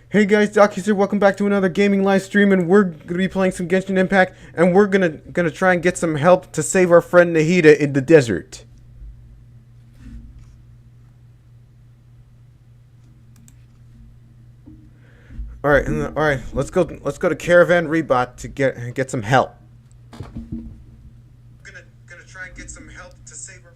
Hey guys, Doc here. Welcome back to another gaming live stream, and we're gonna be playing some Genshin Impact, and we're gonna try and get some help to save our friend Nahida in the desert. All right, let's go. Let's go to Caravan Rebot to get some help. Gonna try and get some help to save her.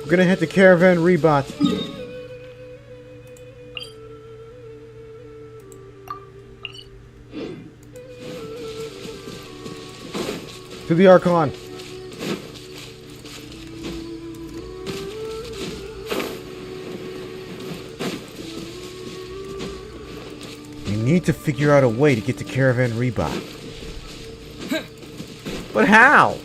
We're gonna head to Caravan Rebot. To the Archon. We need to figure out a way to get to Caravan Rebot. But how?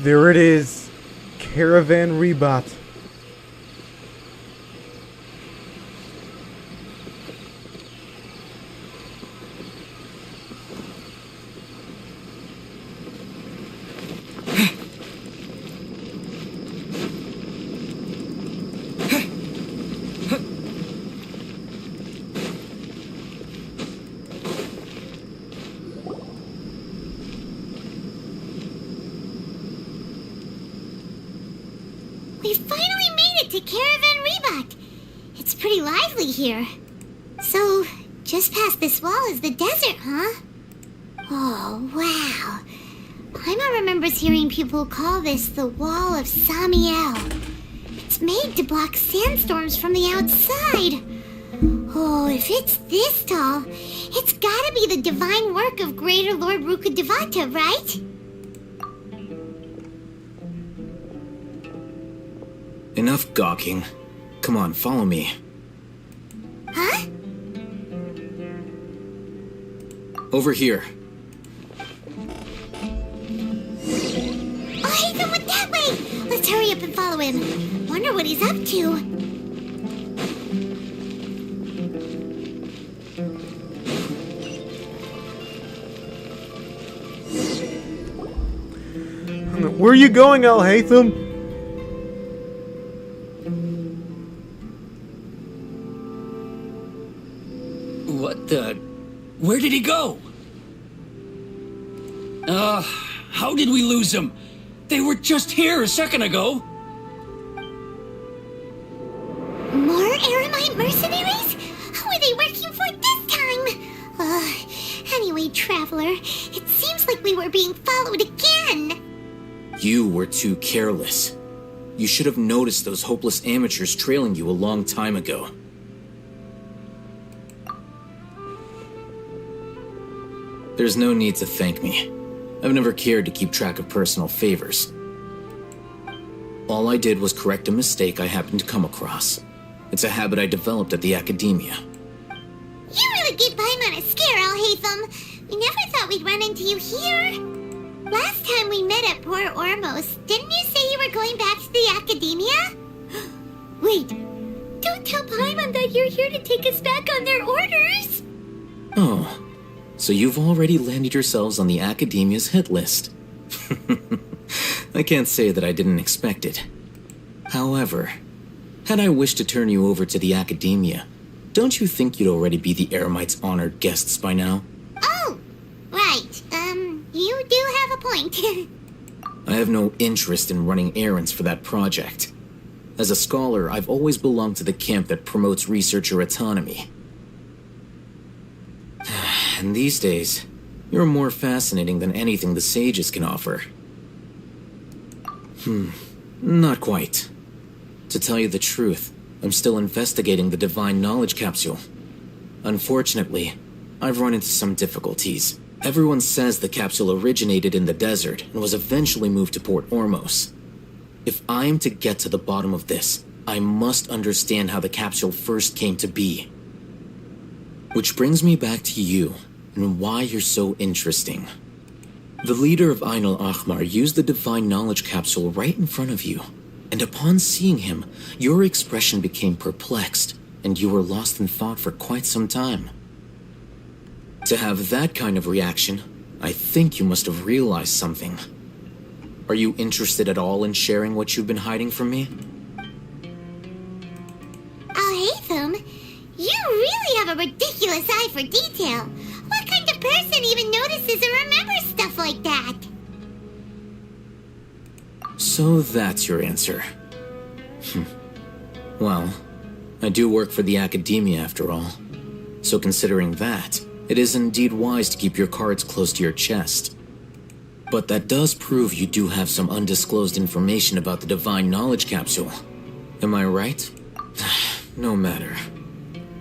There it is, Caravan Rebot. We finally made it to Caravan Rebot. It's pretty lively here. So, just past this wall is the desert, huh? Oh, wow. Paimon remembers hearing people call this the Wall of Samiel. It's made to block sandstorms from the outside. Oh, if it's this tall, it's gotta be the divine work of Greater Lord Rukkhadevata, right? Enough gawking. Come on, follow me. Huh? Over here. Oh, Ethan went that way! Let's hurry up and follow him. Wonder what he's up to. Where are you going, Al Haytham? What the... Where did he go? How did we lose him? They were just here a second ago. More Eremite mercenaries? Who are they working for this time? Anyway, Traveler, it seems like we were being followed again. You were too careless. You should have noticed those hopeless amateurs trailing you a long time ago. There's no need to thank me. I've never cared to keep track of personal favors. All I did was correct a mistake I happened to come across. It's a habit I developed at the academia. You really gave Paimon a scare, Al Haytham. We never thought we'd run into you here. Last time we met at Port Ormos, didn't you say you were going back to the academia? Wait, don't tell Paimon that you're here to take us back on their orders. Oh, so you've already landed yourselves on the academia's hit list. I can't say that I didn't expect it. However, had I wished to turn you over to the academia, don't you think you'd already be the Eremites' honored guests by now? Oh, right. You do have a point. I have no interest in running errands for that project. As a scholar, I've always belonged to the camp that promotes researcher autonomy. And these days, you're more fascinating than anything the sages can offer. Not quite. To tell you the truth, I'm still investigating the Divine Knowledge Capsule. Unfortunately, I've run into some difficulties. Everyone says the capsule originated in the desert and was eventually moved to Port Ormos. If I am to get to the bottom of this, I must understand how the capsule first came to be. Which brings me back to you, and why you're so interesting. The leader of Ain al-Ahmar used the Divine Knowledge Capsule right in front of you, and upon seeing him, your expression became perplexed, and you were lost in thought for quite some time. To have that kind of reaction, I think you must have realized something. Are you interested at all in sharing what you've been hiding from me? Al Haytham, you really have a ridiculous eye for detail. What kind of person even notices or remembers stuff like that? So that's your answer. Well, I do work for the academia after all. So considering that, it is indeed wise to keep your cards close to your chest. But that does prove you do have some undisclosed information about the Divine Knowledge Capsule. Am I right? No matter.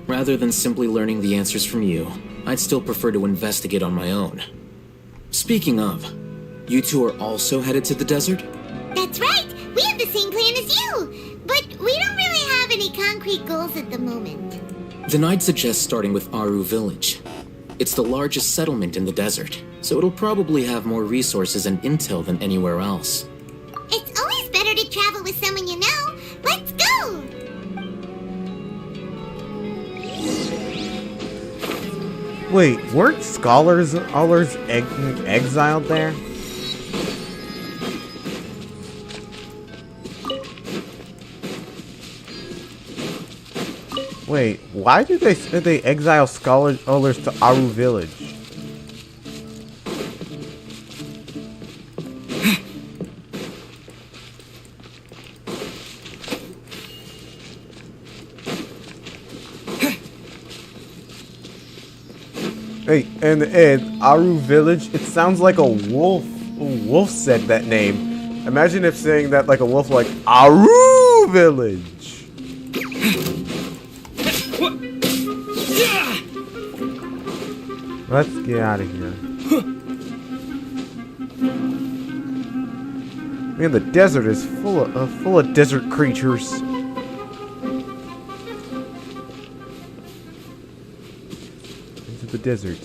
Rather than simply learning the answers from you, I'd still prefer to investigate on my own. Speaking of, you two are also headed to the desert? That's right. We have the same plan as you. But we don't really have any concrete goals at the moment. Then I'd suggest starting with Aru Village. It's the largest settlement in the desert, so it'll probably have more resources and intel than anywhere else. It's always better to travel with someone you know. Let's go! Wait, weren't scholars exiled there? Wait, why did they exile scholars to Aru Village? Hey, and Aru Village, it sounds like a wolf. A wolf said that name. Imagine if saying that like a wolf, like Aru Village. Let's get out of here. Man, the desert is full of desert creatures. the desert.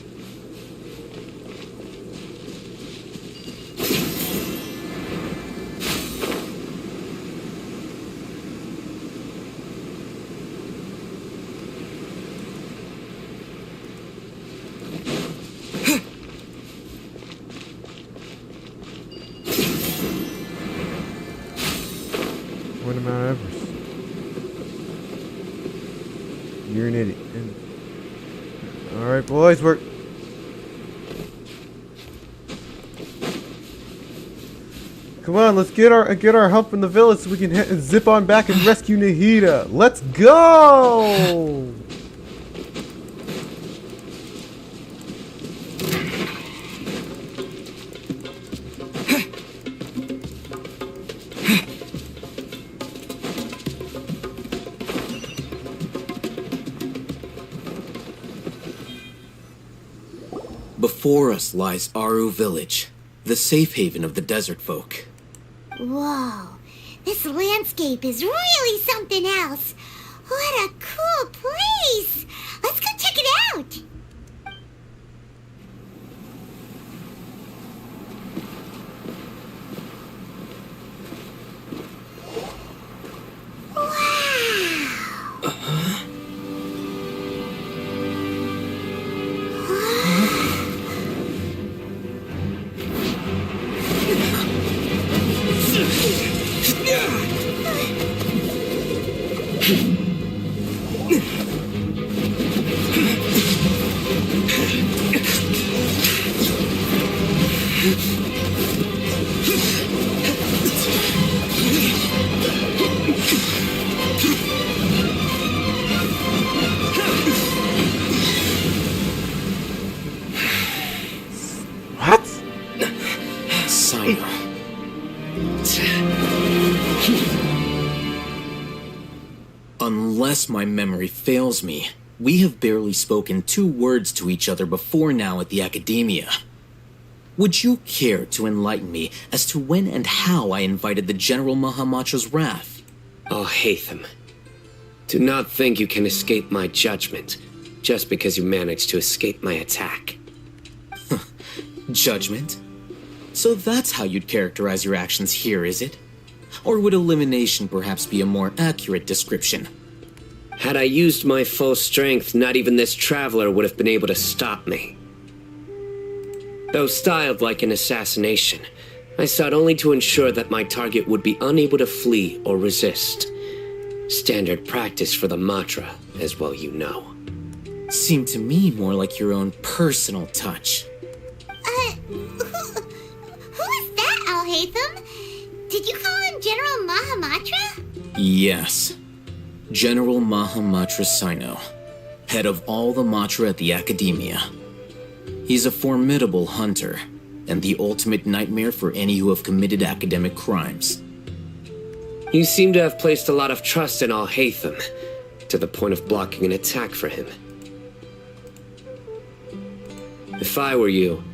What to Mount Everest? You're an idiot. Alright, boys, we're... Come on, let's get our help in the village so we can zip on back and rescue Nahida. Let's go! Before us lies Aru Village, the safe haven of the desert folk. Whoa, this landscape is really something else. What a cool place! Let's go check it out! What? Sino. Unless my memory fails me, we have barely spoken 2 words to each other before now at the Academia. Would you care to enlighten me as to when and how I invited the General Mahamatra's wrath? Oh, Hatham. Do not think you can escape my judgment just because you managed to escape my attack. Judgment? So that's how you'd characterize your actions here, is it? Or would elimination perhaps be a more accurate description? Had I used my full strength, not even this traveler would have been able to stop me. Though styled like an assassination, I sought only to ensure that my target would be unable to flee or resist. Standard practice for the Matra, as well you know. Seemed to me more like your own personal touch. Who is that, Al-Haytham? Did you call him General Mahamatra? Yes. General Mahamatra Sino, head of all the Matra at the Academia. He's a formidable hunter, and the ultimate nightmare for any who have committed academic crimes. You seem to have placed a lot of trust in Al-Haytham, to the point of blocking an attack for him. If I were you,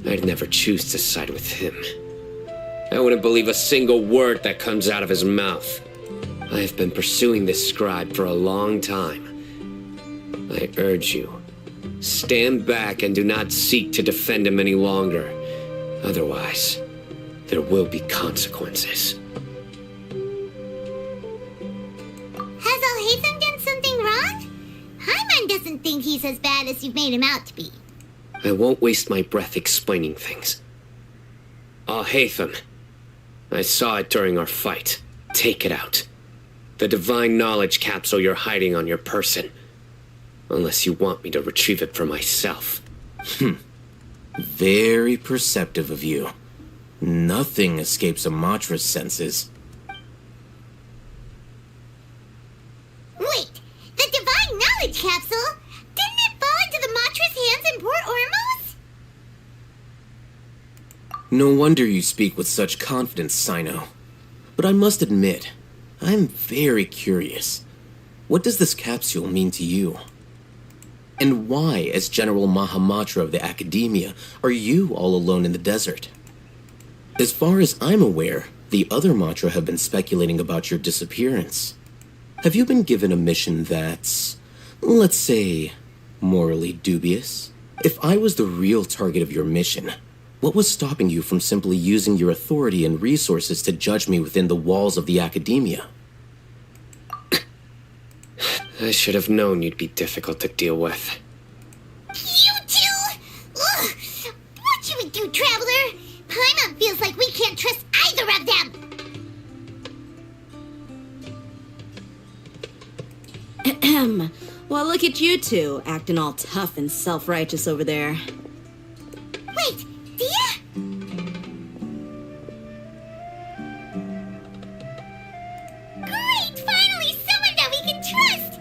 I'd never choose to side with him. I wouldn't believe a single word that comes out of his mouth. I have been pursuing this scribe for a long time. I urge you, stand back and do not seek to defend him any longer. Otherwise, there will be consequences. Has Al-Haytham done something wrong? Hyman doesn't think he's as bad as you've made him out to be. I won't waste my breath explaining things. Al-Haytham, I saw it during our fight. Take it out. The divine knowledge capsule you're hiding on your person. Unless you want me to retrieve it for myself. Very perceptive of you. Nothing escapes a Matra's senses. Wait, the divine knowledge capsule? Didn't it fall into the Matra's hands in Port Ormos? No wonder you speak with such confidence, Sino. But I must admit, I'm very curious. What does this capsule mean to you? And why, as General Mahamatra of the Academia, are you all alone in the desert? As far as I'm aware, the other Matra have been speculating about your disappearance. Have you been given a mission that's, let's say, Morally dubious? If I was the real target of your mission, what was stopping you from simply using your authority and resources to judge me within the walls of the academia? I should have known you'd be difficult to deal with. You two! Ugh! What you would do, Traveler? Paimon feels like we can't trust either of them! Ahem. Well, look at you two, acting all tough and self-righteous over there. Wait, Dia? Great! Finally, someone that we can trust!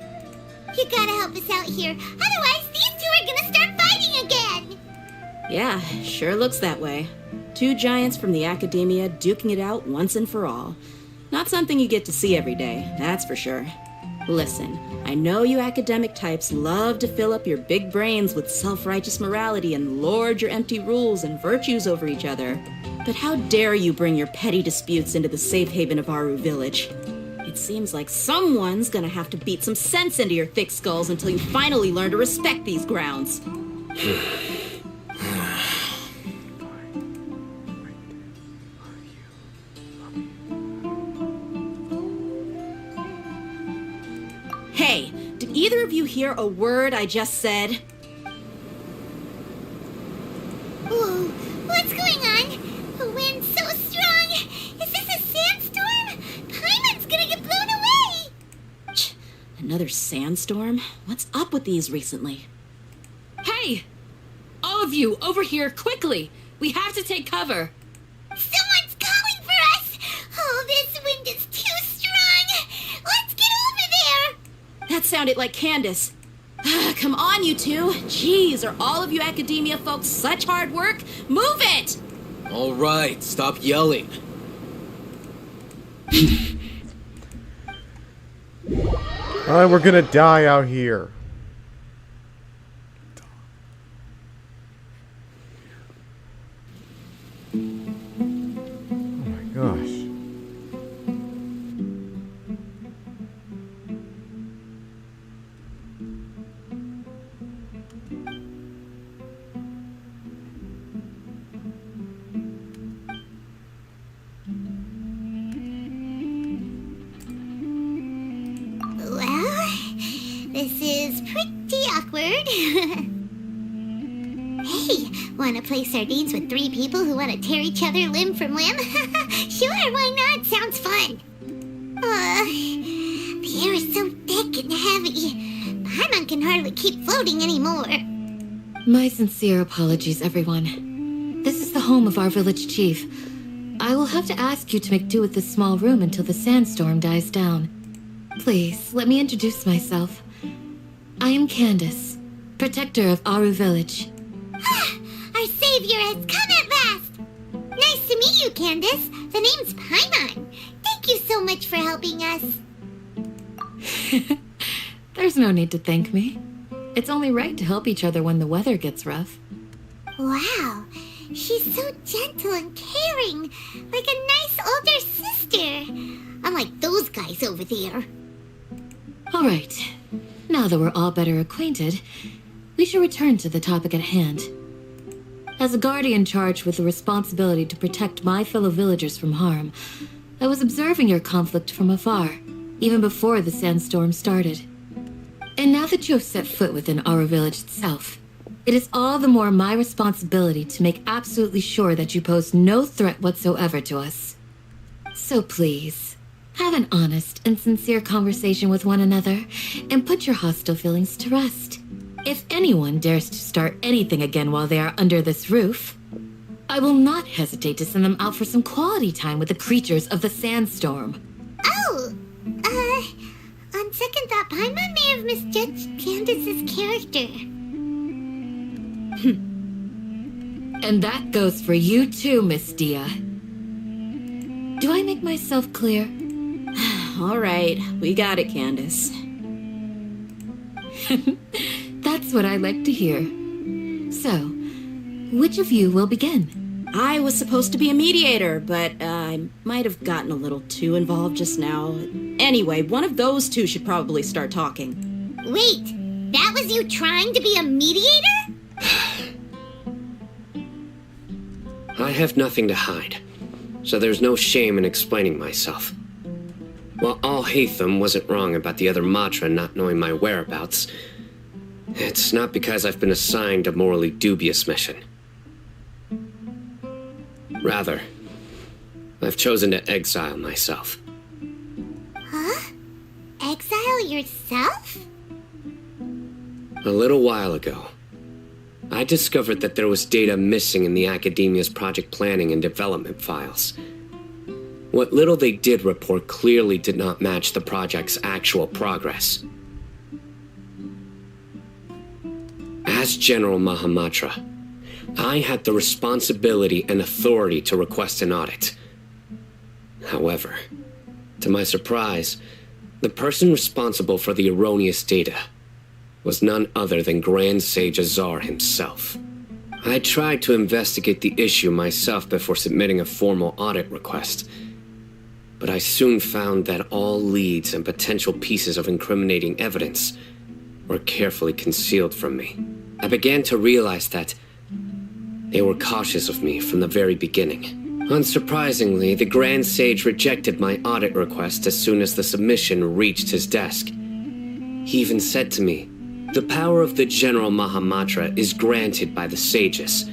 You gotta help us out here, otherwise these two are gonna start fighting again! Yeah, sure looks that way. Two giants from the academia duking it out once and for all. Not something you get to see every day, that's for sure. Listen, I know you academic types love to fill up your big brains with self-righteous morality and lord your empty rules and virtues over each other. But how dare you bring your petty disputes into the safe haven of Aru Village? It seems like someone's gonna have to beat some sense into your thick skulls until you finally learn to respect these grounds. Hey, did either of you hear a word I just said? Whoa, what's going on? The wind's so strong! Is this a sandstorm? Paimon's gonna get blown away! Another sandstorm? What's up with these recently? Hey! All of you, over here, quickly! We have to take cover! Someone's calling for us! Oh, this wind is too strong! Let's get over there! That sounded like Candace. Come on, you two. Jeez, are all of you academia folks such hard work? Move it! All right, stop yelling. Alright, we're gonna die out here. Oh my gosh. Well, this is pretty awkward. Hey, wanna play sardines with three people who wanna tear each other limb from limb? Sure, why not? Sounds fun. The air is so thick and heavy. Paimon can hardly keep floating anymore. My sincere apologies, everyone. This is the home of our village chief. I will have to ask you to make do with this small room until the sandstorm dies down. Please, let me introduce myself. I am Candace, protector of Aru Village. Our savior has come at last! Nice to meet you, Candace. The name's Paimon. Thank you so much for helping us. There's no need to thank me. It's only right to help each other when the weather gets rough. Wow, she's so gentle and caring, like a nice older sister. Unlike those guys over there. All right, now that we're all better acquainted, we should return to the topic at hand. As a guardian charged with the responsibility to protect my fellow villagers from harm, I was observing your conflict from afar, even before the sandstorm started. And now that you have set foot within Aru Village itself, it is all the more my responsibility to make absolutely sure that you pose no threat whatsoever to us. So please, have an honest and sincere conversation with one another, and put your hostile feelings to rest. If anyone dares to start anything again while they are under this roof, I will not hesitate to send them out for some quality time with the creatures of the sandstorm. Oh, on second thought, Paimon may have misjudged Candace's character. And that goes for you too, Miss Dia. Do I make myself clear? All right, we got it, Candace. That's what I like to hear. So, which of you will begin? I was supposed to be a mediator, but I might have gotten a little too involved just now. Anyway, one of those two should probably start talking. Wait, That was you trying to be a mediator? I have nothing to hide, so there's no shame in explaining myself. While Al-Haytham wasn't wrong about the other Matra not knowing my whereabouts, it's not because I've been assigned a morally dubious mission. Rather, I've chosen to exile myself. Huh? Exile yourself? A little while ago, I discovered that there was data missing in the Academia's project planning and development files. What little they did report clearly did not match the project's actual progress. As General Mahamatra, I had the responsibility and authority to request an audit. However, to my surprise, the person responsible for the erroneous data was none other than Grand Sage Azar himself. I tried to investigate the issue myself before submitting a formal audit request, but I soon found that all leads and potential pieces of incriminating evidence were carefully concealed from me. I began to realize that they were cautious of me from the very beginning. Unsurprisingly, the Grand Sage rejected my audit request as soon as the submission reached his desk. He even said to me, "The power of the General Mahamatra is granted by the sages.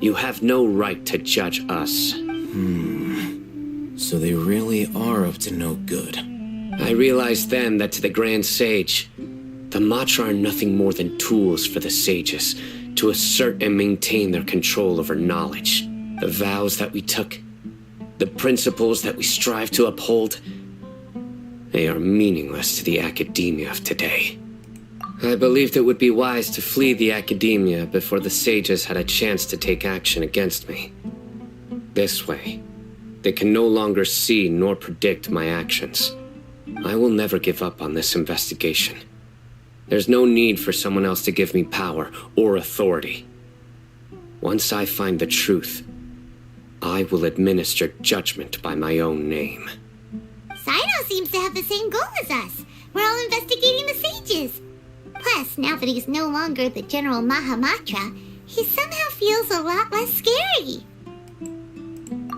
You have no right to judge us." So they really are up to no good. I realized then that to the Grand Sage, the Matra are nothing more than tools for the sages to assert and maintain their control over knowledge. The vows that we took, the principles that we strive to uphold, they are meaningless to the Academia of today. I believed it would be wise to flee the Academia before the sages had a chance to take action against me. This way, they can no longer see nor predict my actions. I will never give up on this investigation. There's no need for someone else to give me power or authority. Once I find the truth, I will administer judgment by my own name. Sino seems to have the same goal as us. We're all investigating the sages. Plus, now that he's no longer the General Mahamatra, he somehow feels a lot less scary.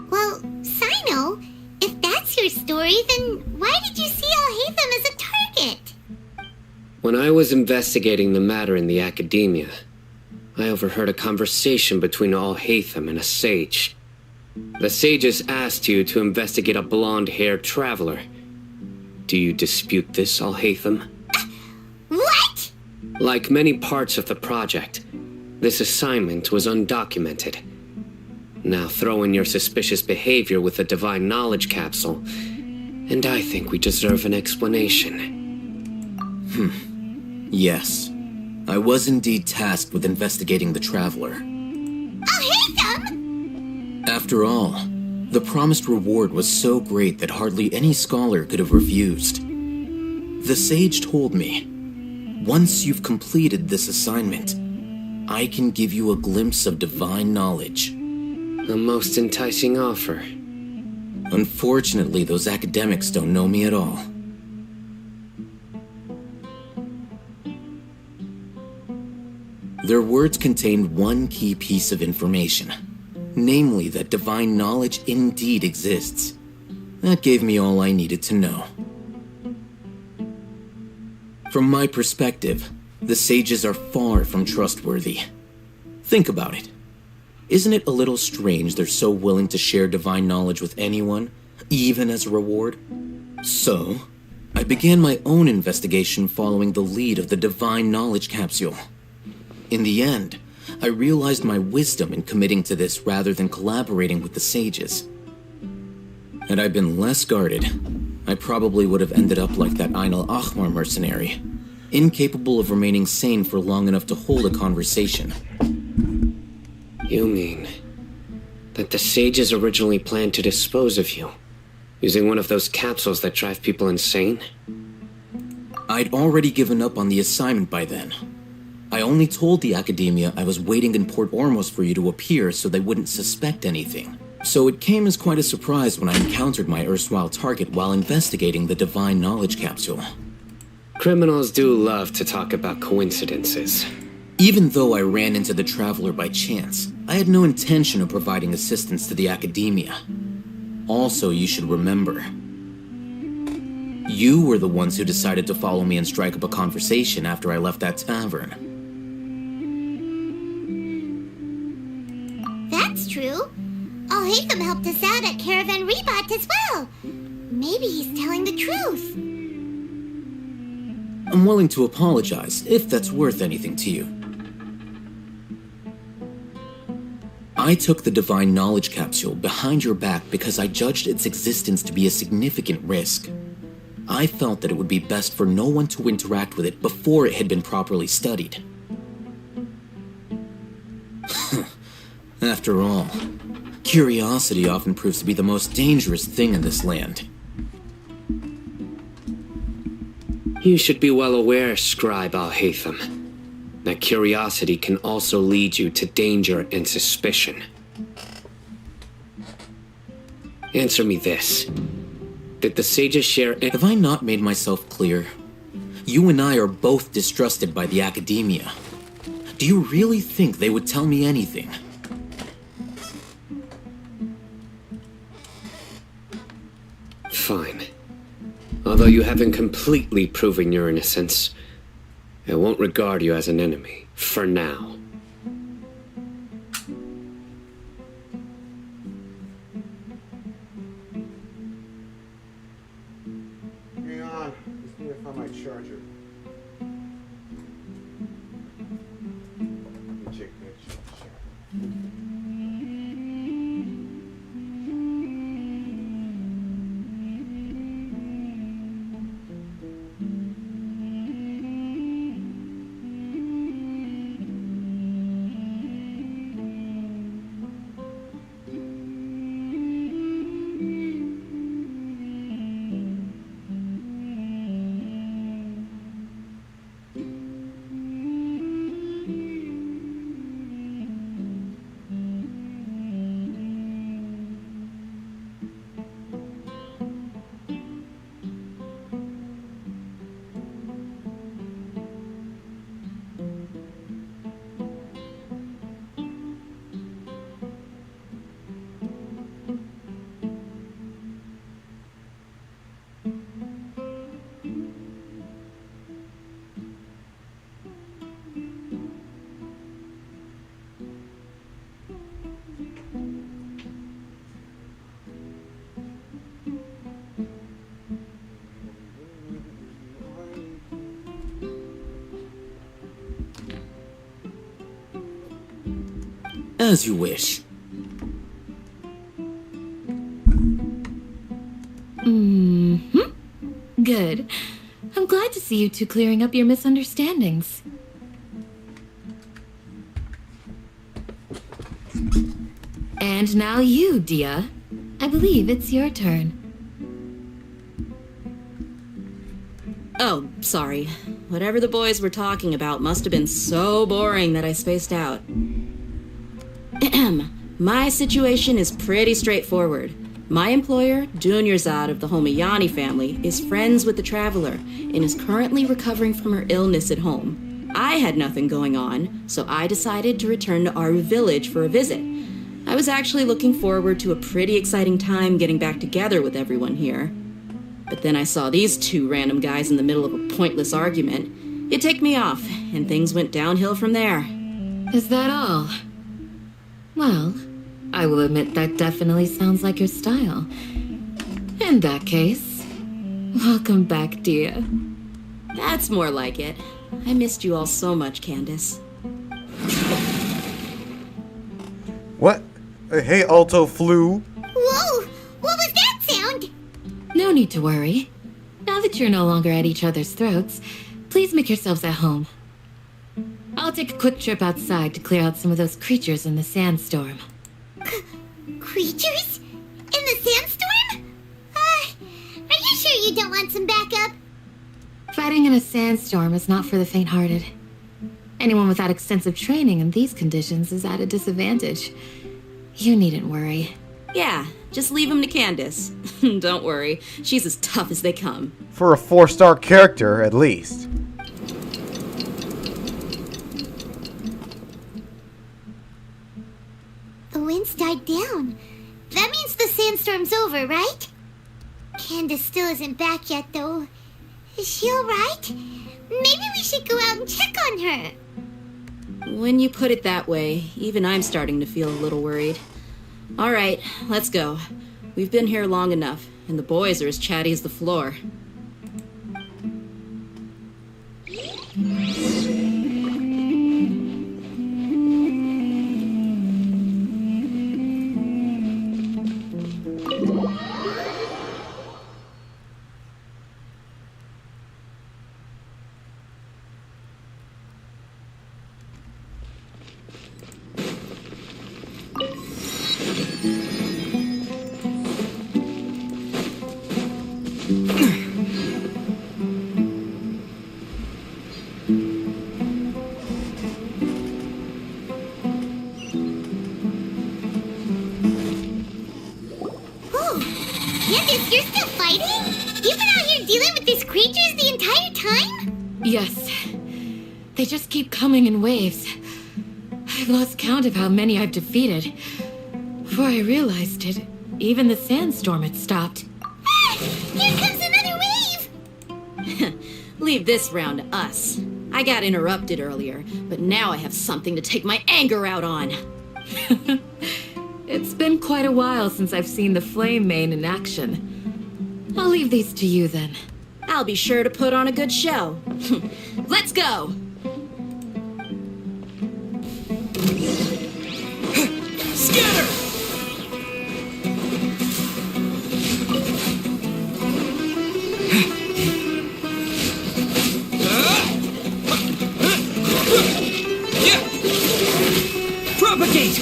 Well, Sino, if that's your story, then why did you see Al-Haytham as a target? When I was investigating the matter in the Academia, I overheard a conversation between Al-Haytham and a sage. The sages asked you to investigate a blonde-haired traveler. Do you dispute this, Al-Haytham? What? Like many parts of the project, this assignment was undocumented. Now throw in your suspicious behavior with the Divine Knowledge Capsule, and I think we deserve an explanation. Yes. I was indeed tasked with investigating the Traveler. Al-Haytham! After all, the promised reward was so great that hardly any scholar could have refused. The sage told me, once you've completed this assignment, I can give you a glimpse of divine knowledge. A most enticing offer. Unfortunately, those academics don't know me at all. Their words contained one key piece of information, namely that divine knowledge indeed exists. That gave me all I needed to know. From my perspective, the sages are far from trustworthy. Think about it. Isn't it a little strange they're so willing to share divine knowledge with anyone, even as a reward? So, I began my own investigation following the lead of the Divine Knowledge Capsule. In the end, I realized my wisdom in committing to this rather than collaborating with the sages. Had I been less guarded, I probably would have ended up like that Ain al-Ahmar mercenary, incapable of remaining sane for long enough to hold a conversation. You mean that the sages originally planned to dispose of you, using one of those capsules that drive people insane? I'd already given up on the assignment by then. I only told the Academia I was waiting in Port Ormos for you to appear so they wouldn't suspect anything. So it came as quite a surprise when I encountered my erstwhile target while investigating the Divine Knowledge Capsule. Criminals do love to talk about coincidences. Even though I ran into the Traveler by chance, I had no intention of providing assistance to the Academia. Also, you should remember, you were the ones who decided to follow me and strike up a conversation after I left that tavern. That's true. Al-Haytham helped us out at Caravan Rebat as well. Maybe he's telling the truth. I'm willing to apologize, if that's worth anything to you. I took the Divine Knowledge Capsule behind your back because I judged its existence to be a significant risk. I felt that it would be best for no one to interact with it before it had been properly studied. After all, curiosity often proves to be the most dangerous thing in this land. You should be well aware, Scribe Al-Haytham, that curiosity can also lead you to danger and suspicion. Answer me this. Did the sages share... Have I not made myself clear? You and I are both distrusted by the Academia. Do you really think they would tell me anything? Fine. Although you haven't completely proven your innocence, I won't regard you as an enemy, for now. Hang on. Just need to find my charger. Let me check that charger. As you wish. Good. I'm glad to see you two clearing up your misunderstandings. And now you, Dia. I believe it's your turn. Oh, sorry. Whatever the boys were talking about must have been so boring that I spaced out. My situation is pretty straightforward. My employer, Dunyarzad of the Homayani family, is friends with the Traveler and is currently recovering from her illness at home. I had nothing going on, so I decided to return to Aru Village for a visit. I was actually looking forward to a pretty exciting time getting back together with everyone here. But then I saw these two random guys in the middle of a pointless argument. It ticked me off, and things went downhill from there. Is that all? Well, I will admit that definitely sounds like your style. In that case, welcome back, Dia. That's more like it. I missed you all so much, Candace. What? Hey, Alto Flu. Whoa! What was that sound? No need to worry. Now that you're no longer at each other's throats, please make yourselves at home. I'll take a quick trip outside to clear out some of those creatures in the sandstorm. Creatures? In the sandstorm? Are you sure you don't want some backup? Fighting in a sandstorm is not for the faint-hearted. Anyone without extensive training in these conditions is at a disadvantage. You needn't worry. Yeah, Just leave him to Candace. Don't worry, she's as tough as they come. For a 4-star character, at least. The wind's died down. That means the sandstorm's over, right? Candace still isn't back yet, though. Is she alright? Maybe we should go out and check on her. When you put it that way, even I'm starting to feel a little worried. All right, let's go. We've been here long enough, and the boys are as chatty as the floor. Candace, you're still fighting? You've been out here dealing with these creatures the entire time? Yes. They just keep coming in waves. I've lost count of how many I've defeated. Before I realized it, even the sandstorm had stopped. Ah! Here comes another wave! Leave this round to us. I got interrupted earlier, but now I have something to take my anger out on. It's been quite a while since I've seen the Flame Mane in action. I'll leave these to you then. I'll be sure to put on a good show. Let's go! Scatter! Yeah! Propagate!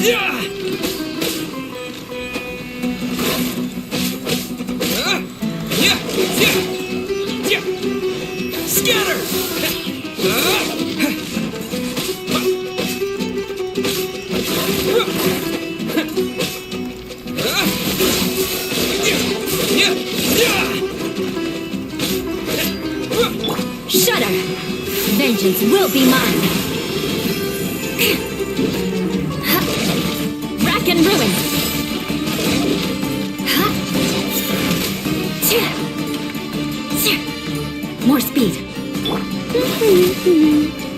Yeah! Yeah! Yeah! Scatter! Shudder! Vengeance will be mine! Rack and ruin! More speed!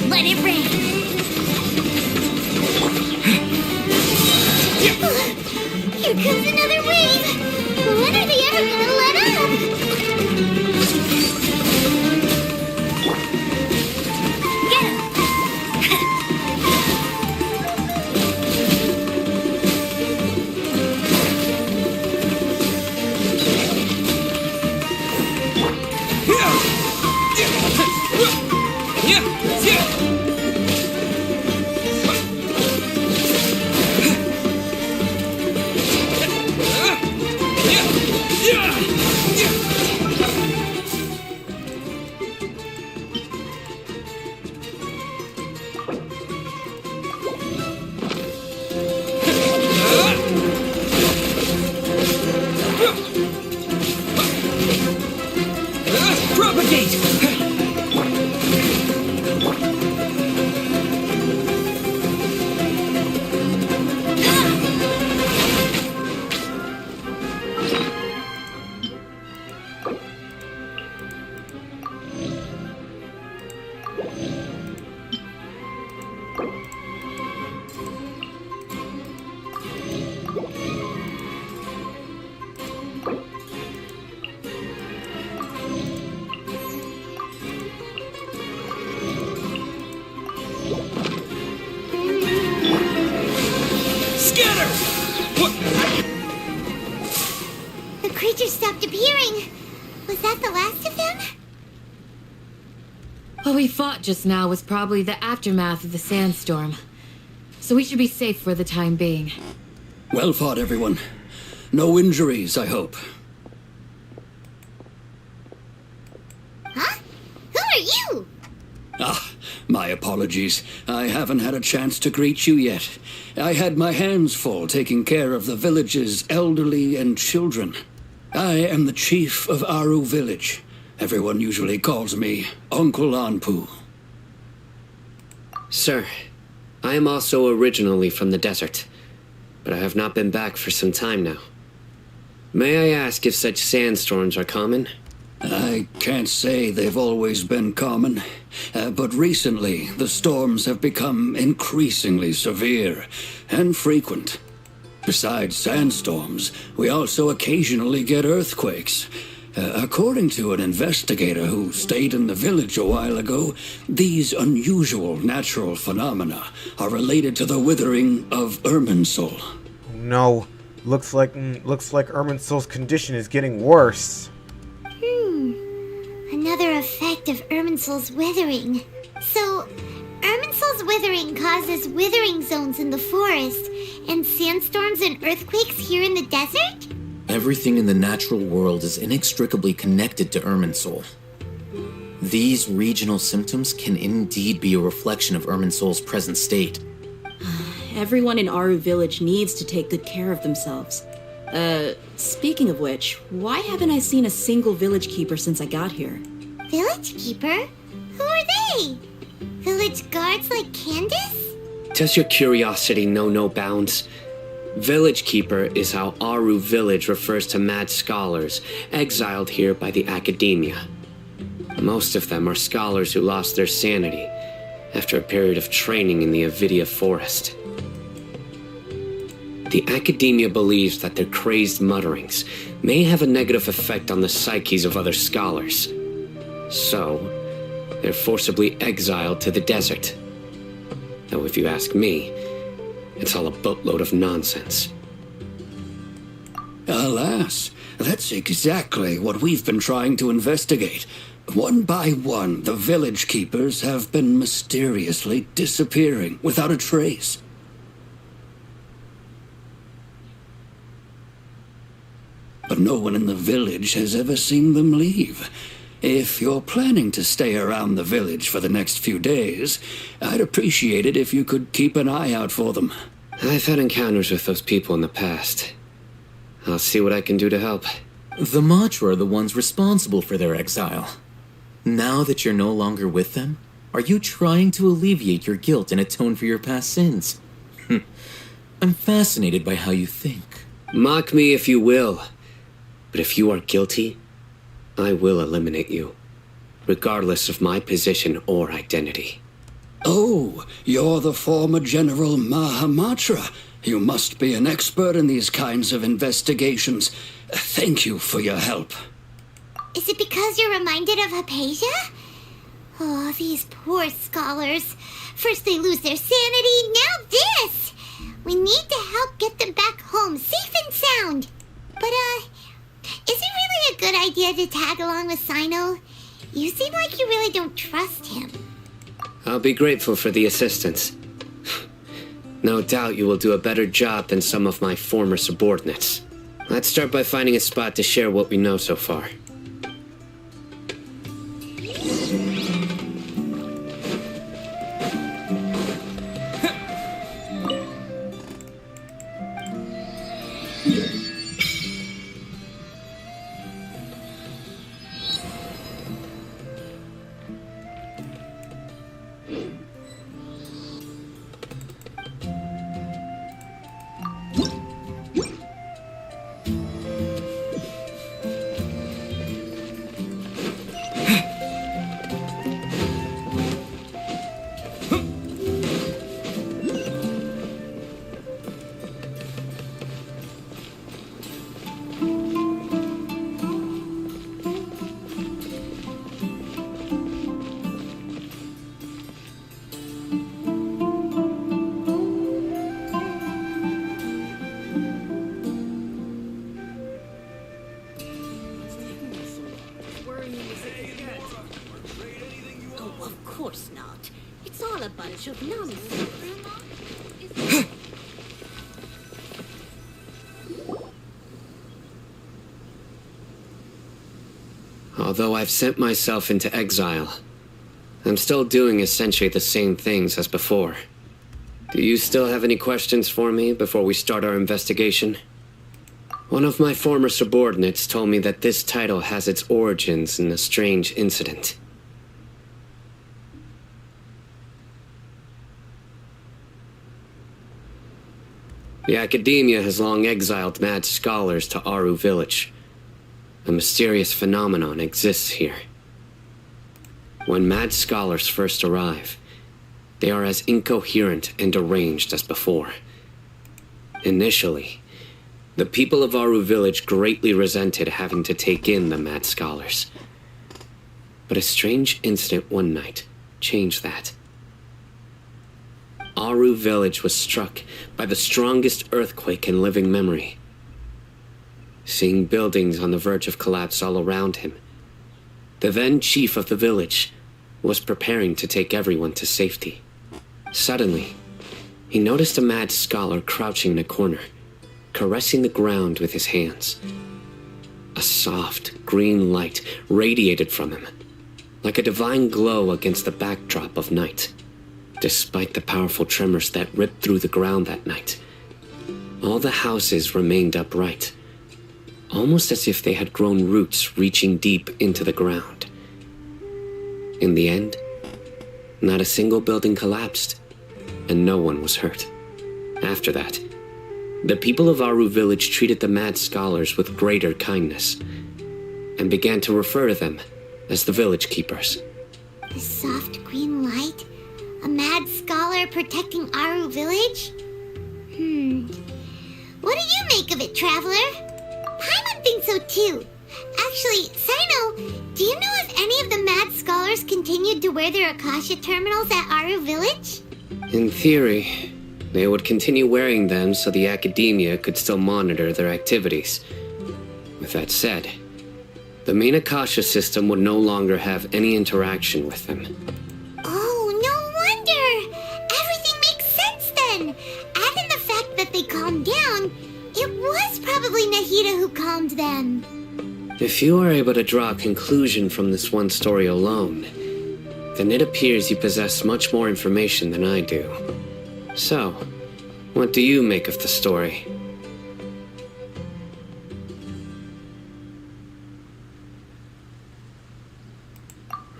Let it rain! Here comes another wave! When are they ever gonna let up? Get him! Propagate! Scatter! What? The creatures stopped appearing. Was that the last of them? What we fought just now was probably the aftermath of the sandstorm. So we should be safe for the time being. Well fought, everyone. No injuries, I hope. Huh? Who are you? Ah, My apologies. I haven't had a chance to greet you yet. I had my hands full taking care of the village's elderly and children. I am the chief of Aru Village. Everyone usually calls me Uncle Anpu. Sir, I am also originally from the desert, but I have not been back for some time now. May I ask if such sandstorms are common? I can't say they've always been common, but recently the storms have become increasingly severe and frequent. Besides sandstorms, we also occasionally get earthquakes. According to an investigator who stayed in the village a while ago, these unusual natural phenomena are related to the withering of Irminsul. No, looks like Irminsul's condition is getting worse. Another effect of Irminsul's withering. So, Irminsul's withering causes withering zones in the forest, and sandstorms and earthquakes here in the desert? Everything in the natural world is inextricably connected to Irminsul. These regional symptoms can indeed be a reflection of Irminsul's present state. Everyone in Aru Village needs to take good care of themselves. Speaking of which, why haven't I seen a single village keeper since I got here? Village keeper? Who are they? Village guards like Candace? Does your curiosity know no bounds? Village Keeper is how Aru Village refers to mad scholars exiled here by the academia. Most of them are scholars who lost their sanity after a period of training in the Avidia forest. The academia believes that their crazed mutterings may have a negative effect on the psyches of other scholars. So, they're forcibly exiled to the desert. Though if you ask me, it's all a boatload of nonsense. Alas, that's exactly what we've been trying to investigate. One by one, the village keepers have been mysteriously disappearing without a trace. But no one in the village has ever seen them leave. If you're planning to stay around the village for the next few days, I'd appreciate it if you could keep an eye out for them. I've had encounters with those people in the past. I'll see what I can do to help. The Matra are the ones responsible for their exile. Now that you're no longer with them, are you trying to alleviate your guilt and atone for your past sins? I'm fascinated by how you think. Mock me if you will, but if you are guilty, I will eliminate you, regardless of my position or identity. Oh, you're the former General Mahamatra. You must be an expert in these kinds of investigations. Thank you for your help. Is it because you're reminded of Hypatia? Oh, these poor scholars. First they lose their sanity, now this! We need to help get them back home, safe and sound. But, is it really a good idea to tag along with Sino? You seem like you really don't trust him. I'll be grateful for the assistance. No doubt you will do a better job than some of my former subordinates. Let's start by finding a spot to share what we know so far. Of course not. It's all a bunch of nonsense. Although I've sent myself into exile, I'm still doing essentially the same things as before. Do you still have any questions for me before we start our investigation? One of my former subordinates told me that this title has its origins in a strange incident. The Academia has long exiled mad scholars to Aru Village. A mysterious phenomenon exists here. When mad scholars first arrive, they are as incoherent and deranged as before. Initially, the people of Aru Village greatly resented having to take in the mad scholars. But a strange incident one night changed that. Aru Village was struck by the strongest earthquake in living memory. Seeing buildings on the verge of collapse all around him, the then chief of the village was preparing to take everyone to safety. Suddenly, he noticed a mad scholar crouching in a corner, caressing the ground with his hands. A soft, green light radiated from him, like a divine glow against the backdrop of night. Despite the powerful tremors that ripped through the ground that night, all the houses remained upright, almost as if they had grown roots reaching deep into the ground. In the end, not a single building collapsed, and no one was hurt. After that, the people of Aru Village treated the mad scholars with greater kindness, and began to refer to them as the village keepers. The soft green light? A mad scholar protecting Aru Village? What do you make of it, Traveler? Paimon thinks so too. Actually, Sino, do you know if any of the mad scholars continued to wear their Akasha terminals at Aru Village? In theory, they would continue wearing them so the Academia could still monitor their activities. With that said, the main Akasha system would no longer have any interaction with them. Oh, no wonder! Everything makes sense then! Add in the fact that they calmed down, it was probably Nahida who calmed them. If you are able to draw a conclusion from this one story alone, then it appears you possess much more information than I do. So, what do you make of the story?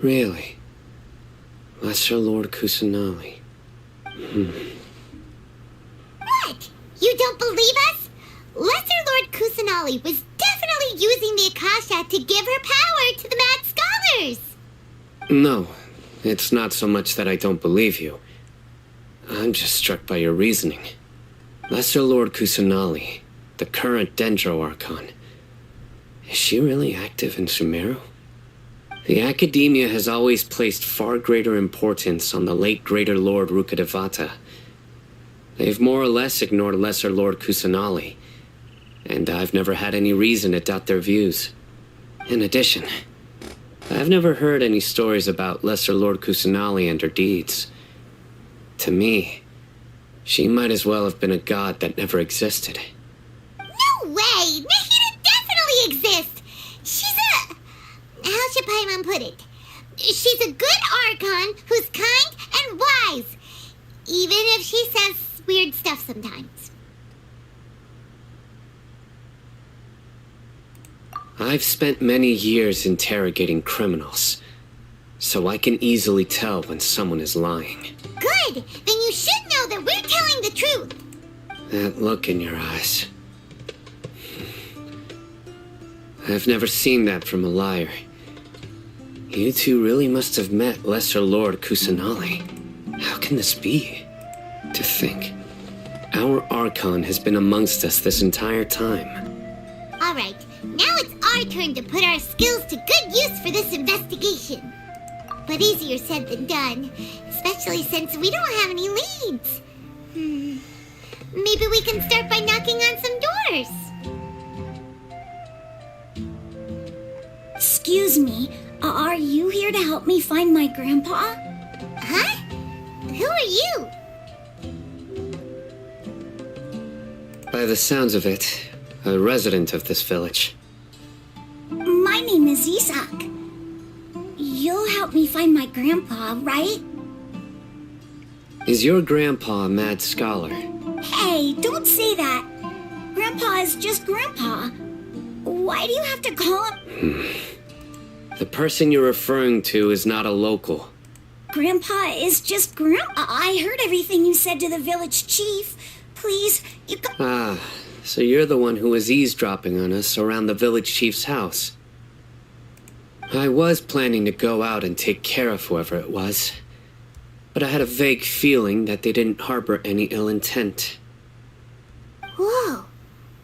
Really? Lesser Lord Kusanali. What? You don't believe us? Lesser Lord Kusanali was definitely using the Akasha to give her power to the mad scholars! No, it's not so much that I don't believe you. I'm just struck by your reasoning. Lesser Lord Kusanali, the current Dendro Archon, is she really active in Sumeru? The Academia has always placed far greater importance on the late Greater Lord Rukkhadevata. They've more or less ignored Lesser Lord Kusanali, and I've never had any reason to doubt their views. In addition, I've never heard any stories about Lesser Lord Kusanali and her deeds. To me, she might as well have been a god that never existed. No way! Nahida definitely exists! She's a... How should Paimon put it? She's a good Archon who's kind and wise, even if she says weird stuff sometimes. I've spent many years interrogating criminals, so I can easily tell when someone is lying. Good! Then you should know that we're telling the truth! That look in your eyes. I've never seen that from a liar. You two really must have met Lesser Lord Kusanali. How can this be? To think, our Archon has been amongst us this entire time. Alright, now it's our turn to put our skills to good use for this investigation. But easier said than done, especially since we don't have any leads. Maybe we can start by knocking on some doors. Excuse me, are you here to help me find my grandpa? Huh? Who are you? By the sounds of it, a resident of this village. My name is Isak. You'll help me find my grandpa, right? Is your grandpa a mad scholar? Hey, don't say that. Grandpa is just Grandpa. Why do you have to call him? The person you're referring to is not a local. Grandpa is just Grandpa. I heard everything you said to the village chief. Please, you Ah, so you're the one who was eavesdropping on us around the village chief's house. I was planning to go out and take care of whoever it was, but I had a vague feeling that they didn't harbor any ill intent. Whoa.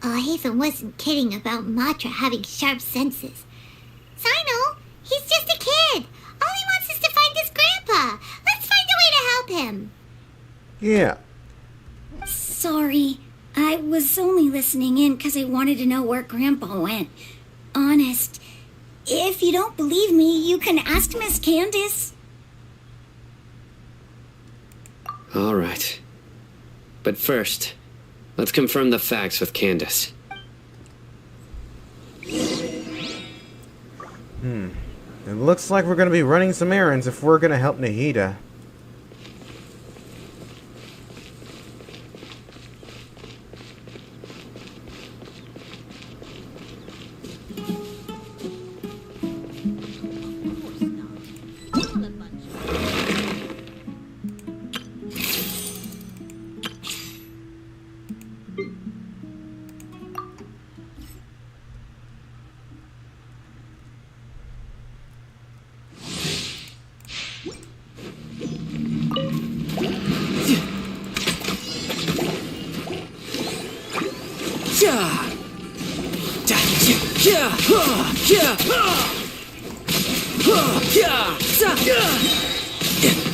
Oh, Hatham wasn't kidding about Matra having sharp senses. Sino, he's just a kid. All he wants is to find his grandpa. Let's find a way to help him. Yeah. Sorry. I was only listening in because I wanted to know where Grandpa went. Honest. If you don't believe me, you can ask Miss Candace. All right. But first, let's confirm the facts with Candace. It looks like we're gonna be running some errands if we're gonna help Nahida.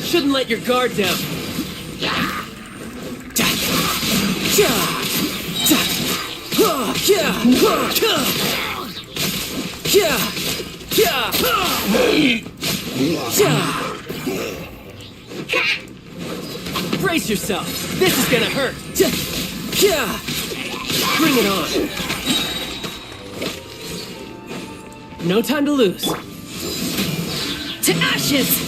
Shouldn't let your guard down. Brace yourself. This is gonna hurt. Bring it on. No time to lose. To ashes!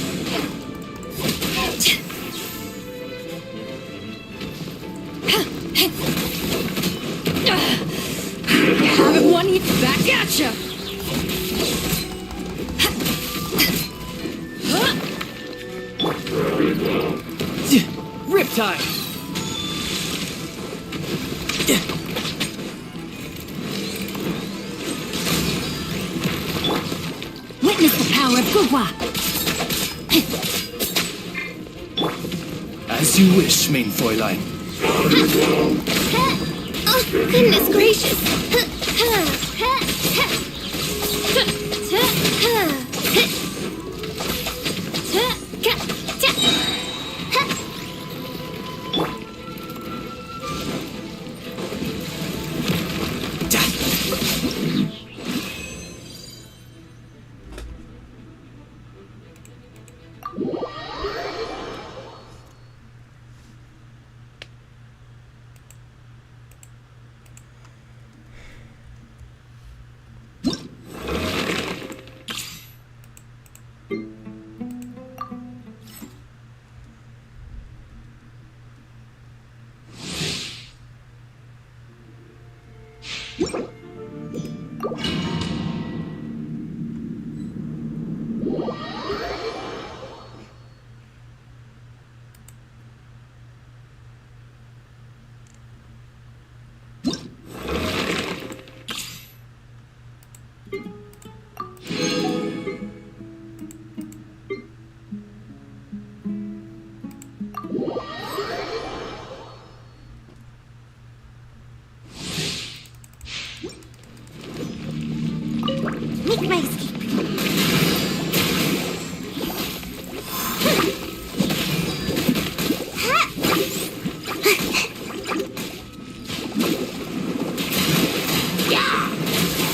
Haven't won you back at ya! Riptide! Witness the power of Gugwa. As you wish, main Fräulein. Oh, goodness gracious! Make my escape.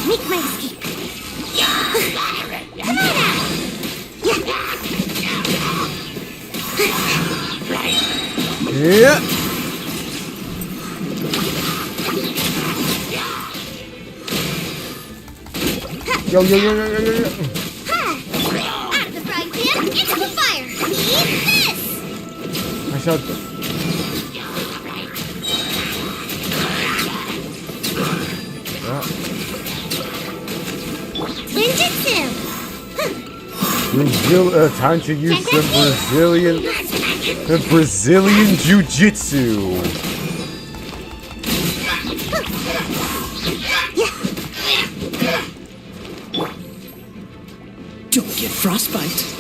Make my escape. Come on out. Yeah. Ha! Yo, yo, yo, yo, yo, yo, yo. Ha! Out of the frying Into the fire! Eat this! I shall... Ninjutsu! Time to use some Brazilian Jiu-Jitsu. Don't get frostbite.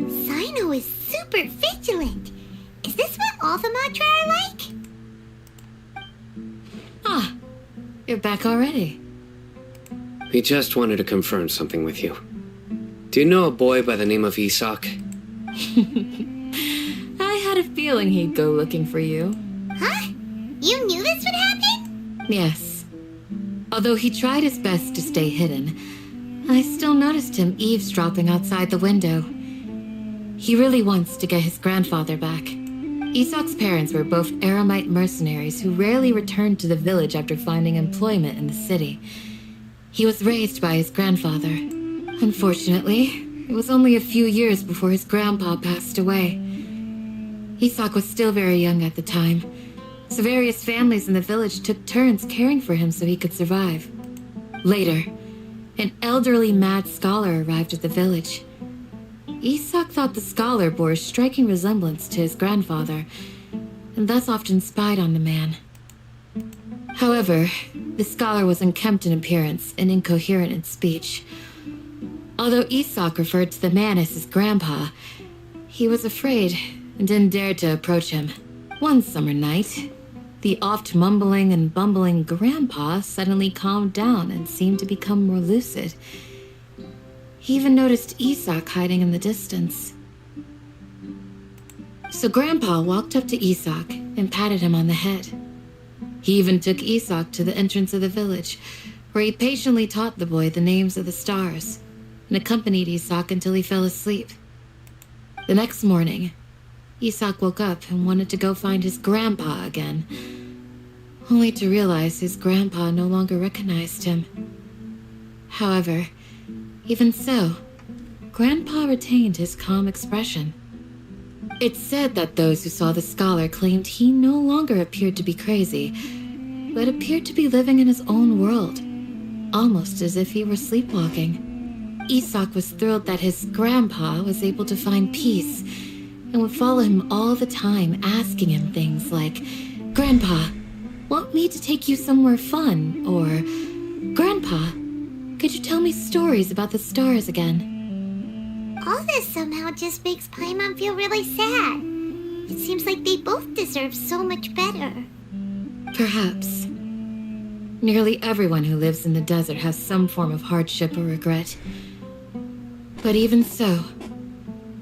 Sino is super vigilant. Is this what all the mantra are like? Ah, you're back already. We just wanted to confirm something with you. Do you know a boy by the name of Isak? I had a feeling he'd go looking for you. Huh? You knew this would happen? Yes. Although he tried his best to stay hidden, I still noticed him eavesdropping outside the window. He really wants to get his grandfather back. Isak's parents were both Aramite mercenaries who rarely returned to the village after finding employment in the city. He was raised by his grandfather. Unfortunately, it was only a few years before his grandpa passed away. Isak was still very young at the time, so various families in the village took turns caring for him so he could survive. Later, an elderly mad scholar arrived at the village. Isak thought the scholar bore a striking resemblance to his grandfather, and thus often spied on the man. However, the scholar was unkempt in appearance and incoherent in speech. Although Isak referred to the man as his grandpa, he was afraid and didn't dare to approach him. One summer night, the oft mumbling and bumbling grandpa suddenly calmed down and seemed to become more lucid. He even noticed Isak hiding in the distance. So Grandpa walked up to Isak and patted him on the head. He even took Isak to the entrance of the village, where he patiently taught the boy the names of the stars, and accompanied Isak until he fell asleep. The next morning, Isak woke up and wanted to go find his grandpa again, only to realize his grandpa no longer recognized him. However, even so, Grandpa retained his calm expression. It's said that those who saw the scholar claimed he no longer appeared to be crazy, but appeared to be living in his own world, almost as if he were sleepwalking. Isak was thrilled that his grandpa was able to find peace, and would follow him all the time, asking him things like, "Grandpa, want me to take you somewhere fun?" Or, "Grandpa, could you tell me stories about the stars again?" All this somehow just makes Paimon feel really sad. It seems like they both deserve so much better. Perhaps. Nearly everyone who lives in the desert has some form of hardship or regret. But even so,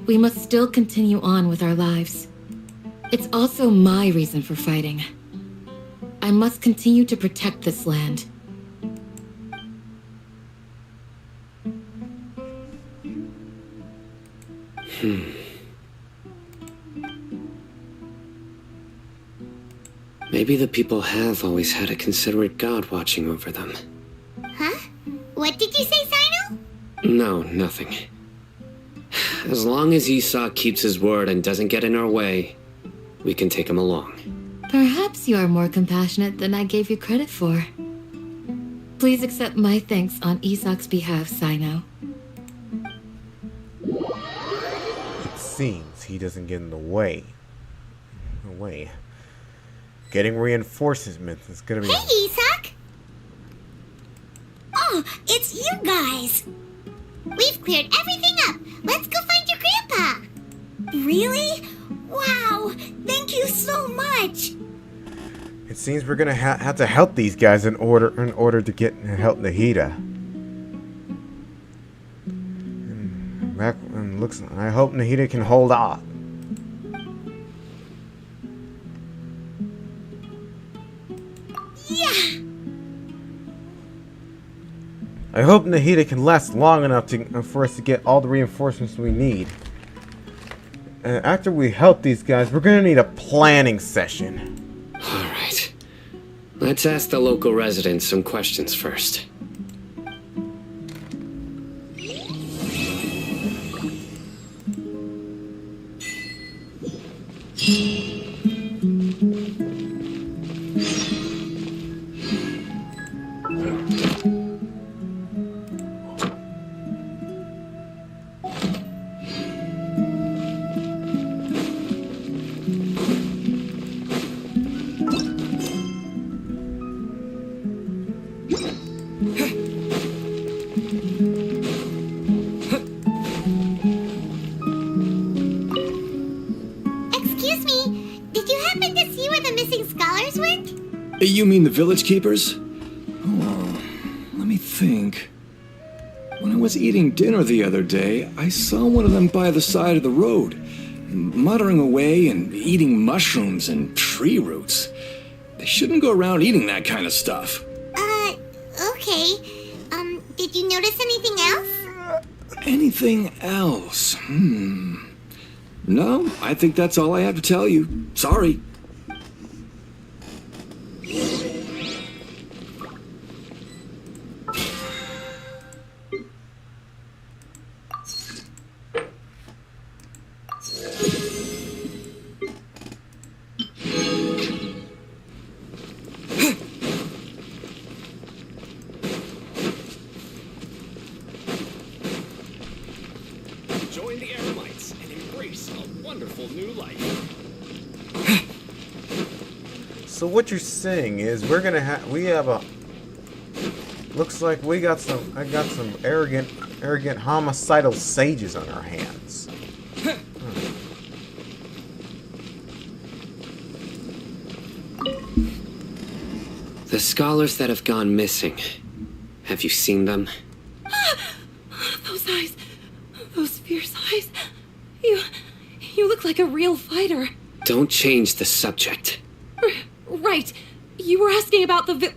we must still continue on with our lives. It's also my reason for fighting. I must continue to protect this land. Maybe the people have always had a considerate god watching over them. Huh? What did you say, Sino? No, nothing. As long as Isak keeps his word and doesn't get in our way, we can take him along. Perhaps you are more compassionate than I gave you credit for. Please accept my thanks on Isak's behalf, Sino. It seems he doesn't get in the way. Getting reinforcements is gonna be... Hey, Isak! Oh, it's you guys! We've cleared everything up. Let's go find your grandpa. Really? Wow! Thank you so much! It seems we're gonna have to help these guys in order to get help Nahida. I hope Nahida can hold off. Yeah! I hope Nahida can last long enough for us to get all the reinforcements we need. After we help these guys, we're gonna need a planning session. Alright. Let's ask the local residents some questions first. Excuse me, did you happen to see where the missing scholars went? You mean the village keepers? Oh, let me think. When I was eating dinner the other day, I saw one of them by the side of the road, muttering away and eating mushrooms and tree roots. They shouldn't go around eating that kind of stuff. Okay. Did you notice anything else? Anything else? No, I think that's all I have to tell you. Sorry. Join the Eremites and embrace a wonderful new life. So what you're saying is looks like I got some arrogant homicidal sages on our hands. The scholars that have gone missing. Have you seen them? Those eyes. Those fierce eyes. You look like a real fighter. Don't change the subject. Right. You were asking about the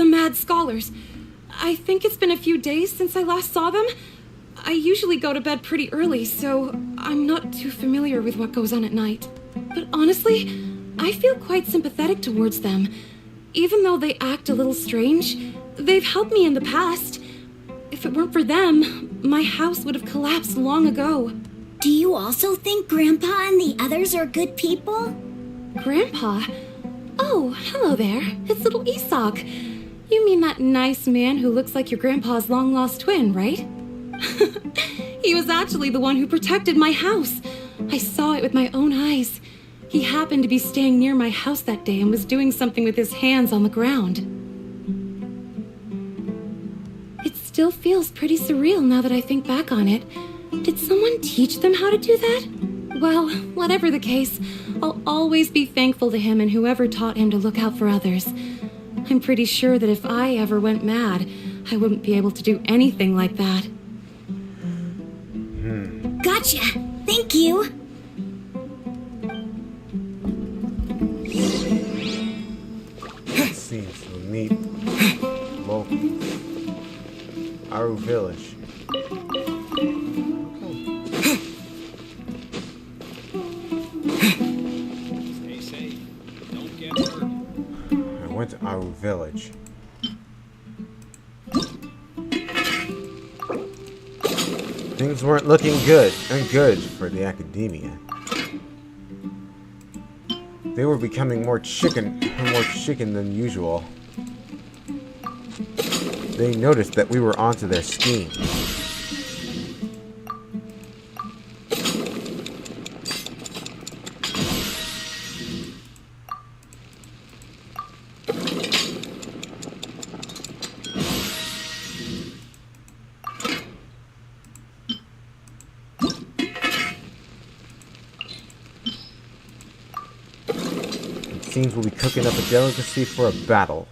mad scholars. I think it's been a few days since I last saw them. I usually go to bed pretty early, so I'm not too familiar with what goes on at night. But honestly, I feel quite sympathetic towards them. Even though they act a little strange, they've helped me in the past. If it weren't for them, my house would have collapsed long ago. Do you also think Grandpa and the others are good people? Grandpa? Oh, hello there. It's little Isak. You mean that nice man who looks like your grandpa's long-lost twin, right? He was actually the one who protected my house. I saw it with my own eyes. He happened to be staying near my house that day and was doing something with his hands on the ground. It still feels pretty surreal now that I think back on it. Did someone teach them how to do that? Well, whatever the case, I'll always be thankful to him and whoever taught him to look out for others. I'm pretty sure that if I ever went mad, I wouldn't be able to do anything like that. Gotcha! Thank you! Seems to meet locals. Aru village. Stay safe. Don't get hurt. I went to Aru village. Things weren't looking good for the academia. They were becoming more chicken than usual. they noticed that we were onto their scheme. Seems we'll be cooking up a delicacy for a battle.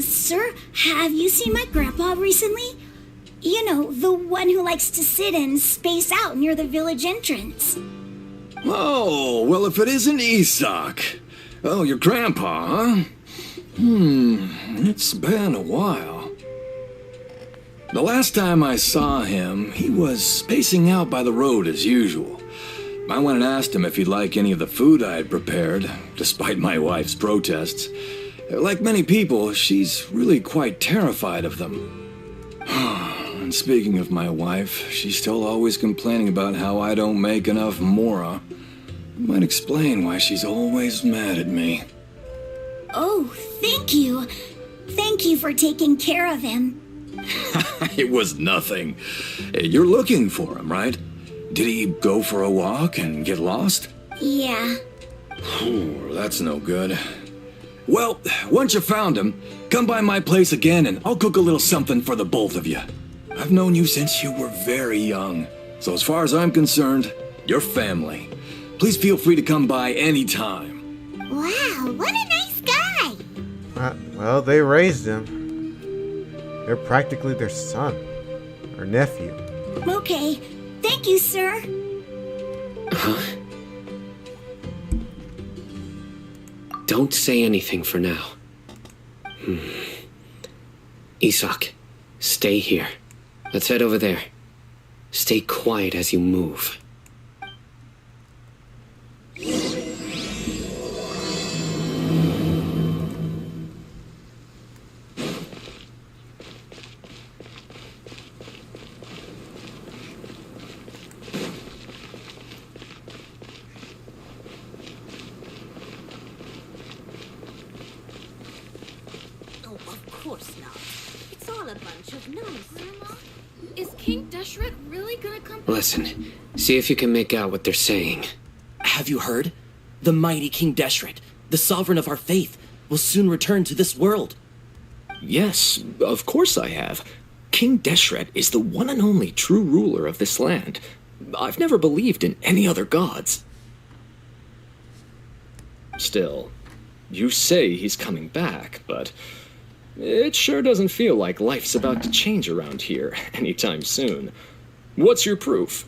Sir, have you seen my grandpa recently? You know, the one who likes to sit and space out near the village entrance. Oh, well, if it isn't Isak. Oh, your grandpa, huh? It's been a while. The last time I saw him, he was spacing out by the road as usual. I went and asked him if he'd like any of the food I had prepared, despite my wife's protests. Like many people, she's really quite terrified of them. And speaking of my wife, she's still always complaining about how I don't make enough mora. Might explain why she's always mad at me. Oh, thank you. Thank you for taking care of him. It was nothing. You're looking for him, right? Did he go for a walk and get lost? Yeah. That's no good. Well, once you found him, come by my place again and I'll cook a little something for the both of you. I've known you since you were very young, so as far as I'm concerned, you're family. Please feel free to come by anytime. Wow, what a nice guy! Well, they raised him. They're practically their son. Or nephew. Okay. Thank you, sir. Don't say anything for now. Isak, stay here. Let's head over there. Stay quiet as you move. Of course not. It's all a bunch of nonsense. Grandma, is King Deshret really gonna come? Listen, see if you can make out what they're saying. Have you heard? The mighty King Deshret, the sovereign of our faith, will soon return to this world. Yes, of course I have. King Deshret is the one and only true ruler of this land. I've never believed in any other gods. Still, you say he's coming back, but it sure doesn't feel like life's about to change around here anytime soon. What's your proof?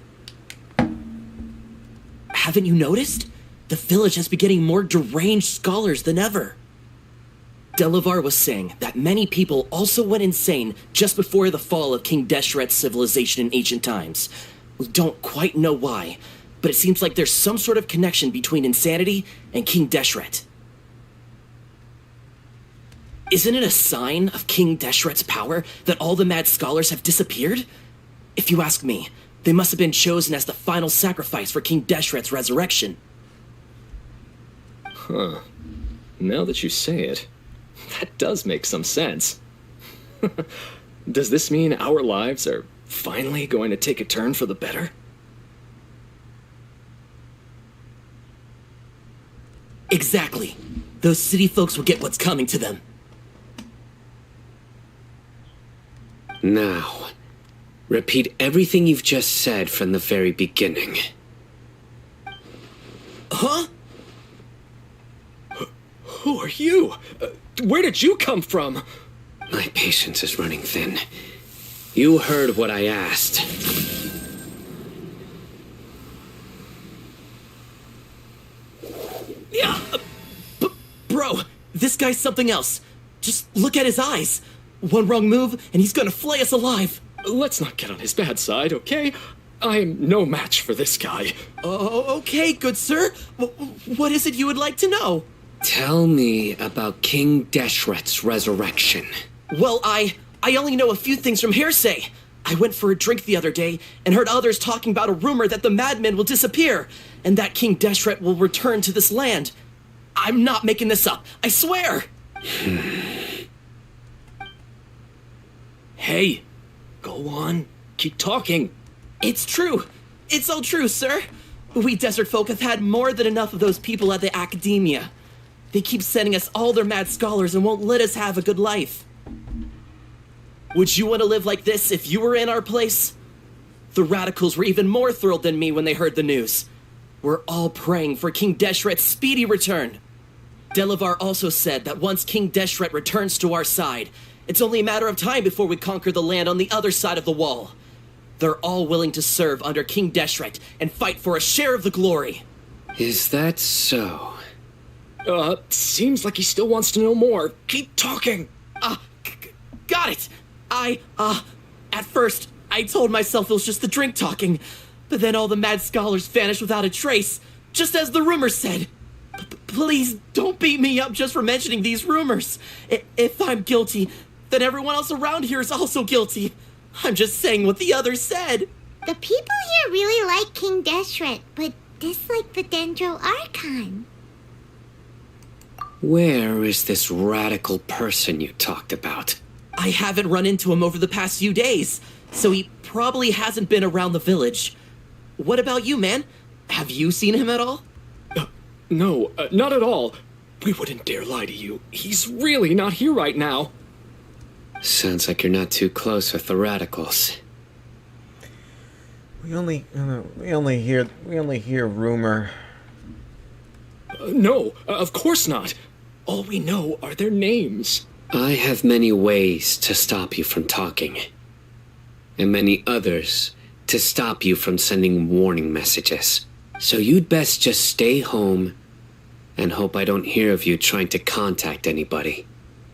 Haven't you noticed? The village has been getting more deranged scholars than ever. Delavar was saying that many people also went insane just before the fall of King Deshret's civilization in ancient times. We don't quite know why, but it seems like there's some sort of connection between insanity and King Deshret. Isn't it a sign of King Deshret's power that all the mad scholars have disappeared? If you ask me, they must have been chosen as the final sacrifice for King Deshret's resurrection. Huh. Now that you say it, That does make some sense. Does this mean our lives are finally going to take a turn for the better? Exactly. Those city folks will get what's coming to them. Now, repeat everything you've just said from the very beginning. Huh? Who are you? Where did you come from? My patience is running thin. You heard what I asked. Yeah, bro, this guy's something else. Just look at his eyes. One wrong move, and he's gonna flay us alive. Let's not get on his bad side, okay? I'm no match for this guy. Oh, okay, good sir. What is it you would like to know? Tell me about King Deshret's resurrection. Well, I only know a few things from hearsay. I went for a drink the other day and heard others talking about a rumor that the madmen will disappear and that King Deshret will return to this land. I'm not making this up, I swear! Hey, go on. Keep talking. It's true. It's all true, sir. We desert folk have had more than enough of those people at the academia. They keep sending us all their mad scholars and won't let us have a good life. Would you want to live like this if you were in our place? The radicals were even more thrilled than me when they heard the news. We're all praying for King Deshret's speedy return. Delavar also said that once King Deshret returns to our side, it's only a matter of time before we conquer the land on the other side of the wall. They're all willing to serve under King Deshret and fight for a share of the glory. Is that so? Seems like he still wants to know more. Keep talking. Got it. At first, I told myself it was just the drink talking, but then all the mad scholars vanished without a trace, just as the rumors said. Please don't beat me up just for mentioning these rumors. If I'm guilty, then everyone else around here is also guilty. I'm just saying what the others said. The people here really like King Deshret, but dislike the Dendro Archon. Where is this radical person you talked about? I haven't run into him over the past few days, so he probably hasn't been around the village. What about you, man? Have you seen him at all? No, not at all. We wouldn't dare lie to you. He's really not here right now. Sounds like you're not too close with the radicals. We only hear rumor. No, of course not. All we know are their names. I have many ways to stop you from talking. And many others to stop you from sending warning messages. So you'd best just stay home and hope I don't hear of you trying to contact anybody.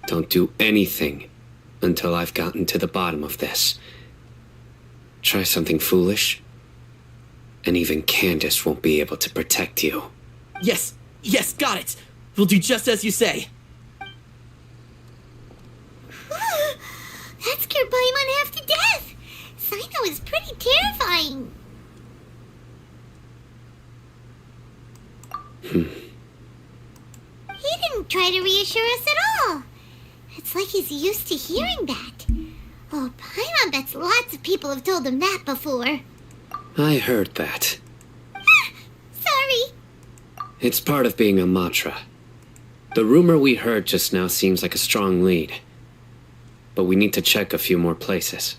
Don't do anything until I've gotten to the bottom of this. Try something foolish, and even Candace won't be able to protect you. Yes, got it. We'll do just as you say. That scared Paimon half to death. Sino is pretty terrifying. He didn't try to reassure us at all. It's like he's used to hearing that. Oh, Paimon bets lots of people have told him that before. I heard that. Sorry. It's part of being a Matra. The rumor we heard just now seems like a strong lead. But we need to check a few more places.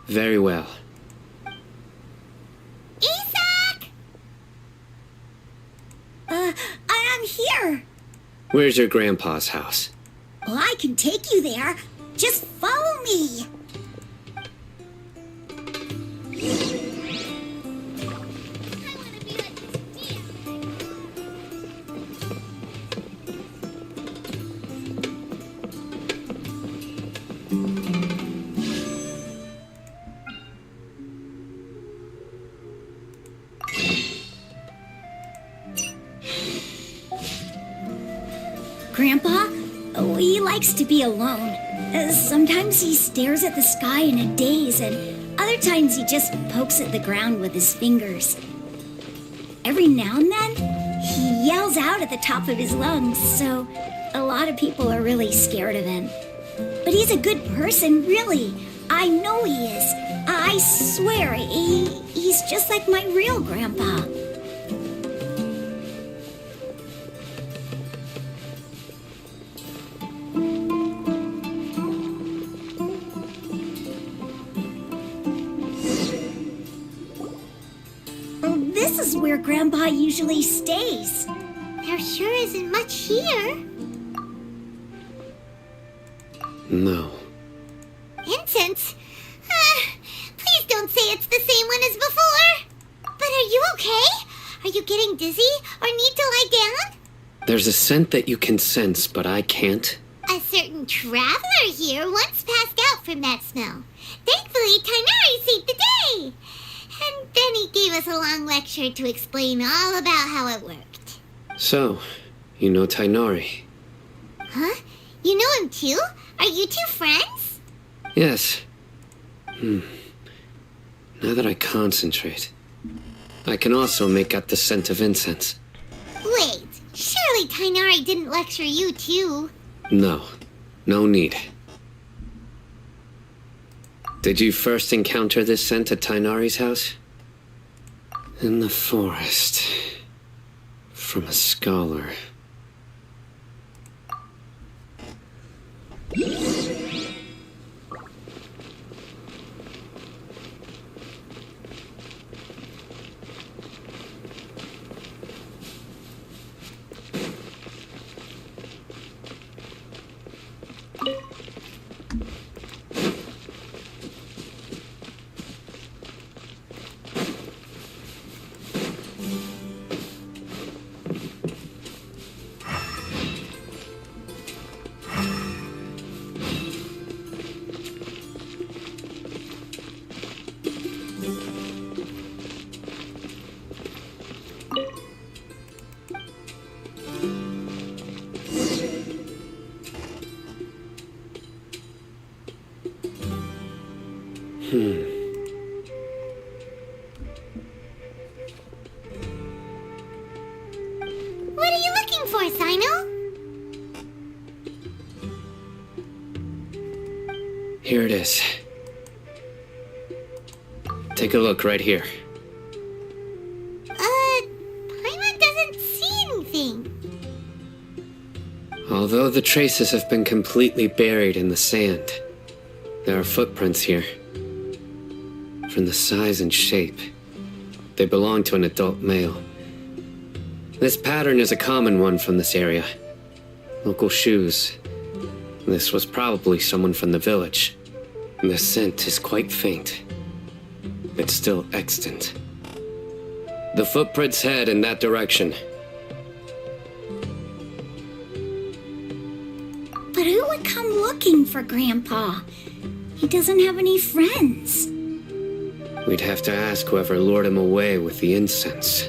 Very well. Isak! I'm here. Where's your grandpa's house? Well, I can take you there. Just follow me. Grandpa, he likes to be alone. Sometimes he stares at the sky in a daze, and other times he just pokes at the ground with his fingers. Every now and then, he He yells out at the top of his lungs, so a lot of people are really scared of him. But he's a good person, really. I know he is. I swear, he's just like my real grandpa. This is where Grandpa usually stays. There sure isn't much here. No. Incense? Please don't say it's the same one as before. But are you okay? Are you getting dizzy or need to lie down? There's a scent that you can sense, but I can't. A certain traveler here once passed out from that smell. Thankfully, Tainari saved the day. And then he gave us a long lecture to explain all about how it worked. So, you know Tainari? Huh? You know him too? Are you two friends? Yes. Now that I concentrate, I can also make out the scent of incense. Wait, surely Tainari didn't lecture you too? No. No need. Did you first encounter this scent at Tainari's house? In the forest. From a scholar. What are you looking for, Sino? Here it is. Take a look right here. Paimon doesn't see anything. Although the traces have been completely buried in the sand, there are footprints here. From the size and shape, they belong to an adult male. This pattern is a common one from this area. Local shoes. This was probably someone from the village. The scent is quite faint. It's still extant. The footprints head in that direction. But who would come looking for Grandpa? He doesn't have any friends. We'd have to ask whoever lured him away with the incense.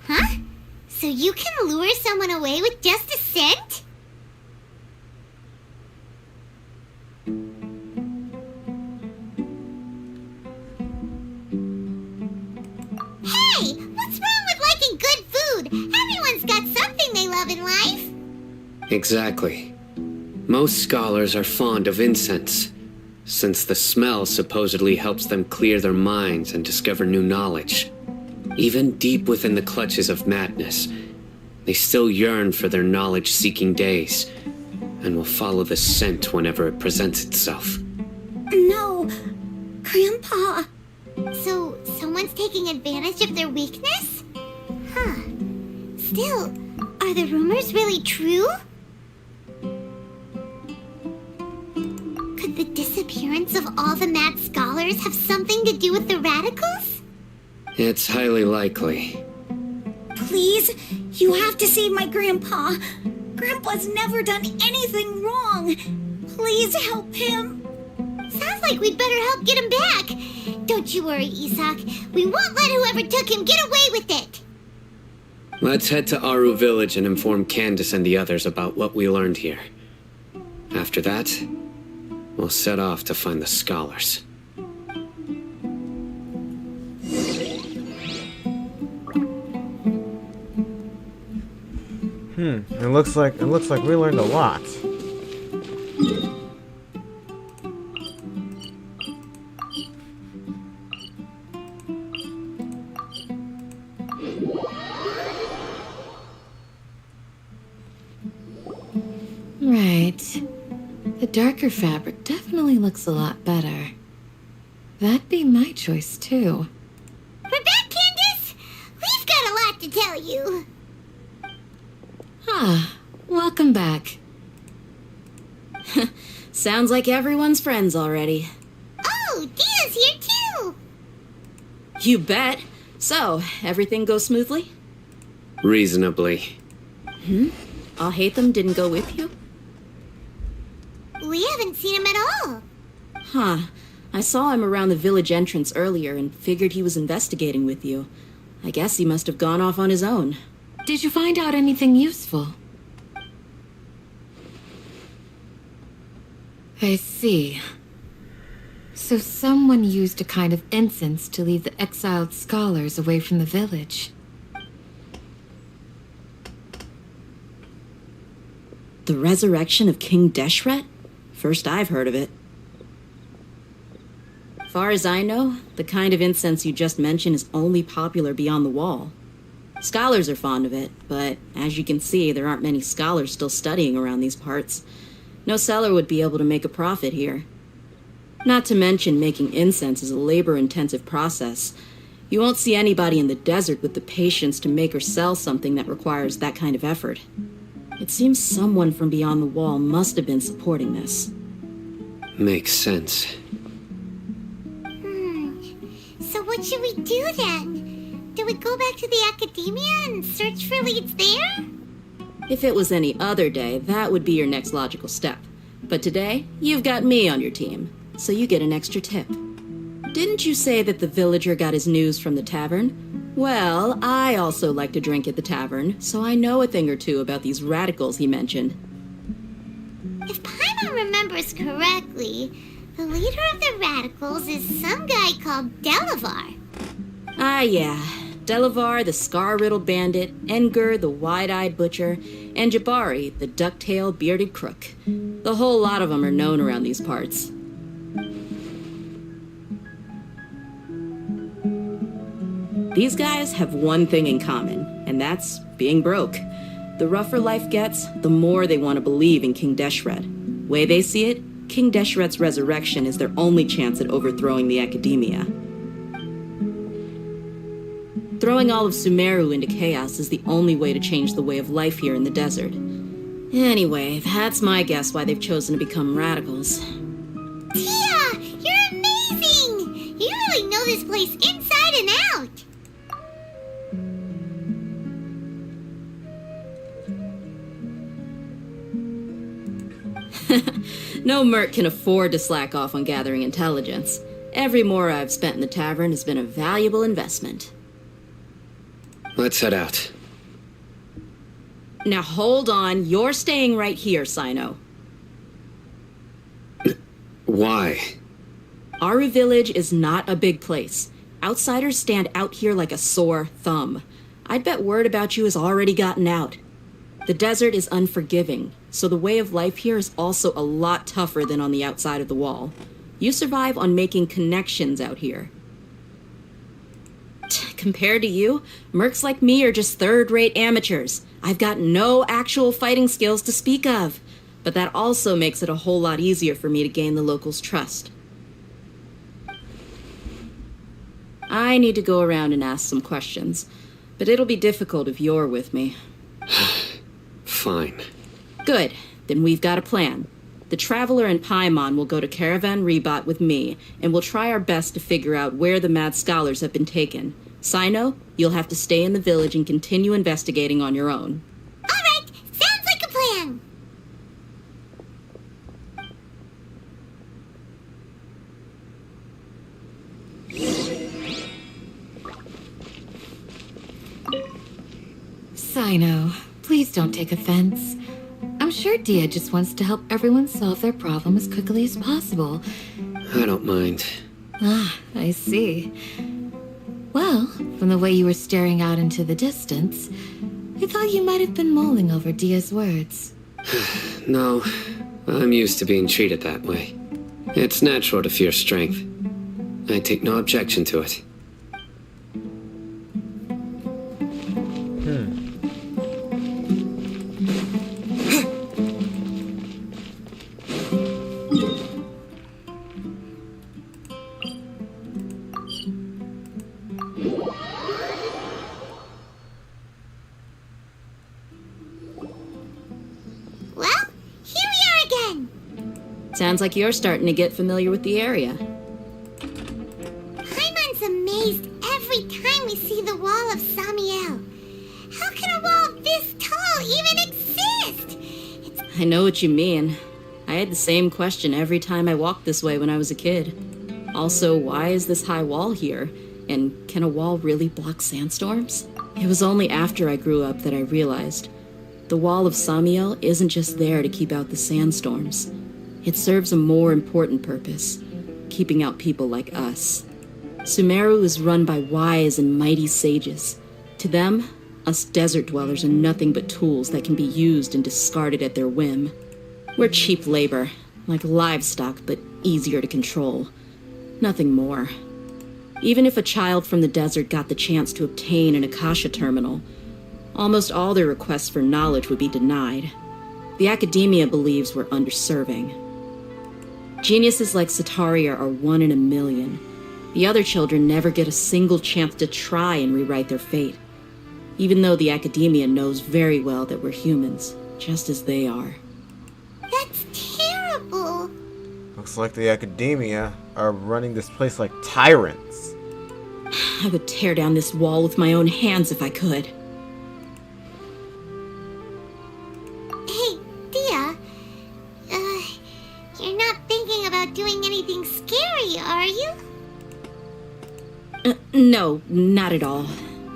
Huh? So you can lure someone away with just a scent? Hey, what's wrong with liking good food? Everyone's got something they love in life. Exactly. Most scholars are fond of incense, since the smell supposedly helps them clear their minds and discover new knowledge. Even deep within the clutches of madness, they still yearn for their knowledge-seeking days, and will follow the scent whenever it presents itself. No, Grandpa. So, someone's taking advantage of their weakness? Huh. Still, are the rumors really true? Could the disappearance of all the mad scholars have something to do with the radicals? It's highly likely. Please, you have to save my Grandpa. Grandpa's never done anything wrong. Please help him. Sounds like we'd better help get him back. Don't you worry, Isak. We won't let whoever took him get away with it. Let's head to Aru Village and inform Candace and the others about what we learned here. After that, we'll set off to find the scholars. It looks like we learned a lot. Right. The darker fabric definitely looks a lot better. That'd be my choice, too. We're back, Candace! We've got a lot to tell you. Ah, welcome back. Sounds like everyone's friends already. Oh, Dia's here too! You bet. So, everything goes smoothly? Reasonably. Alhaitham didn't go with you? We haven't seen him at all. Huh. I saw him around the village entrance earlier and figured he was investigating with you. I guess he must have gone off on his own. Did you find out anything useful? I see. So someone used a kind of incense to lead the exiled scholars away from the village. The resurrection of King Deshret? First I've heard of it. Far as I know, the kind of incense you just mentioned is only popular beyond the wall. Scholars are fond of it, but as you can see, there aren't many scholars still studying around these parts. No seller would be able to make a profit here. Not to mention, making incense is a labor-intensive process. You won't see anybody in the desert with the patience to make or sell something that requires that kind of effort. It seems someone from beyond the wall must have been supporting this. Makes sense. So what should we do then? Do we go back to the academia and search for leads there? If it was any other day, that would be your next logical step. But today, you've got me on your team, so you get an extra tip. Didn't you say that the villager got his news from the tavern? Well, I also like to drink at the tavern, so I know a thing or two about these radicals he mentioned. If Paimon remembers correctly, the leader of the radicals is some guy called Delavar. Ah, yeah. Delavar, the scar-riddled bandit, Engur, the wide-eyed butcher, and Jabari, the duck-tailed bearded crook. The whole lot of them are known around these parts. These guys have one thing in common, and that's being broke. The rougher life gets, the more they want to believe in King Deshret. Way they see it, King Deshret's resurrection is their only chance at overthrowing the academia. Throwing all of Sumeru into chaos is the only way to change the way of life here in the desert. Anyway, that's my guess why they've chosen to become radicals. Tia! You're amazing! You really know this place inside and out! No merc can afford to slack off on gathering intelligence. Every mora I've spent in the tavern has been a valuable investment. Let's head out. Now hold on, you're staying right here, Sino. Why? Aru Village is not a big place. Outsiders stand out here like a sore thumb. I'd bet word about you has already gotten out. The desert is unforgiving, so the way of life here is also a lot tougher than on the outside of the wall. You survive on making connections out here. Compared to you, mercs like me are just third-rate amateurs. I've got no actual fighting skills to speak of. But that also makes it a whole lot easier for me to gain the locals' trust. I need to go around and ask some questions, but it'll be difficult if you're with me. Fine. Good. Then we've got a plan. The Traveler and Paimon will go to Caravan Rebat with me, and we'll try our best to figure out where the mad scholars have been taken. Sino, you'll have to stay in the village and continue investigating on your own. All right, sounds like a plan. I know. Please don't take offense. I'm sure Dia just wants to help everyone solve their problem as quickly as possible. I don't mind. Ah, I see. Well, from the way you were staring out into the distance, I thought you might have been mulling over Dia's words. No, I'm used to being treated that way. It's natural to fear strength. I take no objection to it. Well, here we are again. Sounds like you're starting to get familiar with the area. Paimon's amazed every time we see the wall of Samiel. How can a wall this tall even exist? I know what you mean. I had the same question every time I walked this way when I was a kid. Also, why is this high wall here? And can a wall really block sandstorms? It was only after I grew up that I realized the wall of Samiel isn't just there to keep out the sandstorms. It serves a more important purpose, keeping out people like us. Sumeru is run by wise and mighty sages. To them, us desert dwellers are nothing but tools that can be used and discarded at their whim. We're cheap labor, like livestock, but easier to control. Nothing more. Even if a child from the desert got the chance to obtain an Akasha terminal, almost all their requests for knowledge would be denied. The academia believes we're underserving. Geniuses like Sataria are 1 in a million. The other children never get a single chance to try and rewrite their fate, even though the academia knows very well that we're humans, just as they are. That's terrible. Looks like the academia are running this place like tyrants. I would tear down this wall with my own hands if I could. Hey, Dia. You're not thinking about doing anything scary, are you? No, not at all.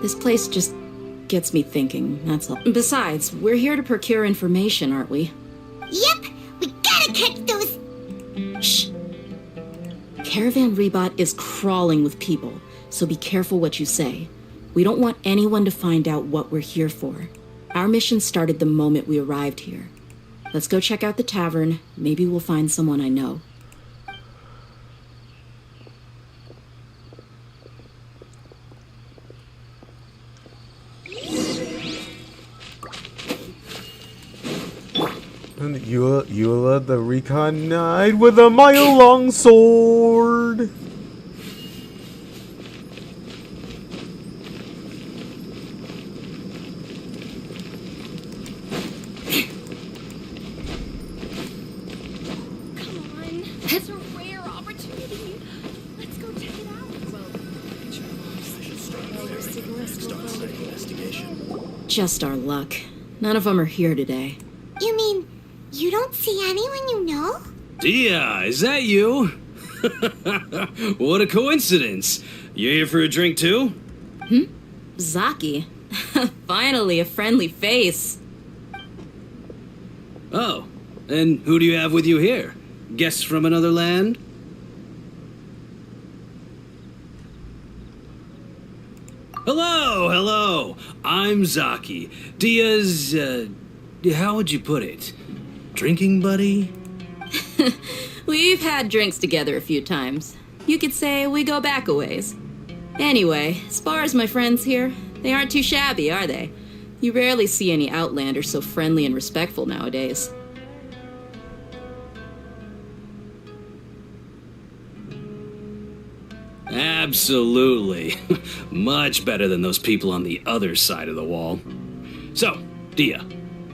This place just gets me thinking, that's all. Besides, we're here to procure information, aren't we? Yep, we gotta catch those... Shh. Caravan Rebot is crawling with people, so be careful what you say. We don't want anyone to find out what we're here for. Our mission started the moment we arrived here. Let's go check out the tavern. Maybe we'll find someone I know. And Eula the Recon Knight with a mile-long sword. It's a rare opportunity. Let's go check it out. Just our luck. None of them are here today. You mean, you don't see anyone you know? Dia, is that you? What a coincidence. You here for a drink too? Zaki. Finally, a friendly face. Oh, and who do you have with you here? Guests from another land? Hello. I'm Zaki. Dia's, how would you put it? Drinking buddy? We've had drinks together a few times. You could say we go back a ways. Anyway, as far as my friends here, they aren't too shabby, are they? You rarely see any Outlanders so friendly and respectful nowadays. Absolutely. Much better than those people on the other side of the wall. So, Dia,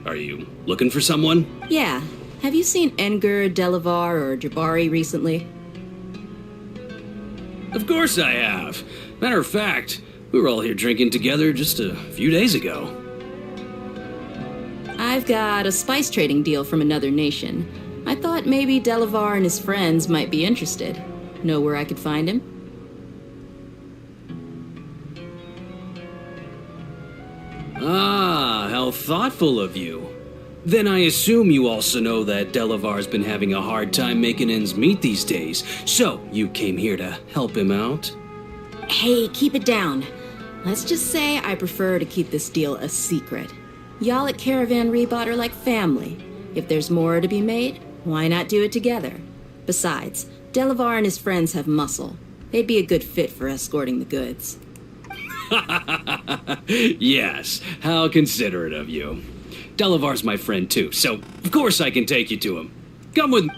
are you looking for someone? Yeah. Have you seen Enger, Delavar, or Jabari recently? Of course I have. Matter of fact, we were all here drinking together just a few days ago. I've got a spice trading deal from another nation. I thought maybe Delavar and his friends might be interested. Know where I could find him? Ah, thoughtful of you. Then I assume you also know that Delavar's been having a hard time making ends meet these days, so you came here to help him out? Hey, keep it down. Let's just say I prefer to keep this deal a secret. Y'all at Caravan Rebot are like family. If there's more to be made, why not do it together? Besides, Delavar and his friends have muscle. They'd be a good fit for escorting the goods. Yes, how considerate of you. Delavar's my friend too, so of course I can take you to him. Come with me.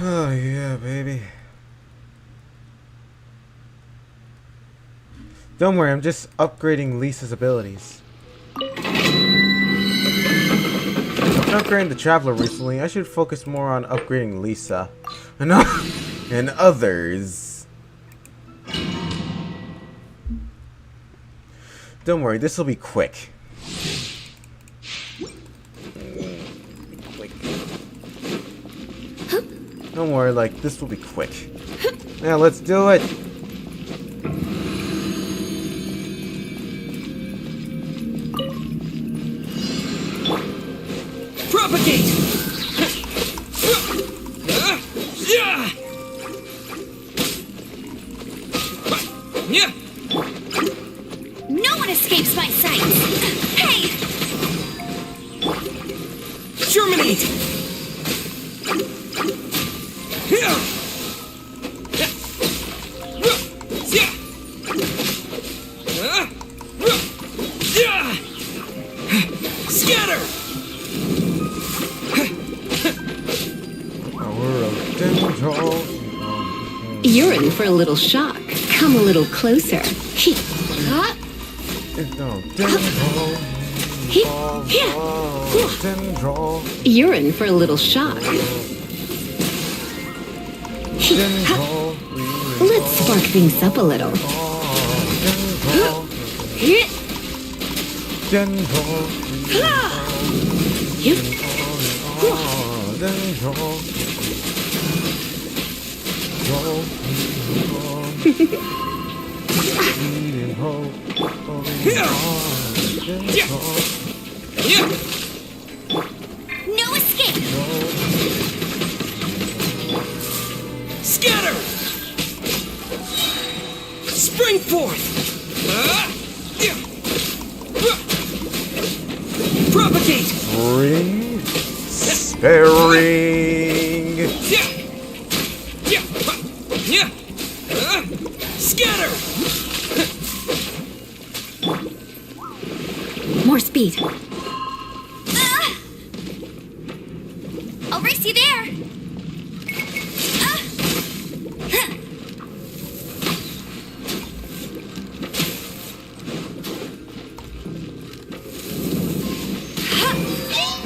Oh yeah, baby. Don't worry, I'm just upgrading Lisa's abilities. I've been upgrading the Traveler recently. I should focus more on upgrading Lisa and others. Don't worry, this will be quick. Don't worry, like, this will be quick. Yeah, let's do it! Propagate! No one escapes my sight! Hey! Germinate! Scatter! You're in for a little shock. Come a little closer. You're in for a little shock. Let's spark things up a little. No escape! Scatter! Spring forth! Propagate! Spring. Sparing. Scatter! More speed.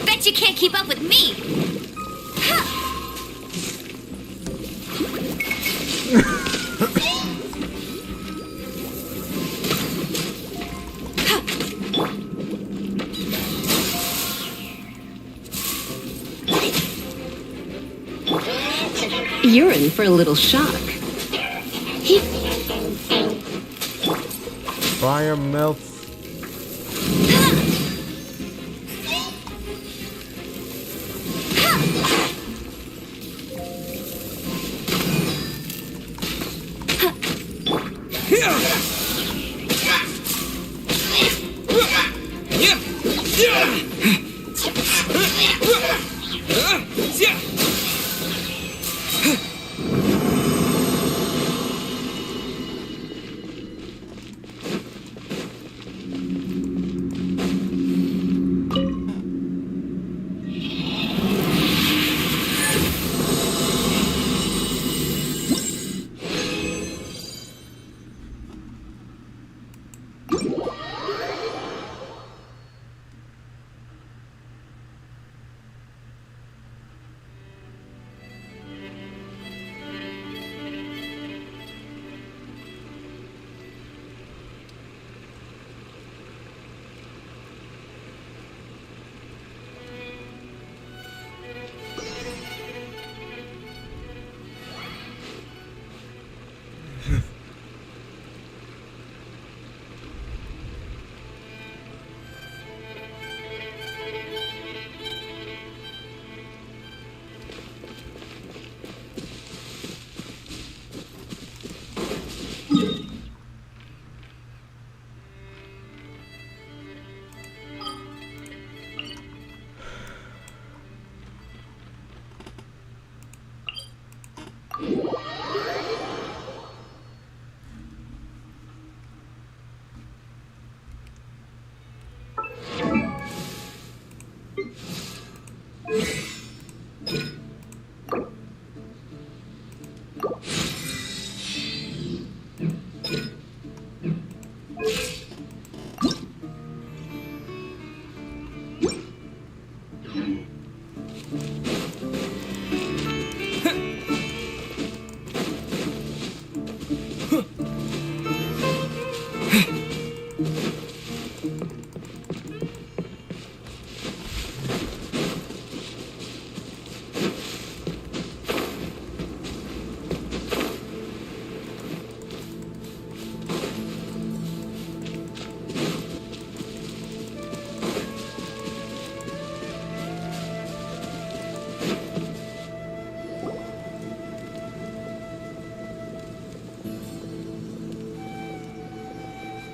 Bet you can't keep up with me. You're in for a little shock. Fire melts.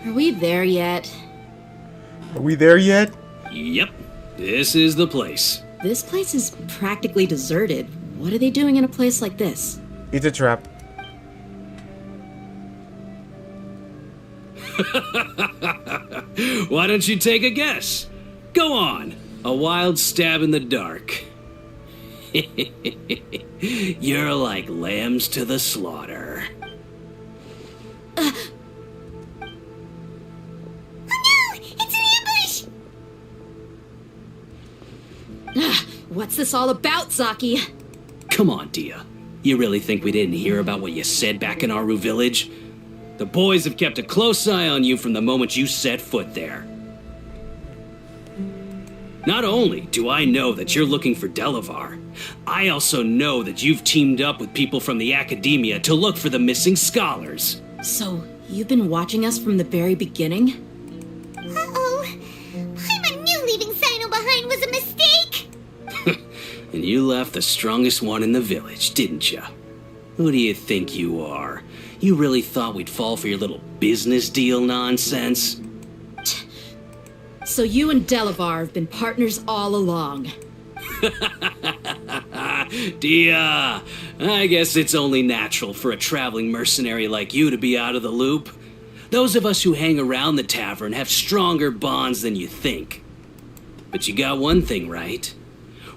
Are we there yet? Are we there yet? Yep, this is the place. This place is practically deserted. What are they doing in a place like this? It's a trap. Why don't you take a guess? Go on, a wild stab in the dark. You're like lambs to the slaughter. What's this all about, Zaki? Come on, Dia. You really think we didn't hear about what you said back in Aru village? The boys have kept a close eye on you from the moment you set foot there. Not only do I know that you're looking for Delavar, I also know that you've teamed up with people from the Academia to look for the missing scholars. So, you've been watching us from the very beginning? Uh-oh. Paimon knew leaving Sino behind was a mistake! And you left the strongest one in the village, didn't you? Who do you think you are? You really thought we'd fall for your little business deal nonsense? So you and Delavar have been partners all along. Dia, I guess it's only natural for a traveling mercenary like you to be out of the loop. Those of us who hang around the tavern have stronger bonds than you think. But you got one thing right.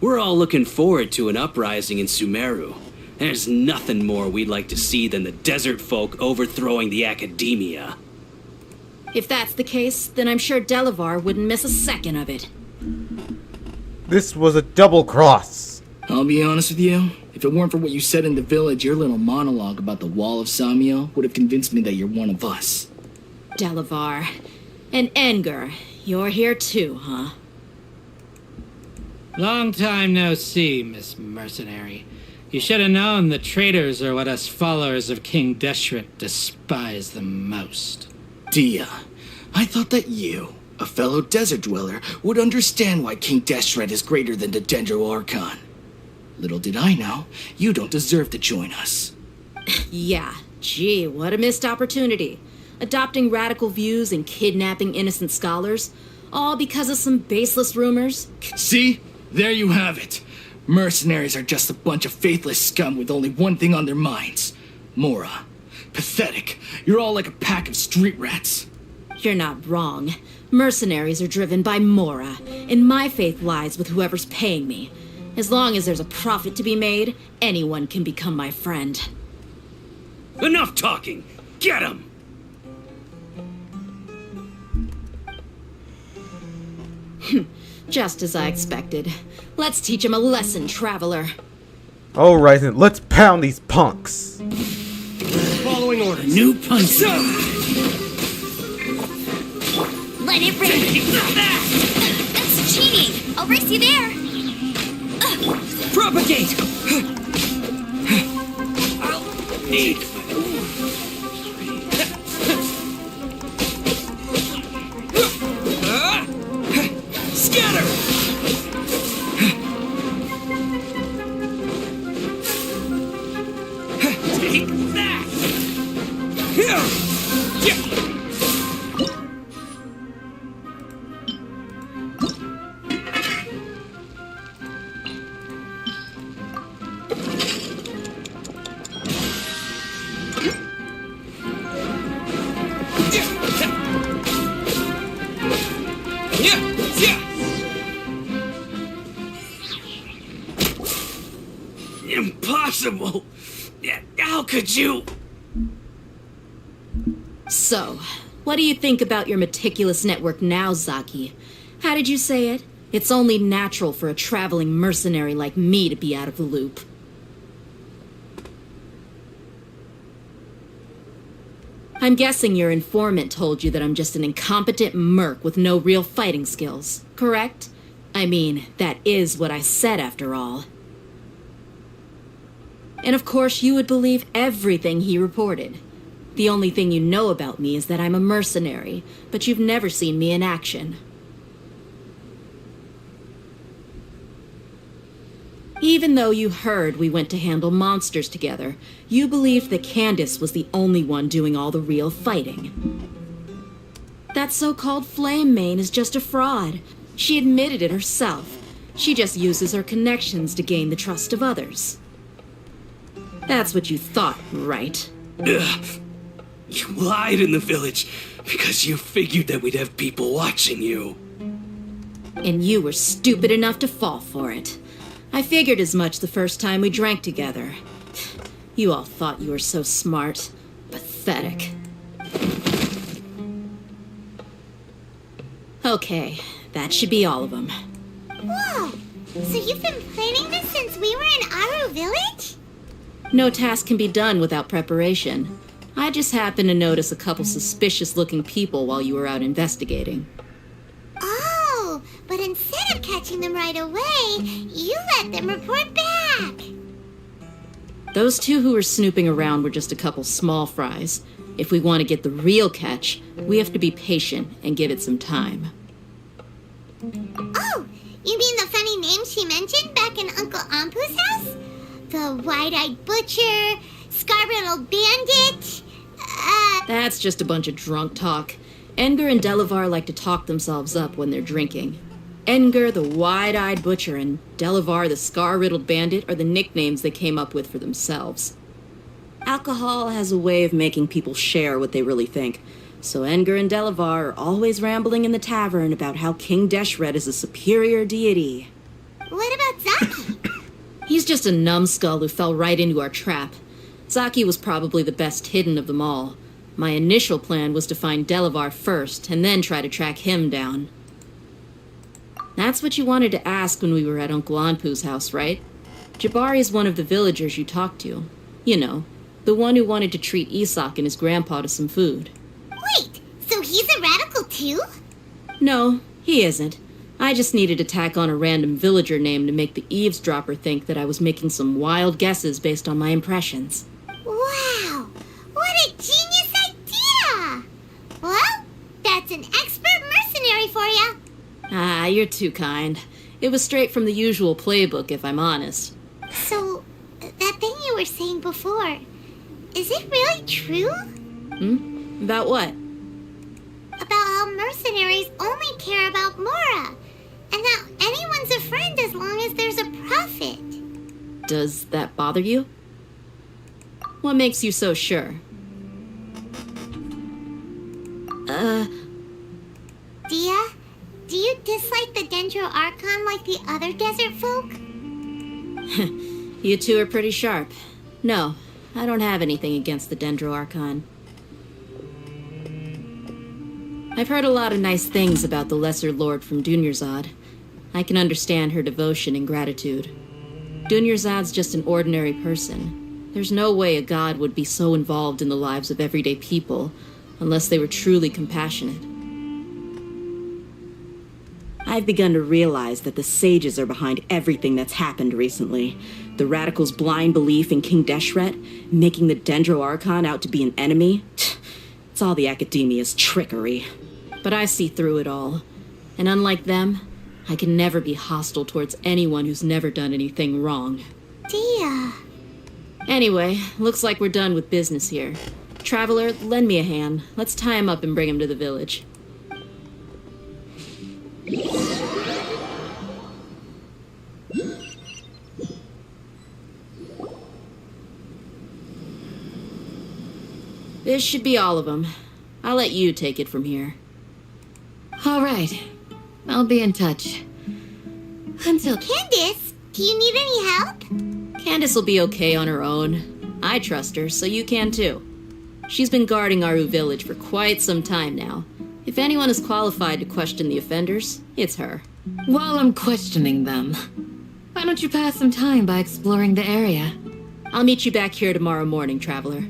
We're all looking forward to an uprising in Sumeru. There's nothing more we'd like to see than the desert folk overthrowing the academia. If that's the case, then I'm sure Delavar wouldn't miss a second of it. This was a double cross. I'll be honest with you. If it weren't for what you said in the village, your little monologue about the Wall of Samio would have convinced me that you're one of us. Delavar. And Enger, you're here too, huh? Long time no see, Miss Mercenary. You should have known the traitors are what us followers of King Deshret despise the most. Dia, I thought that you, a fellow desert dweller, would understand why King Deshret is greater than the Dendro Archon. Little did I know, you don't deserve to join us. Yeah, gee, what a missed opportunity. Adopting radical views and kidnapping innocent scholars, all because of some baseless rumors. See? There you have it. Mercenaries are just a bunch of faithless scum with only one thing on their minds. Mora. Pathetic. You're all like a pack of street rats. You're not wrong. Mercenaries are driven by Mora, and my faith lies with whoever's paying me. As long as there's a profit to be made, anyone can become my friend. Enough talking! Get him! Just as I expected. Let's teach him a lesson, traveler. Alright then, let's pound these punks. Following orders. New punch. Let it rip! That's cheating! I'll race you there! Propagate! I'll need... Scatter! Take that! Impossible! How could you? So, what do you think about your meticulous network now, Zaki? How did you say it? It's only natural for a traveling mercenary like me to be out of the loop. I'm guessing your informant told you that I'm just an incompetent merc with no real fighting skills, correct? I mean, that is what I said after all. And of course you would believe everything he reported. The only thing you know about me is that I'm a mercenary, but you've never seen me in action. Even though you heard we went to handle monsters together, you believed that Candace was the only one doing all the real fighting. That so-called Flame Mane is just a fraud. She admitted it herself. She just uses her connections to gain the trust of others. That's what you thought, right? Ugh. You lied in the village because you figured that we'd have people watching you. And you were stupid enough to fall for it. I figured as much the first time we drank together. You all thought you were so smart. Pathetic. Okay, that should be all of them. Whoa! So you've been planning this since we were in Aru Village? No task can be done without preparation. I just happened to notice a couple suspicious-looking people while you were out investigating. Oh, but instead of catching them right away, you let them report back. Those two who were snooping around were just a couple small fries. If we want to get the real catch, we have to be patient and give it some time. Oh, you mean the funny name she mentioned back in Uncle Ampu's house? The wide-eyed butcher, scar-riddled bandit, That's just a bunch of drunk talk. Enger and Delavar like to talk themselves up when they're drinking. Enger, the wide-eyed butcher, and Delavar, the scar-riddled bandit, are the nicknames they came up with for themselves. Alcohol has a way of making people share what they really think, so Enger and Delavar are always rambling in the tavern about how King Deshret is a superior deity. What about He's just a numbskull who fell right into our trap. Zaki was probably the best hidden of them all. My initial plan was to find Delavar first, and then try to track him down. That's what you wanted to ask when we were at Uncle Anpu's house, right? Jabari is one of the villagers you talked to. You know, the one who wanted to treat Isak and his grandpa to some food. Wait, so he's a radical too? No, he isn't. I just needed to tack on a random villager name to make the eavesdropper think that I was making some wild guesses based on my impressions. Wow, what a genius idea! Well, that's an expert mercenary for you. Ah, you're too kind. It was straight from the usual playbook, if I'm honest. So, that thing you were saying before, is it really true? About what? About how mercenaries only care about Mora, and that anyone's a friend as long as there's a profit. Does that bother you? What makes you so sure? Dia, do you dislike the Dendro Archon like the other desert folk? You two are pretty sharp. No, I don't have anything against the Dendro Archon. I've heard a lot of nice things about the Lesser Lord from Dunyarzad. I can understand her devotion and gratitude. Dunyarzad's just an ordinary person. There's no way a god would be so involved in the lives of everyday people, unless they were truly compassionate. I've begun to realize that the sages are behind everything that's happened recently. The radicals' blind belief in King Deshret, making the Dendro Archon out to be an enemy. It's all the Academia's trickery. But I see through it all. And unlike them, I can never be hostile towards anyone who's never done anything wrong. Dia. Anyway, looks like we're done with business here. Traveler, lend me a hand. Let's tie him up and bring him to the village. This should be all of them. I'll let you take it from here. All right. I'll be in touch. Until... Candace, do you need any help? Candace will be okay on her own. I trust her, so you can too. She's been guarding Aru village for quite some time now. If anyone is qualified to question the offenders, it's her. While I'm questioning them, why don't you pass some time by exploring the area? I'll meet you back here tomorrow morning, Traveler.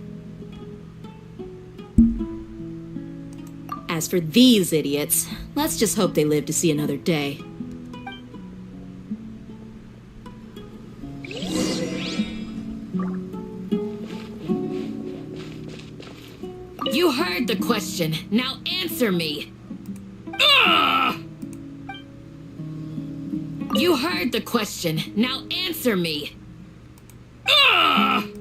As for these idiots, let's just hope they live to see another day. You heard the question. Now answer me. Ugh! You heard the question. Now answer me. Ugh!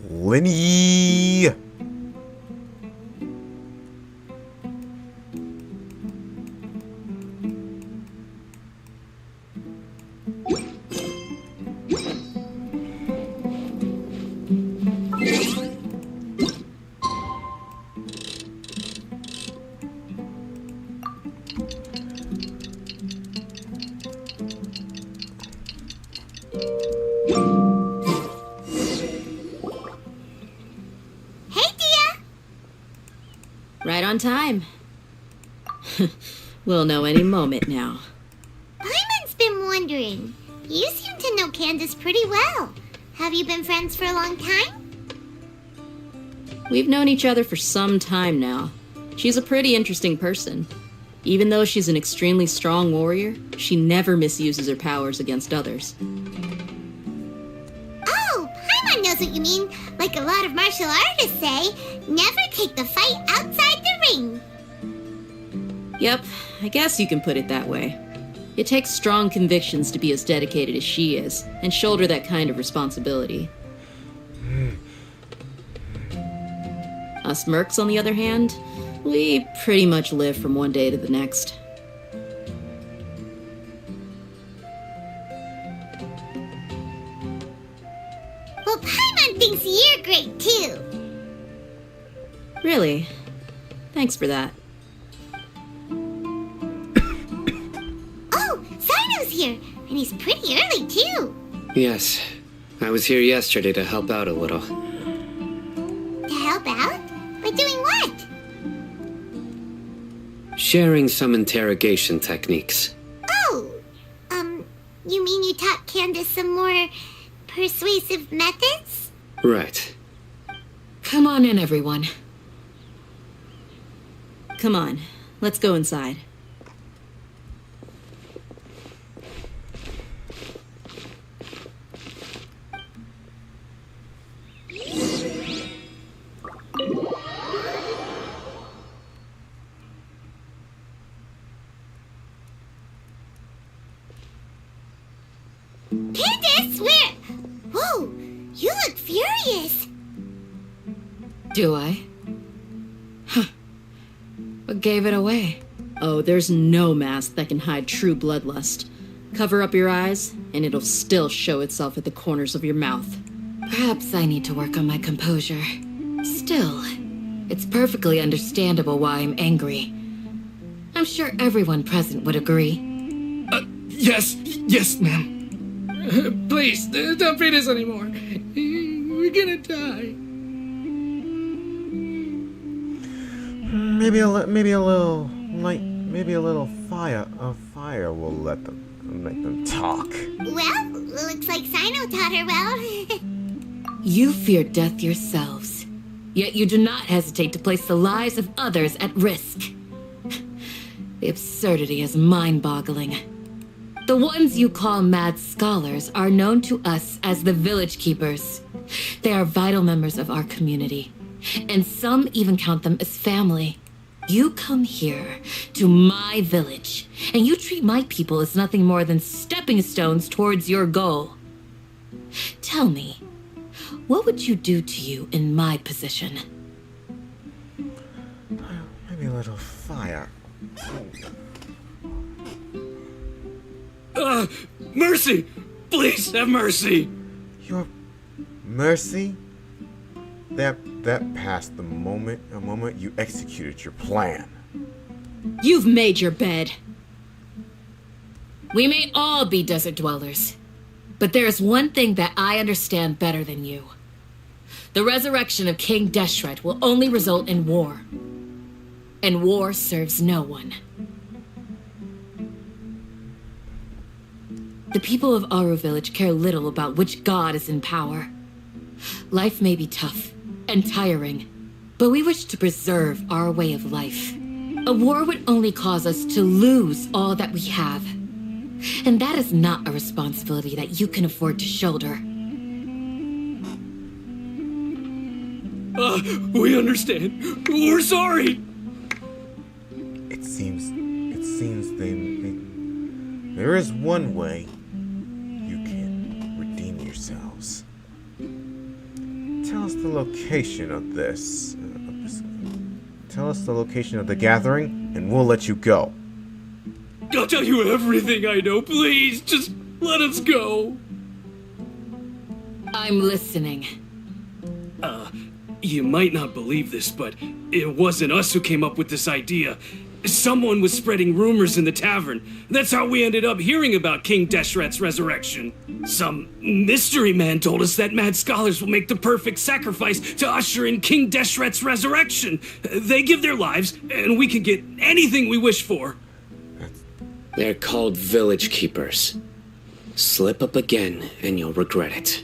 Lenny! Right on time. We'll know any moment now. Paimon's been wondering. You seem to know Candace pretty well. Have you been friends for a long time? We've known each other for some time now. She's a pretty interesting person. Even though she's an extremely strong warrior, she never misuses her powers against others. Oh, Paimon knows what you mean. Like a lot of martial artists say, never take the fight outside the ring. Yep, I guess you can put it that way. It takes strong convictions to be as dedicated as she is, and shoulder that kind of responsibility. Us mercs, on the other hand, we pretty much live from one day to the next. Well, Paimon thinks you're great too. Really? Thanks for that. Oh, Sino's here, and he's pretty early too. Yes. I was here yesterday to help out a little. To help out? By doing what? Sharing some interrogation techniques. Oh, you mean you taught Candace some more persuasive methods? Right. Come on in, everyone. Come on, let's go inside. Candace, where? Whoa, you look furious. Do I? Huh. What gave it away? Oh, there's no mask that can hide true bloodlust. Cover up your eyes, and it'll still show itself at the corners of your mouth. Perhaps I need to work on my composure. Still, it's perfectly understandable why I'm angry. I'm sure everyone present would agree. Yes, ma'am. Please, don't beat us anymore. We're gonna die. Maybe a little light, maybe a little fire. A fire will make them talk. Well, looks like Sino taught her well. You fear death yourselves, yet you do not hesitate to place the lives of others at risk. The absurdity is mind-boggling. The ones you call mad scholars are known to us as the Village Keepers. They are vital members of our community, and some even count them as family. You come here, to my village, and you treat my people as nothing more than stepping stones towards your goal. Tell me, what would you do to you in my position? Maybe a little fire. Mercy! Please have mercy! Your mercy? That passed the moment you executed your plan. You've made your bed. We may all be desert dwellers, but there is one thing that I understand better than you. The resurrection of King Deshret will only result in war. And war serves no one. The people of Aru Village care little about which god is in power. Life may be tough and tiring, but we wish to preserve our way of life. A war would only cause us to lose all that we have. And that is not a responsibility that you can afford to shoulder. We understand. We're sorry. It seems there is one way you can redeem yourselves. Tell us the location of this. Tell us the location of the gathering, and we'll let you go. I'll tell you everything I know. Please, just let us go. I'm listening. You might not believe this, but it wasn't us who came up with this idea. Someone was spreading rumors in the tavern. That's how we ended up hearing about King Deshret's resurrection. Some mystery man told us that mad scholars will make the perfect sacrifice to usher in King Deshret's resurrection. They give their lives, and we can get anything we wish for. They're called village keepers. Slip up again, and you'll regret it.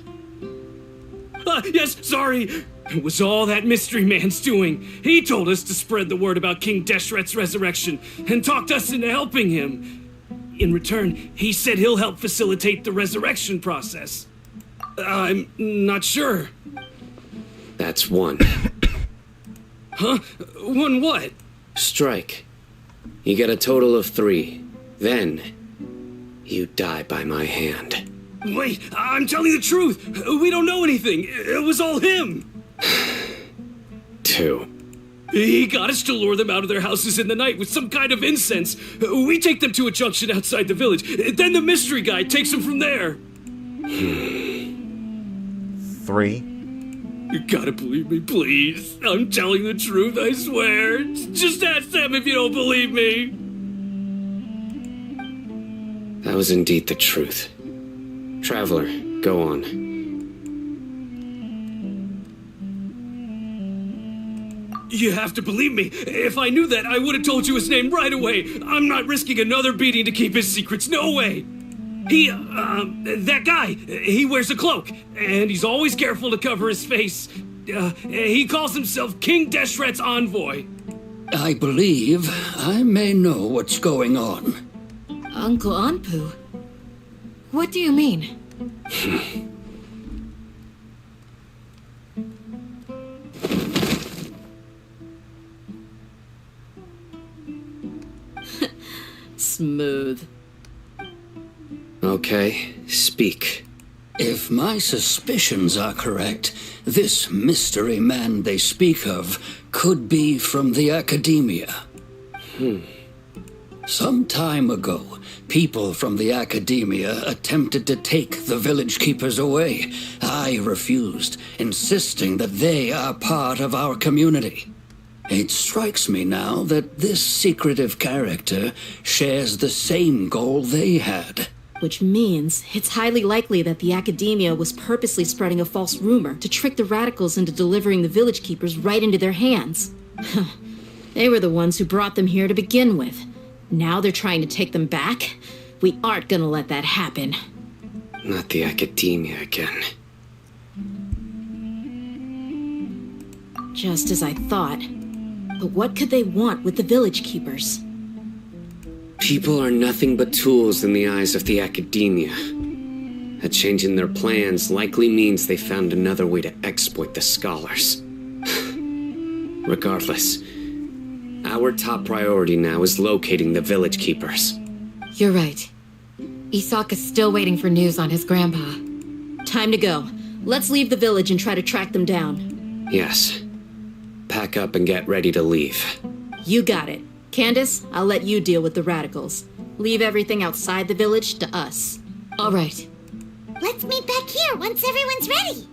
Yes, sorry. It was all that mystery man's doing. He told us to spread the word about King Deshret's resurrection and talked us into helping him. In return, he said he'll help facilitate the resurrection process. I'm not sure. That's one. Huh? One what? Strike. You get a total of 3. Then, you die by my hand. Wait, I'm telling the truth. We don't know anything. It was all him. 2. He got us to lure them out of their houses in the night with some kind of incense. We take them to a junction outside the village. Then the mystery guy takes them from there. 3. You gotta believe me, please. I'm telling the truth, I swear. Just ask them if you don't believe me. That was indeed the truth. Traveler, go on. You have to believe me. If I knew that, I would have told you his name right away. I'm not risking another beating to keep his secrets. No way. That guy, he wears a cloak, and he's always careful to cover his face. He calls himself King Deshret's envoy. I believe I may know what's going on. Uncle Anpu? What do you mean? Smooth. Okay, speak. If my suspicions are correct, this mystery man they speak of could be from the academia. Some time ago, people from the academia attempted to take the village keepers away. I refused, insisting that they are part of our community. It strikes me now that this secretive character shares the same goal they had. Which means it's highly likely that the academia was purposely spreading a false rumor to trick the radicals into delivering the village keepers right into their hands. They were the ones who brought them here to begin with. Now they're trying to take them back? We aren't gonna let that happen. Not the academia again. Just as I thought. But what could they want with the village keepers? People are nothing but tools in the eyes of the academia. A change in their plans likely means they found another way to exploit the scholars. Regardless, our top priority now is locating the village keepers. You're right. Isak is still waiting for news on his grandpa. Time to go. Let's leave the village and try to track them down. Yes. Pack up and get ready to leave. You got it. Candace, I'll let you deal with the radicals. Leave everything outside the village to us. All right. Let's meet back here once everyone's ready.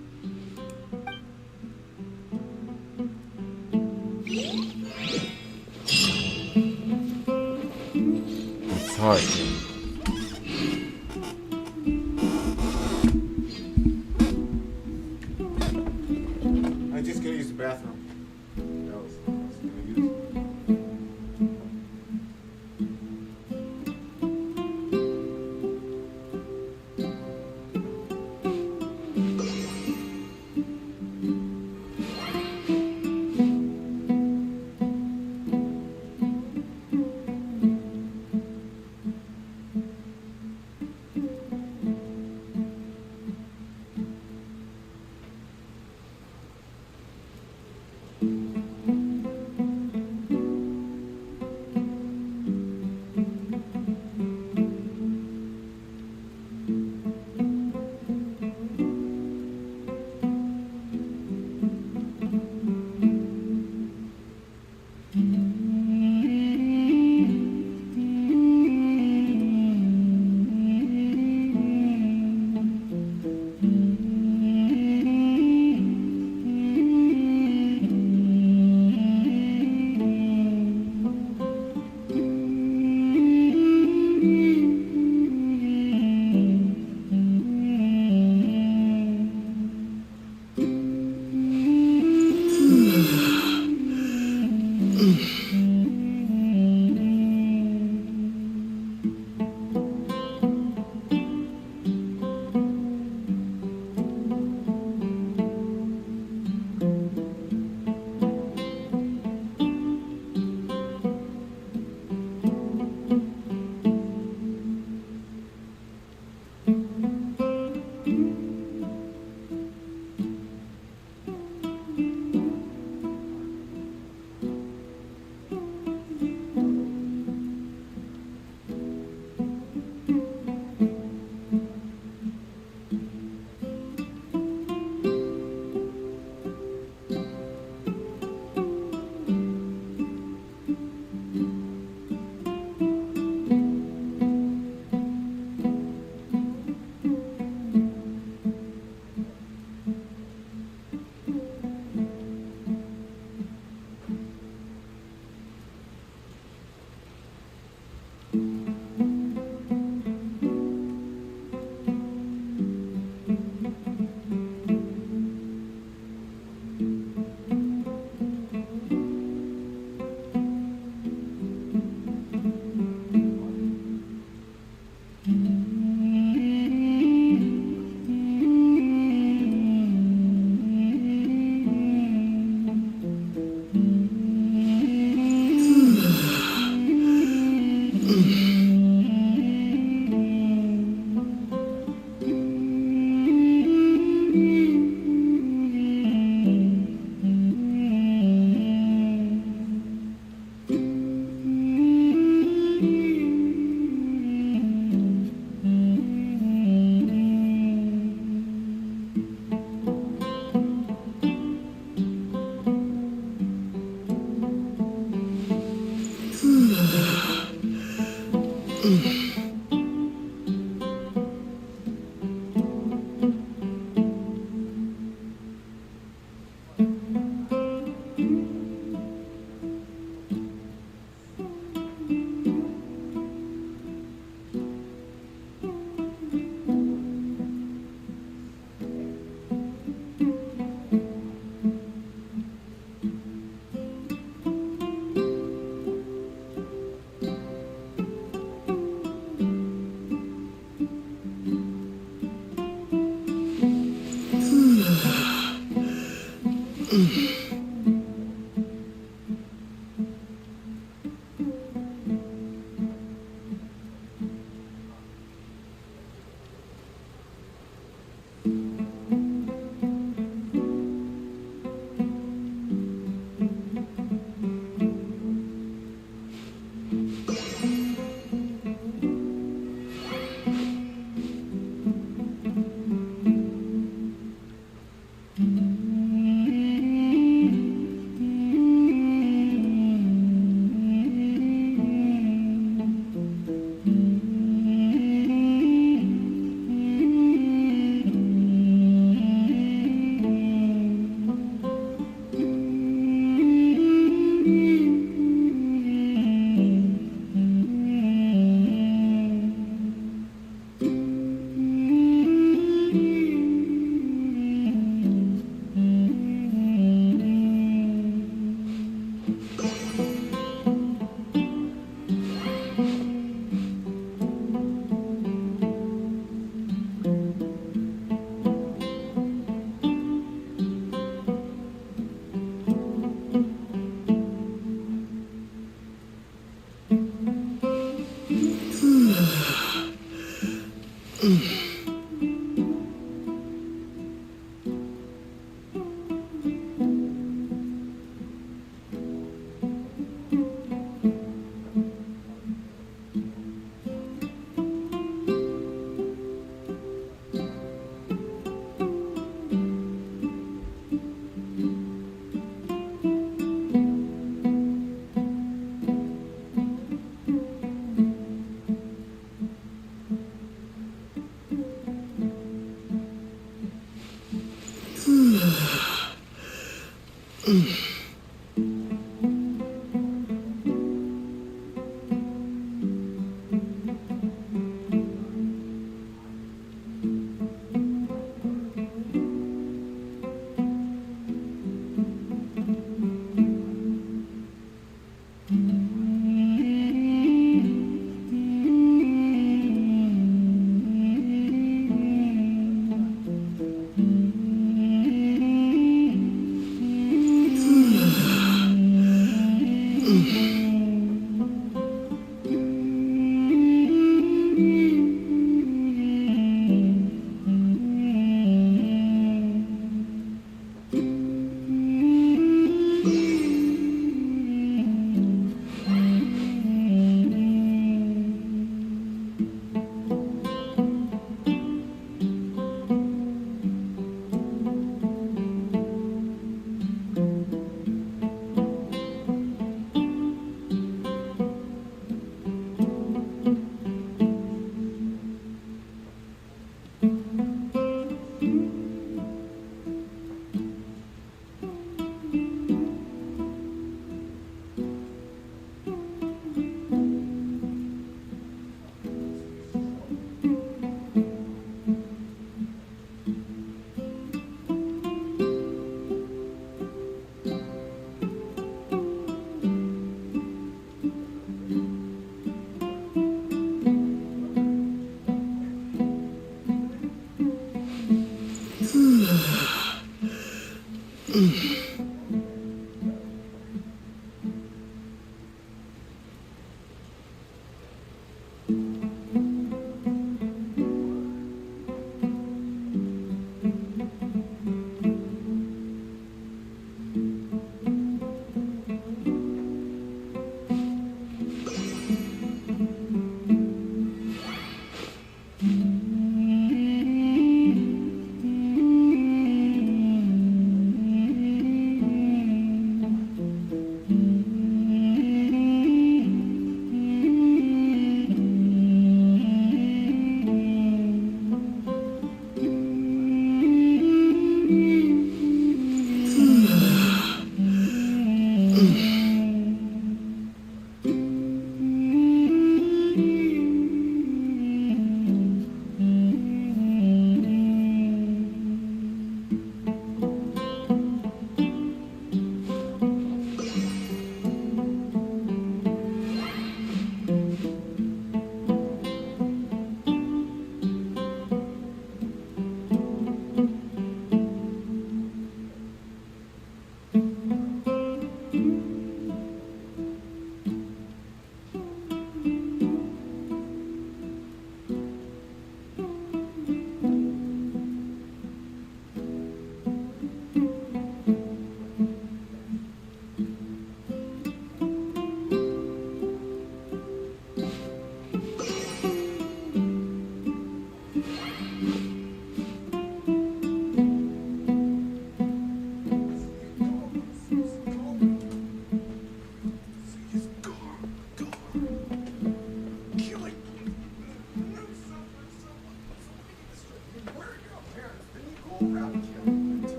It's hard. I just gotta use the bathroom.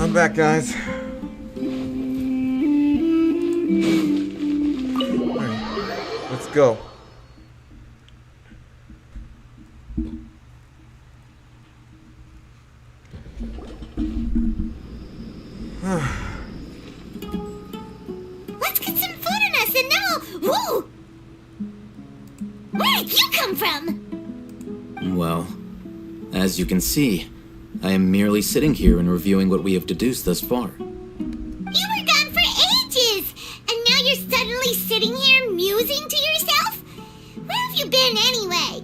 I'm back, guys. Alright, let's go. Let's get some food in us and then we'll... Woo! Where did you come from? Well, as you can see, I am merely sitting here and reviewing what we have deduced thus far. You were gone for ages! And now you're suddenly sitting here musing to yourself? Where have you been anyway?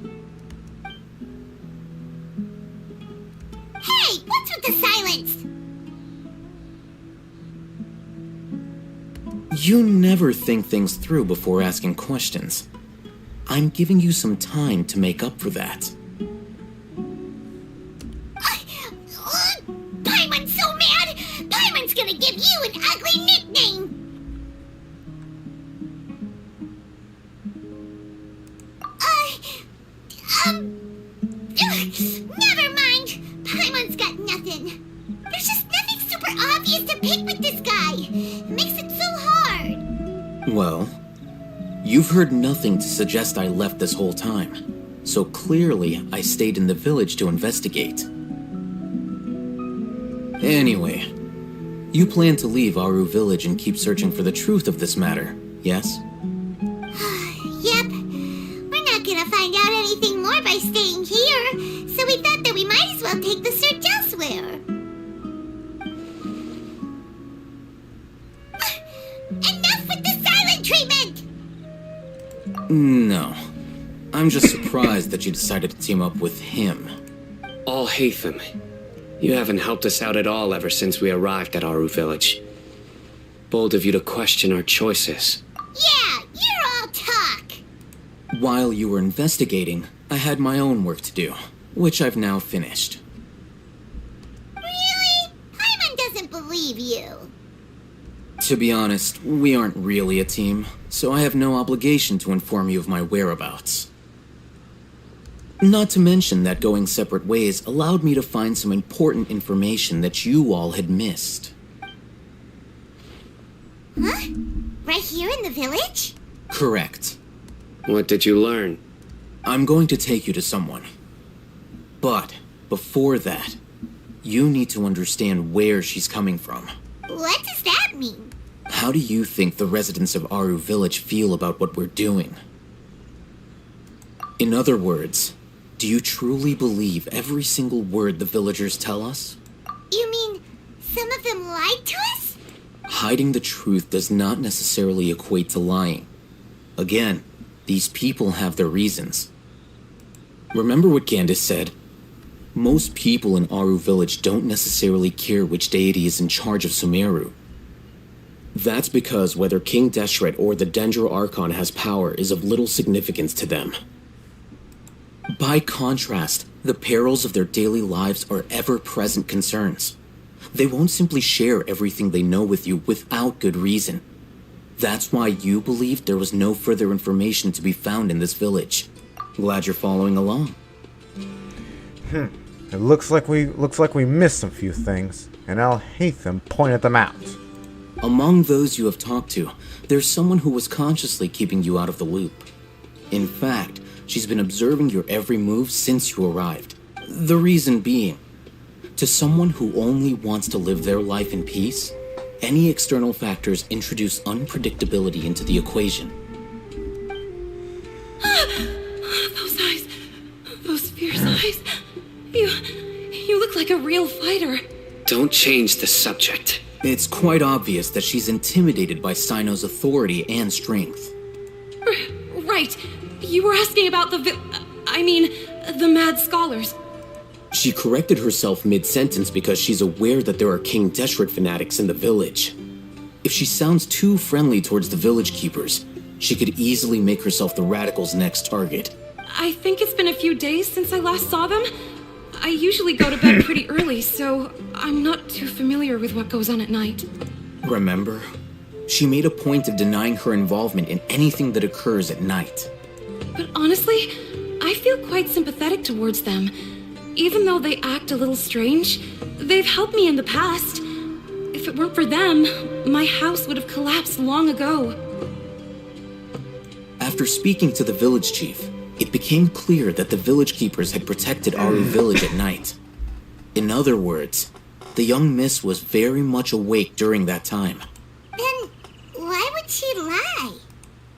Hey, what's with the silence! You never think things through before asking questions. I'm giving you some time to make up for that. Paimon's so mad! Paimon's gonna give you an ugly nickname! Never mind! Paimon's got nothing. There's just nothing super obvious to pick with this guy. It makes it so hard. Well, you've heard nothing to suggest I left this whole time. So clearly, I stayed in the village to investigate. Anyway, you plan to leave Aru village and keep searching for the truth of this matter, yes? Yep. We're not gonna find out anything more by staying here, so we thought that we might as well take the search elsewhere. Enough with the silent treatment! No. I'm just surprised that you decided to team up with him. Al-Haytham, you haven't helped us out at all ever since we arrived at Aru village. Bold of you to question our choices. Yeah, you're all talk! While you were investigating, I had my own work to do, which I've now finished. Really? Paimon doesn't believe you. To be honest, we aren't really a team, so I have no obligation to inform you of my whereabouts. Not to mention that going separate ways allowed me to find some important information that you all had missed. Huh? Right here in the village? Correct. What did you learn? I'm going to take you to someone. But, before that, you need to understand where she's coming from. What does that mean? How do you think the residents of Aru village feel about what we're doing? In other words, do you truly believe every single word the villagers tell us? You mean some of them lied to us? Hiding the truth does not necessarily equate to lying. Again, these people have their reasons. Remember what Candace said? Most people in Aru village don't necessarily care which deity is in charge of Sumeru. That's because whether King Deshret or the Dendro Archon has power is of little significance to them. By contrast, the perils of their daily lives are ever-present concerns. They won't simply share everything they know with you without good reason. That's why you believed there was no further information to be found in this village. Glad you're following along. It looks like we missed some few things, and Al-Haytham pointed them out. Among those you have talked to, there's someone who was consciously keeping you out of the loop. In fact, she's been observing your every move since you arrived. The reason being, to someone who only wants to live their life in peace, any external factors introduce unpredictability into the equation. Those eyes. Those fierce eyes. You look like a real fighter. Don't change the subject. It's quite obvious that she's intimidated by Sino's authority and strength. Right. You were asking about the mad scholars. She corrected herself mid-sentence because she's aware that there are King Deshret fanatics in the village. If she sounds too friendly towards the village keepers, she could easily make herself the radicals' next target. I think it's been a few days since I last saw them. I usually go to bed pretty early, so I'm not too familiar with what goes on at night. Remember? She made a point of denying her involvement in anything that occurs at night. But honestly, I feel quite sympathetic towards them. Even though they act a little strange, they've helped me in the past. If it weren't for them, my house would have collapsed long ago. After speaking to the village chief, it became clear that the village keepers had protected Aru village at night. In other words, the young miss was very much awake during that time. Then why would she lie?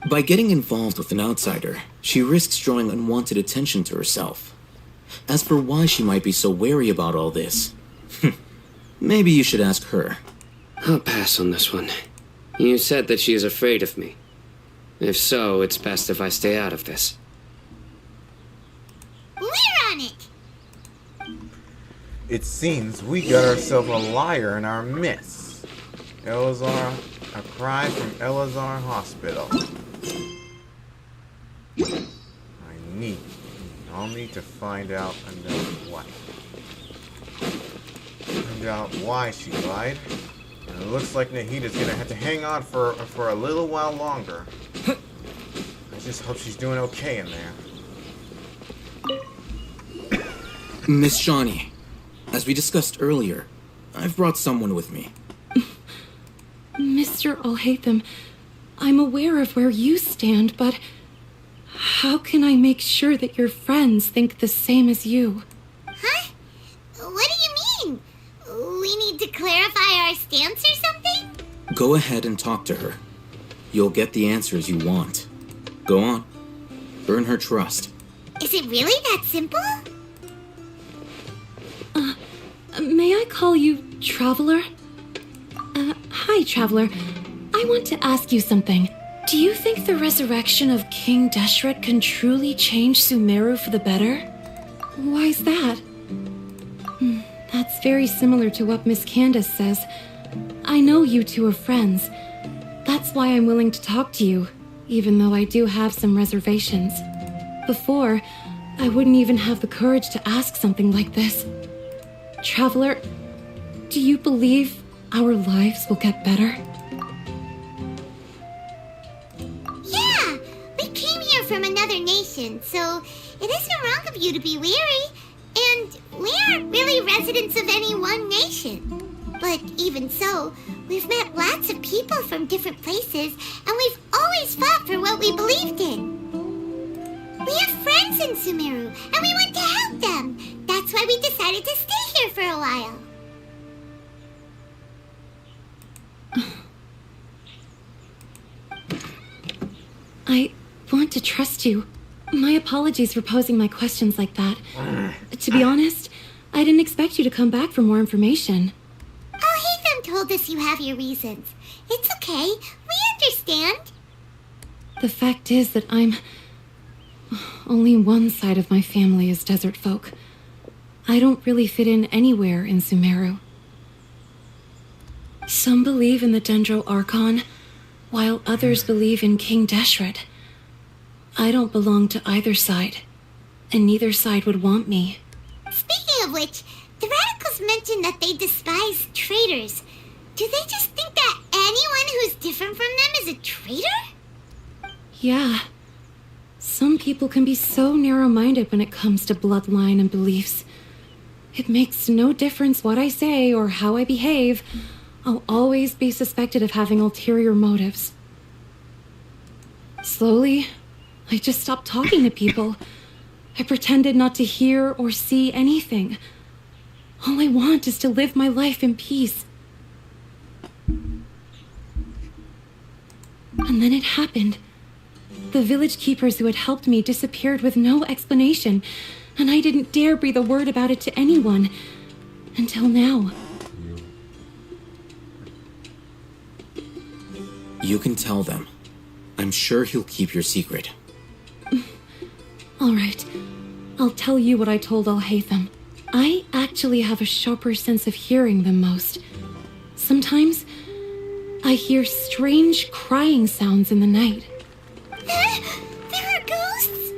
By getting involved with an outsider, she risks drawing unwanted attention to herself. As for why she might be so wary about all this, maybe you should ask her. I'll pass on this one. You said that she is afraid of me. If so, it's best if I stay out of this. We're on it! It seems we got ourselves a liar in our midst. Elazar, a cry from Elazar Hospital. I'll need to find out why she lied. And it looks like Nahida's gonna have to hang on for a little while longer. I just hope she's doing okay in there. Miss Shawnee, as we discussed earlier, I've brought someone with me. Mr. Alhaitham, I'm aware of where you stand, but how can I make sure that your friends think the same as you? Huh? What do you mean? We need to clarify our stance or something? Go ahead and talk to her. You'll get the answers you want. Go on. Earn her trust. Is it really that simple? May I call you Traveler? Hi, Traveler. I want to ask you something. Do you think the resurrection of King Deshret can truly change Sumeru for the better? Why's that? That's very similar to what Miss Candace says. I know you two are friends. That's why I'm willing to talk to you, even though I do have some reservations. Before, I wouldn't even have the courage to ask something like this. Traveler, do you believe our lives will get better? Yeah! We came here from another nation, so it isn't wrong of you to be weary. And we aren't really residents of any one nation. But even so, we've met lots of people from different places, and we've always fought for what we believed in. We have friends in Sumeru, and we want to help them. That's why we decided to stay here for a while. I want to trust you. My apologies for posing my questions like that. To be honest, I didn't expect you to come back for more information. Alhaitham told us you have your reasons. It's okay. We understand. The fact is that only one side of my family is desert folk. I don't really fit in anywhere in Sumeru. Some believe in the Dendro Archon, while others believe in King Deshret. I don't belong to either side, and neither side would want me. Speaking of which, the radicals mentioned that they despise traitors. Do they just think that anyone who's different from them is a traitor? Yeah. Some people can be so narrow-minded when it comes to bloodline and beliefs. It makes no difference what I say or how I behave. I'll always be suspected of having ulterior motives. Slowly, I just stopped talking to people. I pretended not to hear or see anything. All I want is to live my life in peace. And then it happened. The village keepers who had helped me disappeared with no explanation, and I didn't dare breathe a word about it to anyone. Until now. You can tell them. I'm sure he'll keep your secret. All right. I'll tell you what I told Alhaitham. I actually have a sharper sense of hearing than most. Sometimes, I hear strange crying sounds in the night. There are ghosts?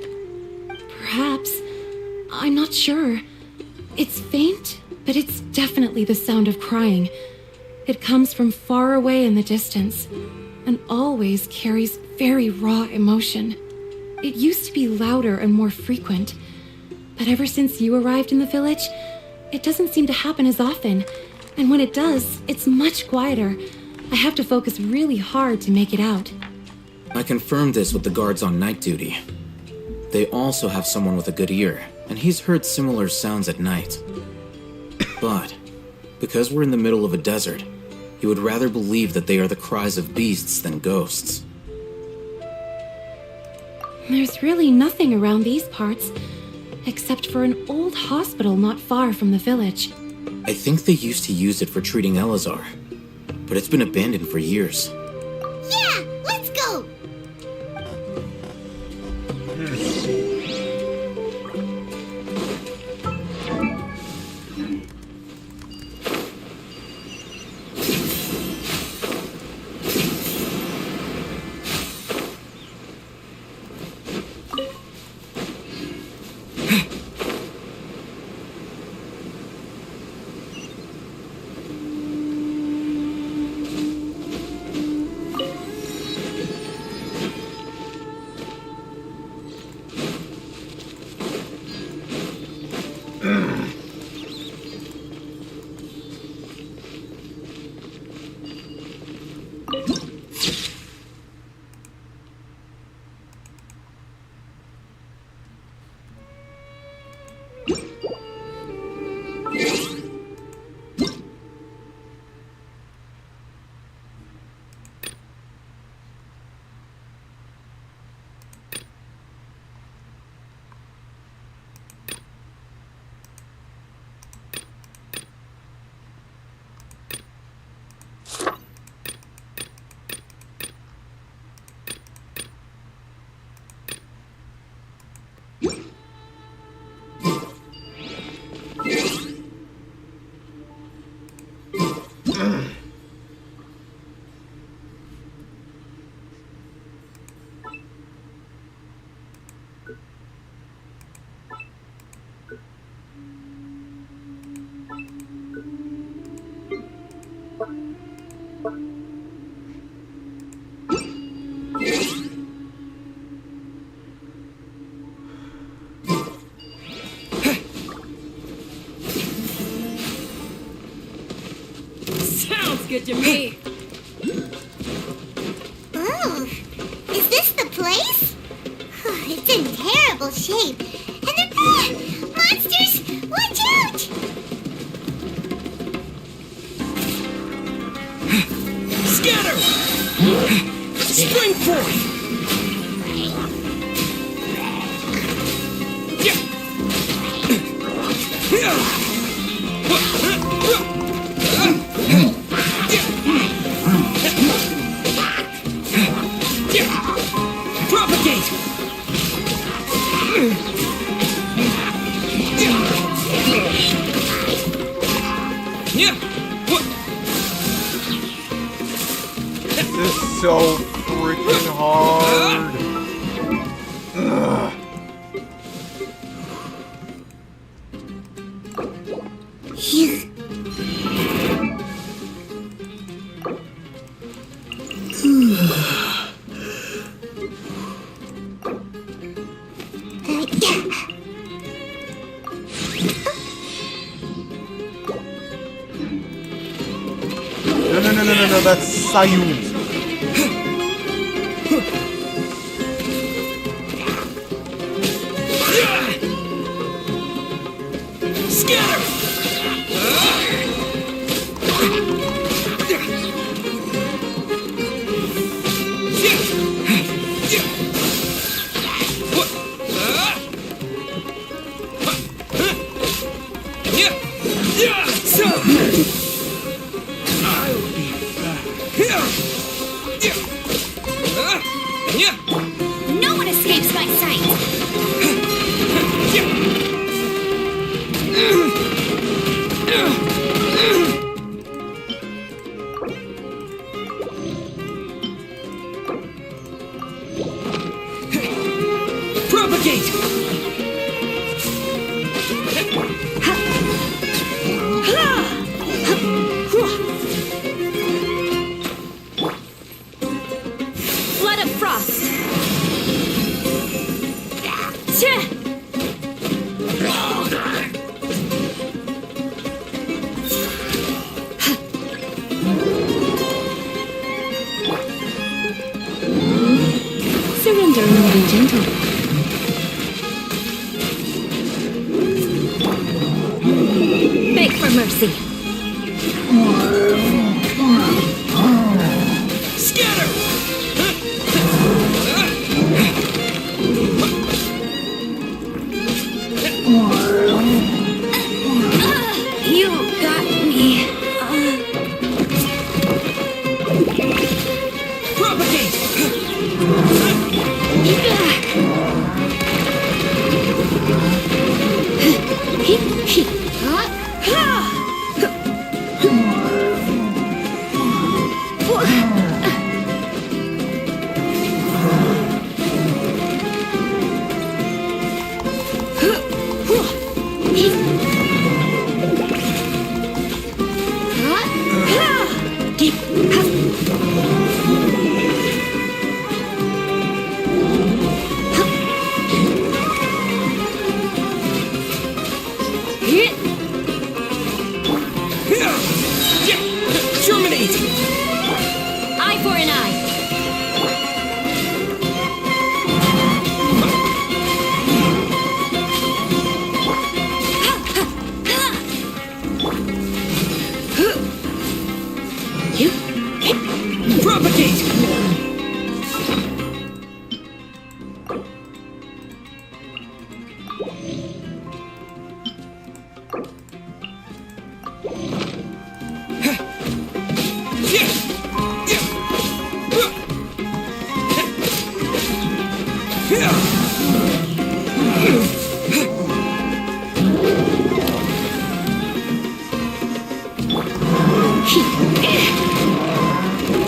Perhaps. I'm not sure. It's faint, but it's definitely the sound of crying. It comes from far away in the distance, and always carries very raw emotion. It used to be louder and more frequent, but ever since you arrived in the village, it doesn't seem to happen as often, and when it does, it's much quieter. I have to focus really hard to make it out. I confirmed this with the guards on night duty. They also have someone with a good ear, and he's heard similar sounds at night. But, because we're in the middle of a desert, he would rather believe that they are the cries of beasts than ghosts. There's really nothing around these parts, except for an old hospital not far from the village. I think they used to use it for treating Elazar, but it's been abandoned for years. Yeah, let's go! Sounds good to me. Ooh, is this the place? It's in terrible shape. And they're monsters! Watch out! Scatter! Spring forth! Propagate! This is so freaking hard. Ugh. No, that's Sayun. No one escapes my sight! Propagate! Flood of frost. Surrender and be gentle. Beg for mercy. Scatter! You got me. Propagate! Terminate! Eye for an eye. Propagate!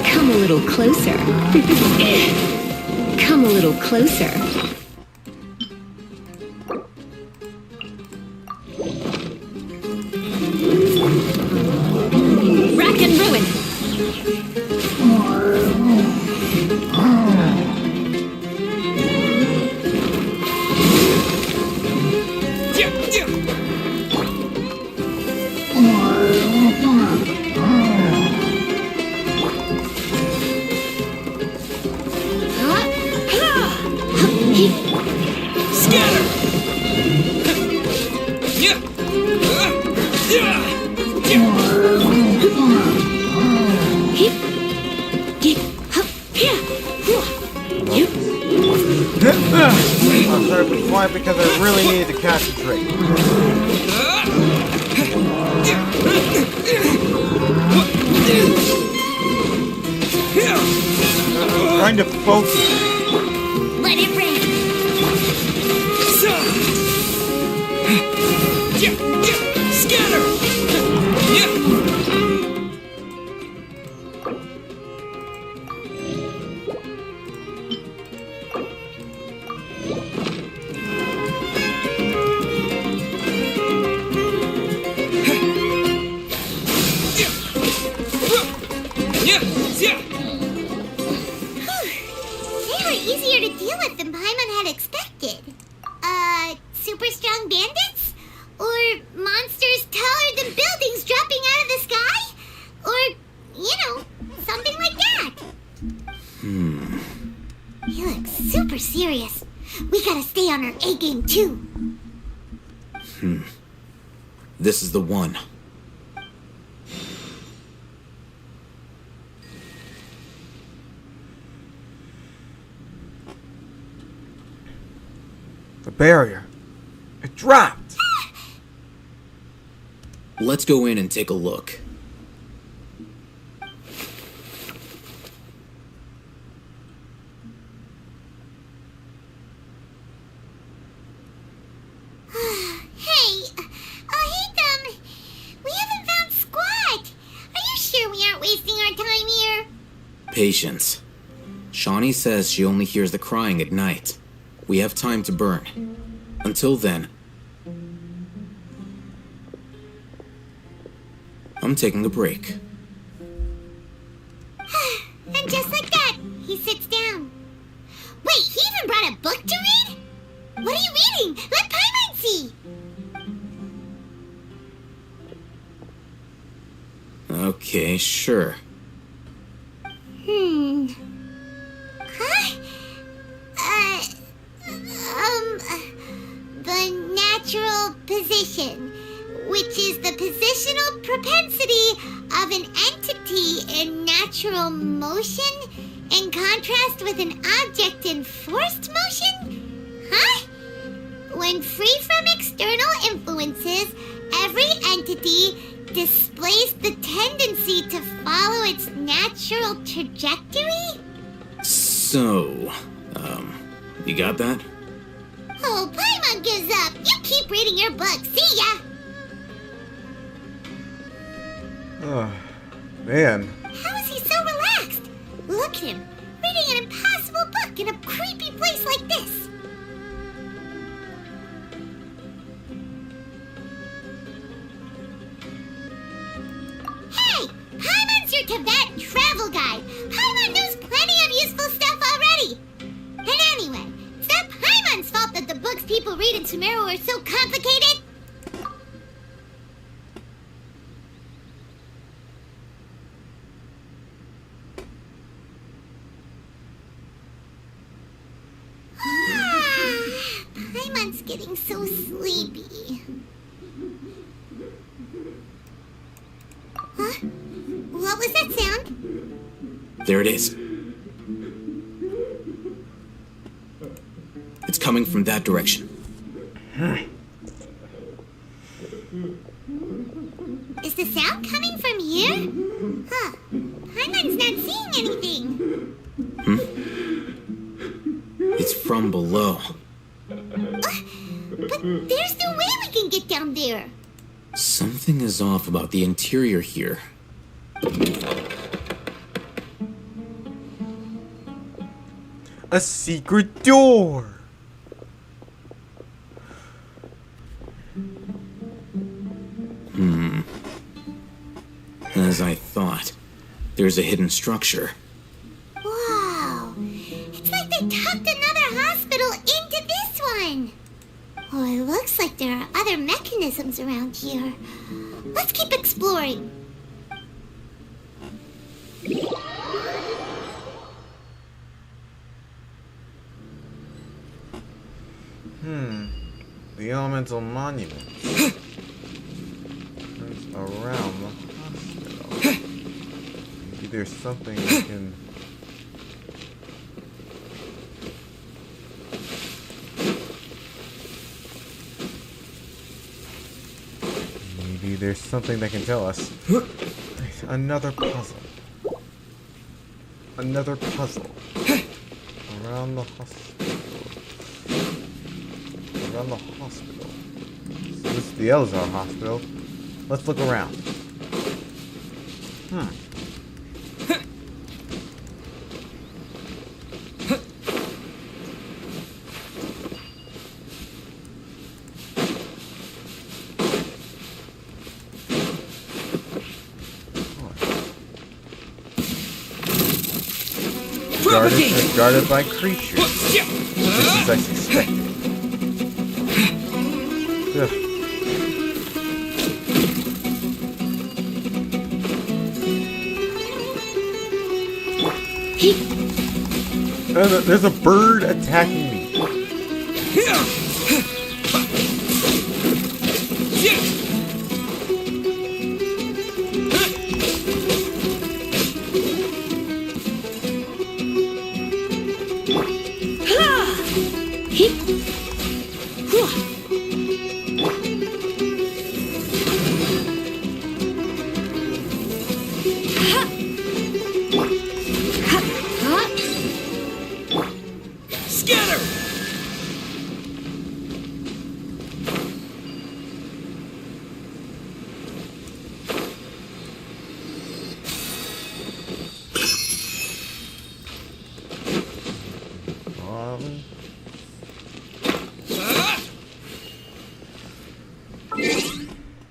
Come a little closer. Come a little closer. Rack and ruin. I'm sorry to be quiet because I really needed to concentrate. Trying to focus. Let it rain. Scatter! They were easier to deal with than Paimon had expected. Super strong bandits? Or monsters taller than buildings dropping out of the sky? Or, you know, something like that. He looks super serious. We gotta stay on our A game too. This is the one. The barrier. It dropped. Let's go in and take a look. Hey, we haven't found Squat. Are you sure we aren't wasting our time here? Patience. Shawnee says she only hears the crying at night. We have time to burn. Until then, I'm taking a break. And just like that, he sits down. Wait, he even brought a book to read? What are you reading? Let Paimon see. Okay, sure. Huh? The natural position, which is the positional propensity of an entity in natural motion in contrast with an object in forced motion? Huh? When free from external influences, every entity displays the tendency to follow its natural trajectory? So, you got that? Oh, Paimon gives up. You keep reading your book. See ya. Oh, man. How is he so relaxed? Look at him, reading an impossible book in a creepy place like this. Hey, Paimon's your Tibet travel guide. Paimon knows plenty of useful stuff already. And anyway, it's not Paimon's fault that the books people read in Sumeru are so complicated. Paimon's getting so sleepy. Huh? What was that sound? There it is. It's coming from that direction. Is the sound coming from here? Huh. Paimon's not seeing anything. It's from below. But there's no way we can get down there. Something is off about the interior here. A secret door. As I thought, there's a hidden structure. Wow. It's like they tucked another hospital into this one. Oh, it looks like there are other mechanisms around here. Let's keep exploring. The elemental monument. there's something I can... Maybe there's something that can tell us. Another puzzle. Another puzzle. Around the hospital. Around the hospital. So this is the Elzar hospital. Let's look around. Guarded by creatures. Just as I suspected. Ugh. There's a bird attacking me.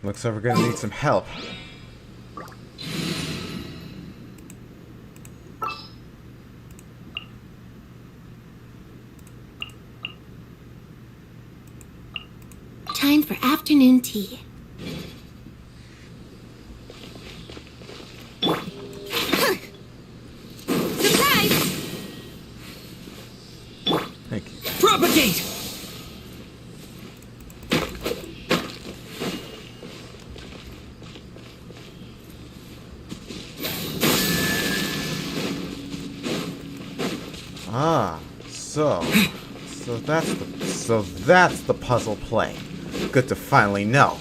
Looks like we're gonna need some help. Time for afternoon tea. Surprise! Thank you. Propagate! So that's the puzzle play. Good to finally know.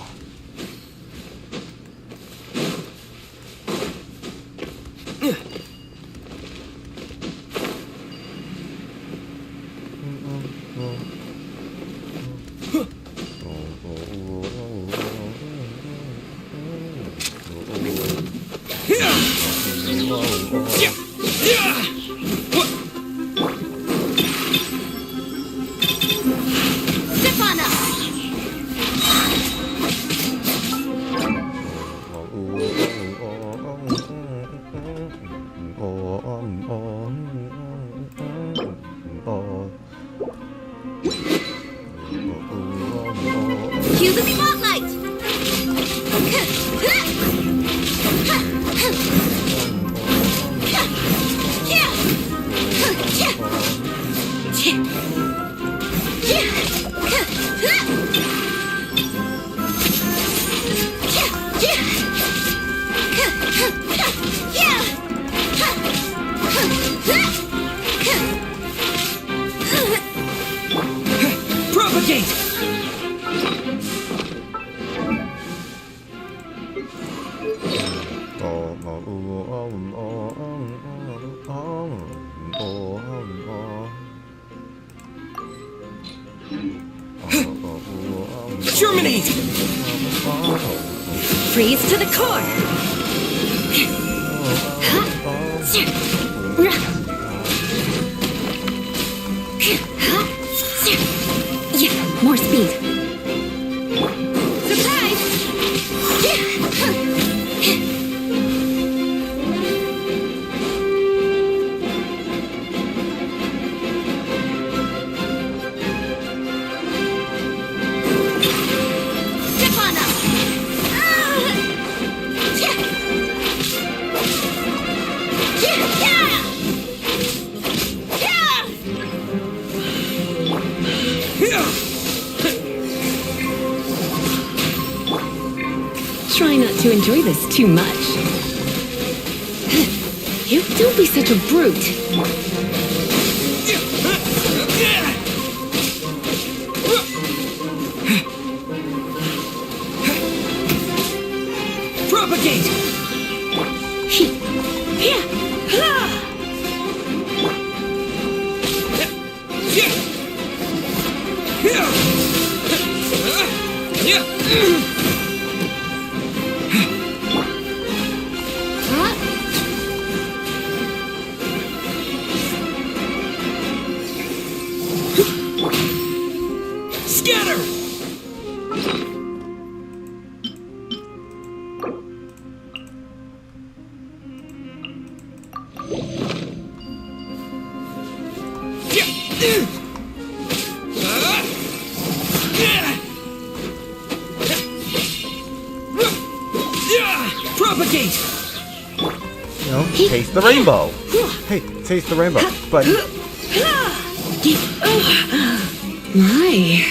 Cue the spotlight! Propagate! Germinate! Freeze to the core! Yeah, more speed. Surprise! Step on up! Try not to enjoy this too much. you. Don't be such a brute. Propagate! Scatter! Propagate! You know, taste the rainbow. Hey, taste the rainbow, buddy. My.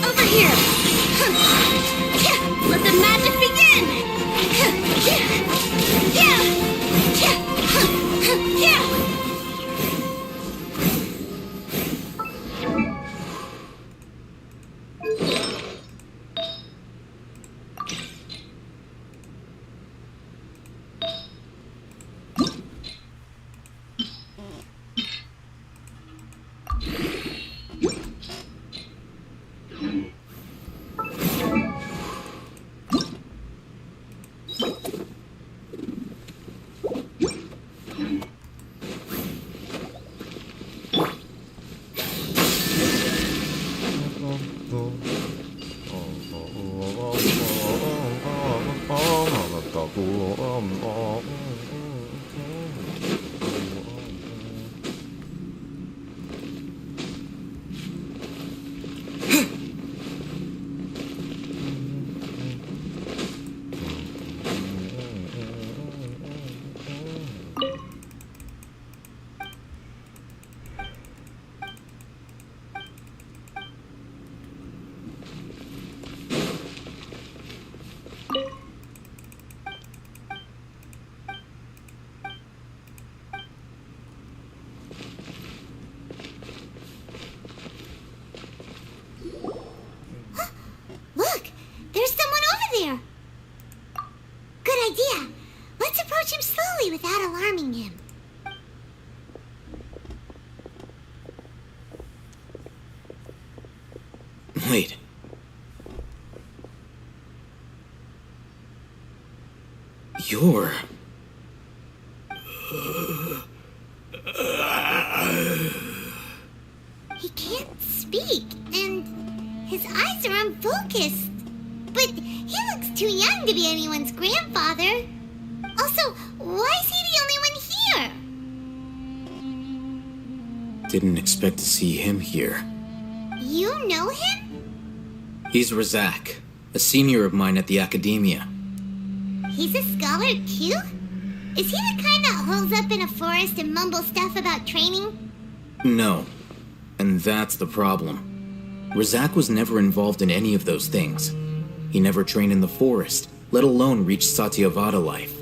Over here! Let the magic begin! Look! There's someone over there! Good idea! Let's approach him slowly without alarming him. Wait. You're... He can't speak, and his eyes are unfocused. But he looks too young to be anyone's grandfather. Also, why is he the only one here? Didn't expect to see him here. You know him? He's Razak, a senior of mine at the Academia. He's a scholar too? Is he the kind that holds up in a forest and mumbles stuff about training? No. And that's the problem. Razak was never involved in any of those things. He never trained in the forest, let alone reach Satyavada life.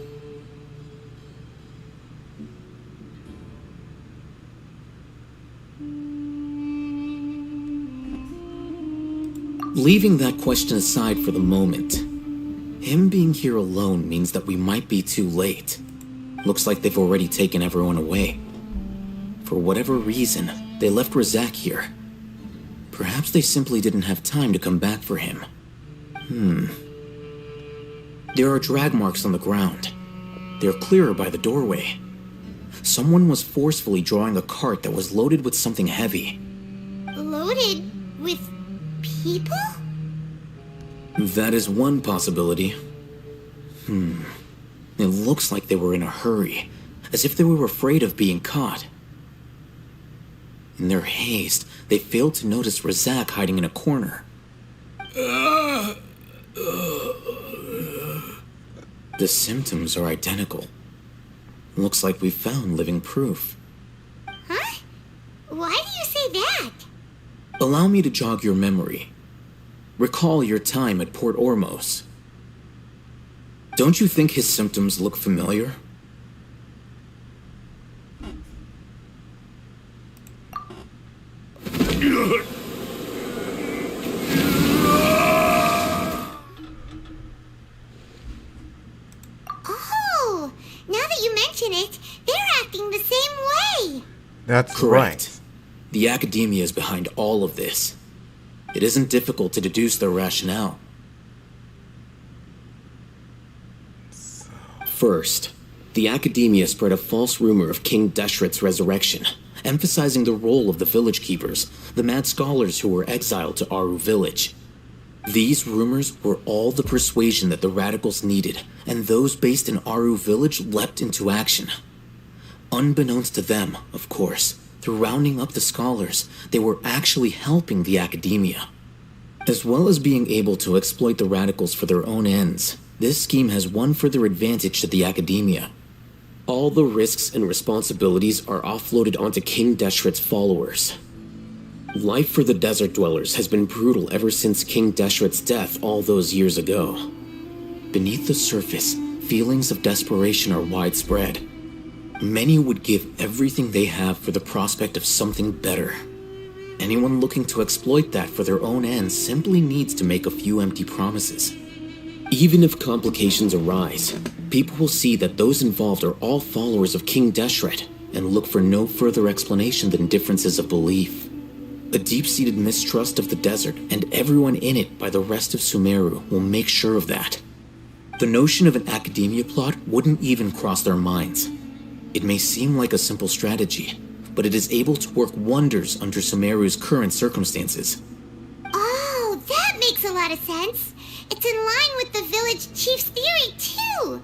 Leaving that question aside for the moment, him being here alone means that we might be too late. Looks like they've already taken everyone away. For whatever reason, they left Razak here. Perhaps they simply didn't have time to come back for him. There are drag marks on the ground. They're clearer by the doorway. Someone was forcefully drawing a cart that was loaded with something heavy. Loaded with people? That is one possibility. It looks like they were in a hurry, as if they were afraid of being caught. In their haste, they failed to notice Razak hiding in a corner. The symptoms are identical. Looks like we found living proof. Huh? Why do you say that? Allow me to jog your memory. Recall your time at Port Ormos. Don't you think his symptoms look familiar? Oh, now that you mention it, they're acting the same way. That's Correct. right. The academia is behind all of this. It isn't difficult to deduce their rationale. First, the academia spread a false rumor of King Deshret's resurrection, emphasizing the role of the village keepers, the mad scholars who were exiled to Aru village. These rumors were all the persuasion that the radicals needed, and those based in Aru village leapt into action. Unbeknownst to them, of course, through rounding up the scholars, they were actually helping the academia. As well as being able to exploit the radicals for their own ends, this scheme has one further advantage to the academia. All the risks and responsibilities are offloaded onto King Deshret's followers. Life for the desert dwellers has been brutal ever since King Deshret's death all those years ago. Beneath the surface, feelings of desperation are widespread. Many would give everything they have for the prospect of something better. Anyone looking to exploit that for their own ends simply needs to make a few empty promises. Even if complications arise, people will see that those involved are all followers of King Deshret and look for no further explanation than differences of belief. A deep-seated mistrust of the desert and everyone in it by the rest of Sumeru will make sure of that. The notion of an academia plot wouldn't even cross their minds. It may seem like a simple strategy, but it is able to work wonders under Sumeru's current circumstances. Oh, that makes a lot of sense. It's in line with the village chief's theory, too.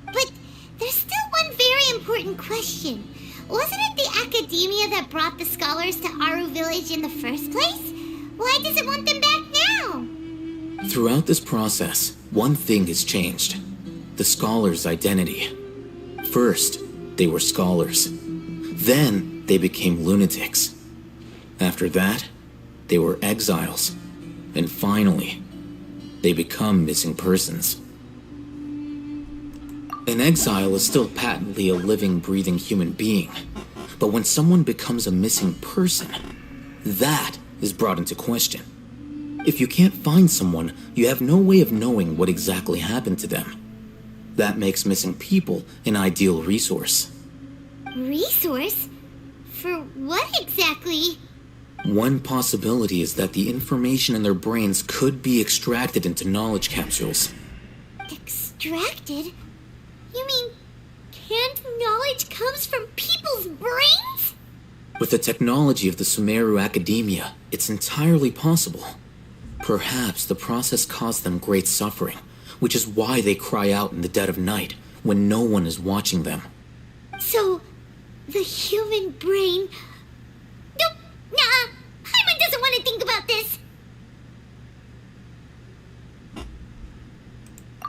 But there's still one very important question. Wasn't it the academia that brought the scholars to Aru village in the first place? Why does it want them back now? Throughout this process, one thing has changed. The scholars' identity. First, they were scholars. Then, they became lunatics. After that, they were exiles. And finally, they become missing persons. An exile is still patently a living, breathing human being. But when someone becomes a missing person, that is brought into question. If you can't find someone, you have no way of knowing what exactly happened to them. That makes missing people an ideal resource. Resource? For what exactly? One possibility is that the information in their brains could be extracted into knowledge capsules. Extracted? You mean canned knowledge comes from people's brains? With the technology of the Sumeru Academia, it's entirely possible. Perhaps the process caused them great suffering, which is why they cry out in the dead of night when no one is watching them. So, the human brain... Nope, nah, Paimon doesn't want to think about this.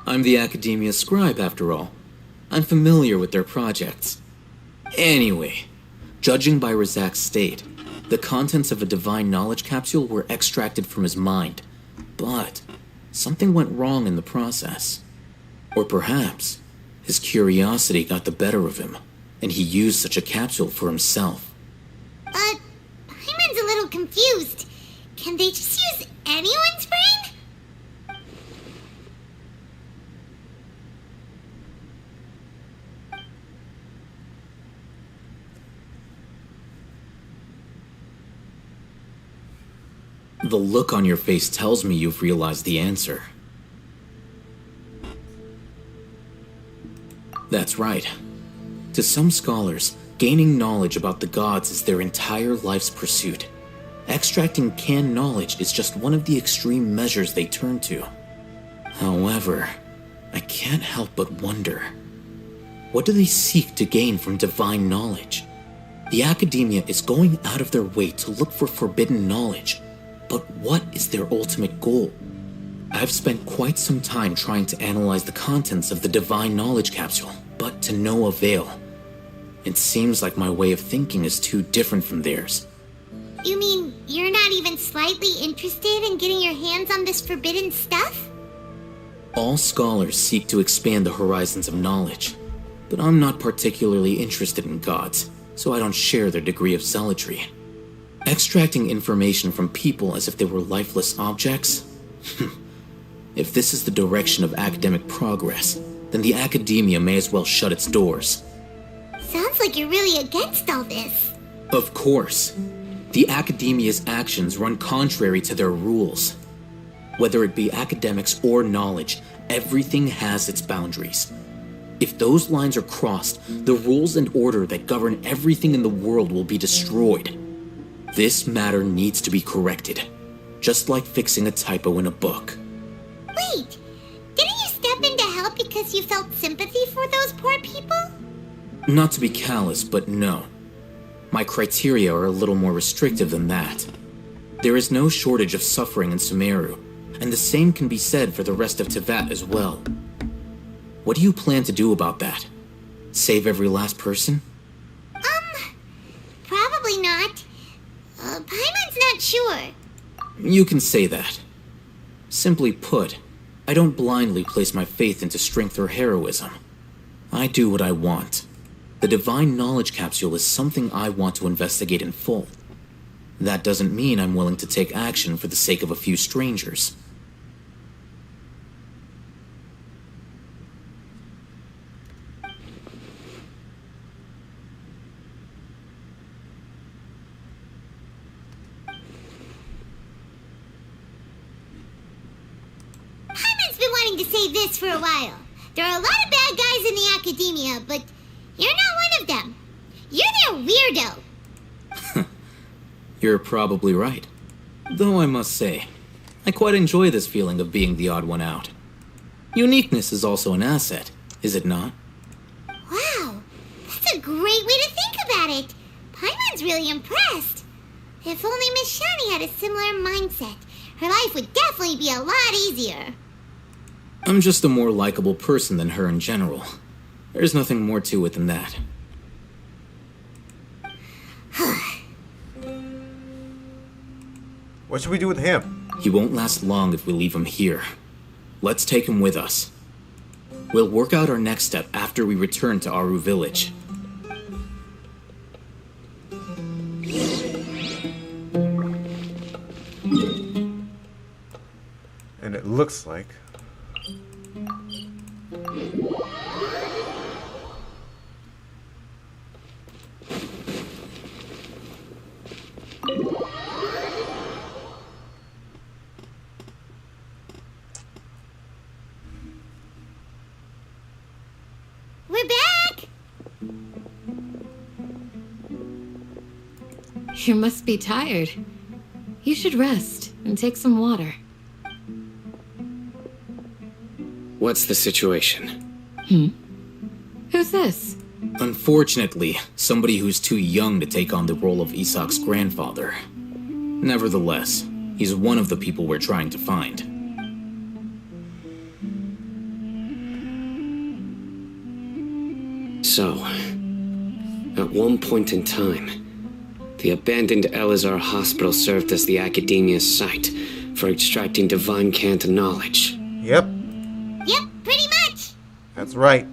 I'm the Academia scribe, after all. I'm familiar with their projects. Anyway, judging by Razak's state, the contents of a divine knowledge capsule were extracted from his mind. But something went wrong in the process. Or perhaps his curiosity got the better of him, and he used such a capsule for himself. Paimon's a little confused. Can they just use anyone's brain? The look on your face tells me you've realized the answer. That's right. To some scholars, gaining knowledge about the gods is their entire life's pursuit. Extracting canned knowledge is just one of the extreme measures they turn to. However, I can't help but wonder, what do they seek to gain from divine knowledge? The Academia is going out of their way to look for forbidden knowledge, but what is their ultimate goal? I've spent quite some time trying to analyze the contents of the divine knowledge capsule, but to no avail. It seems like my way of thinking is too different from theirs. You mean you're not even slightly interested in getting your hands on this forbidden stuff? All scholars seek to expand the horizons of knowledge, but I'm not particularly interested in gods, so I don't share their degree of zealotry. Extracting information from people as if they were lifeless objects? If this is the direction of academic progress, then the academia may as well shut its doors. Sounds like you're really against all this. Of course. The academia's actions run contrary to their rules. Whether it be academics or knowledge, everything has its boundaries. If those lines are crossed, the rules and order that govern everything in the world will be destroyed. This matter needs to be corrected, just like fixing a typo in a book. Wait, didn't you step in to help because you felt sympathy for those poor people? Not to be callous, but no. My criteria are a little more restrictive than that. There is no shortage of suffering in Sumeru, and the same can be said for the rest of Teyvat as well. What do you plan to do about that? Save every last person? Probably not. Paimon's not sure. You can say that. Simply put, I don't blindly place my faith into strength or heroism. I do what I want. The Divine Knowledge Capsule is something I want to investigate in full. That doesn't mean I'm willing to take action for the sake of a few strangers. Paimon's been wanting to say this for a while. There are a lot of bad guys in the academia, but you're not one of them. You're their weirdo. You're probably right. Though I must say, I quite enjoy this feeling of being the odd one out. Uniqueness is also an asset, is it not? Wow, that's a great way to think about it. Paimon's really impressed. If only Miss Shani had a similar mindset, her life would definitely be a lot easier. I'm just a more likable person than her in general. There's nothing more to it than that. What should we do with him? He won't last long if we leave him here. Let's take him with us. We'll work out our next step after we return to Aru Village. And it looks like... We're back! You must be tired. You should rest and take some water. What's the situation? Who's this? Unfortunately, somebody who's too young to take on the role of Isak's grandfather. Nevertheless, he's one of the people we're trying to find. So, at one point in time, the abandoned Elazar Hospital served as the Academia's site for extracting divine cant knowledge. Yep, Yep, pretty much. that's right.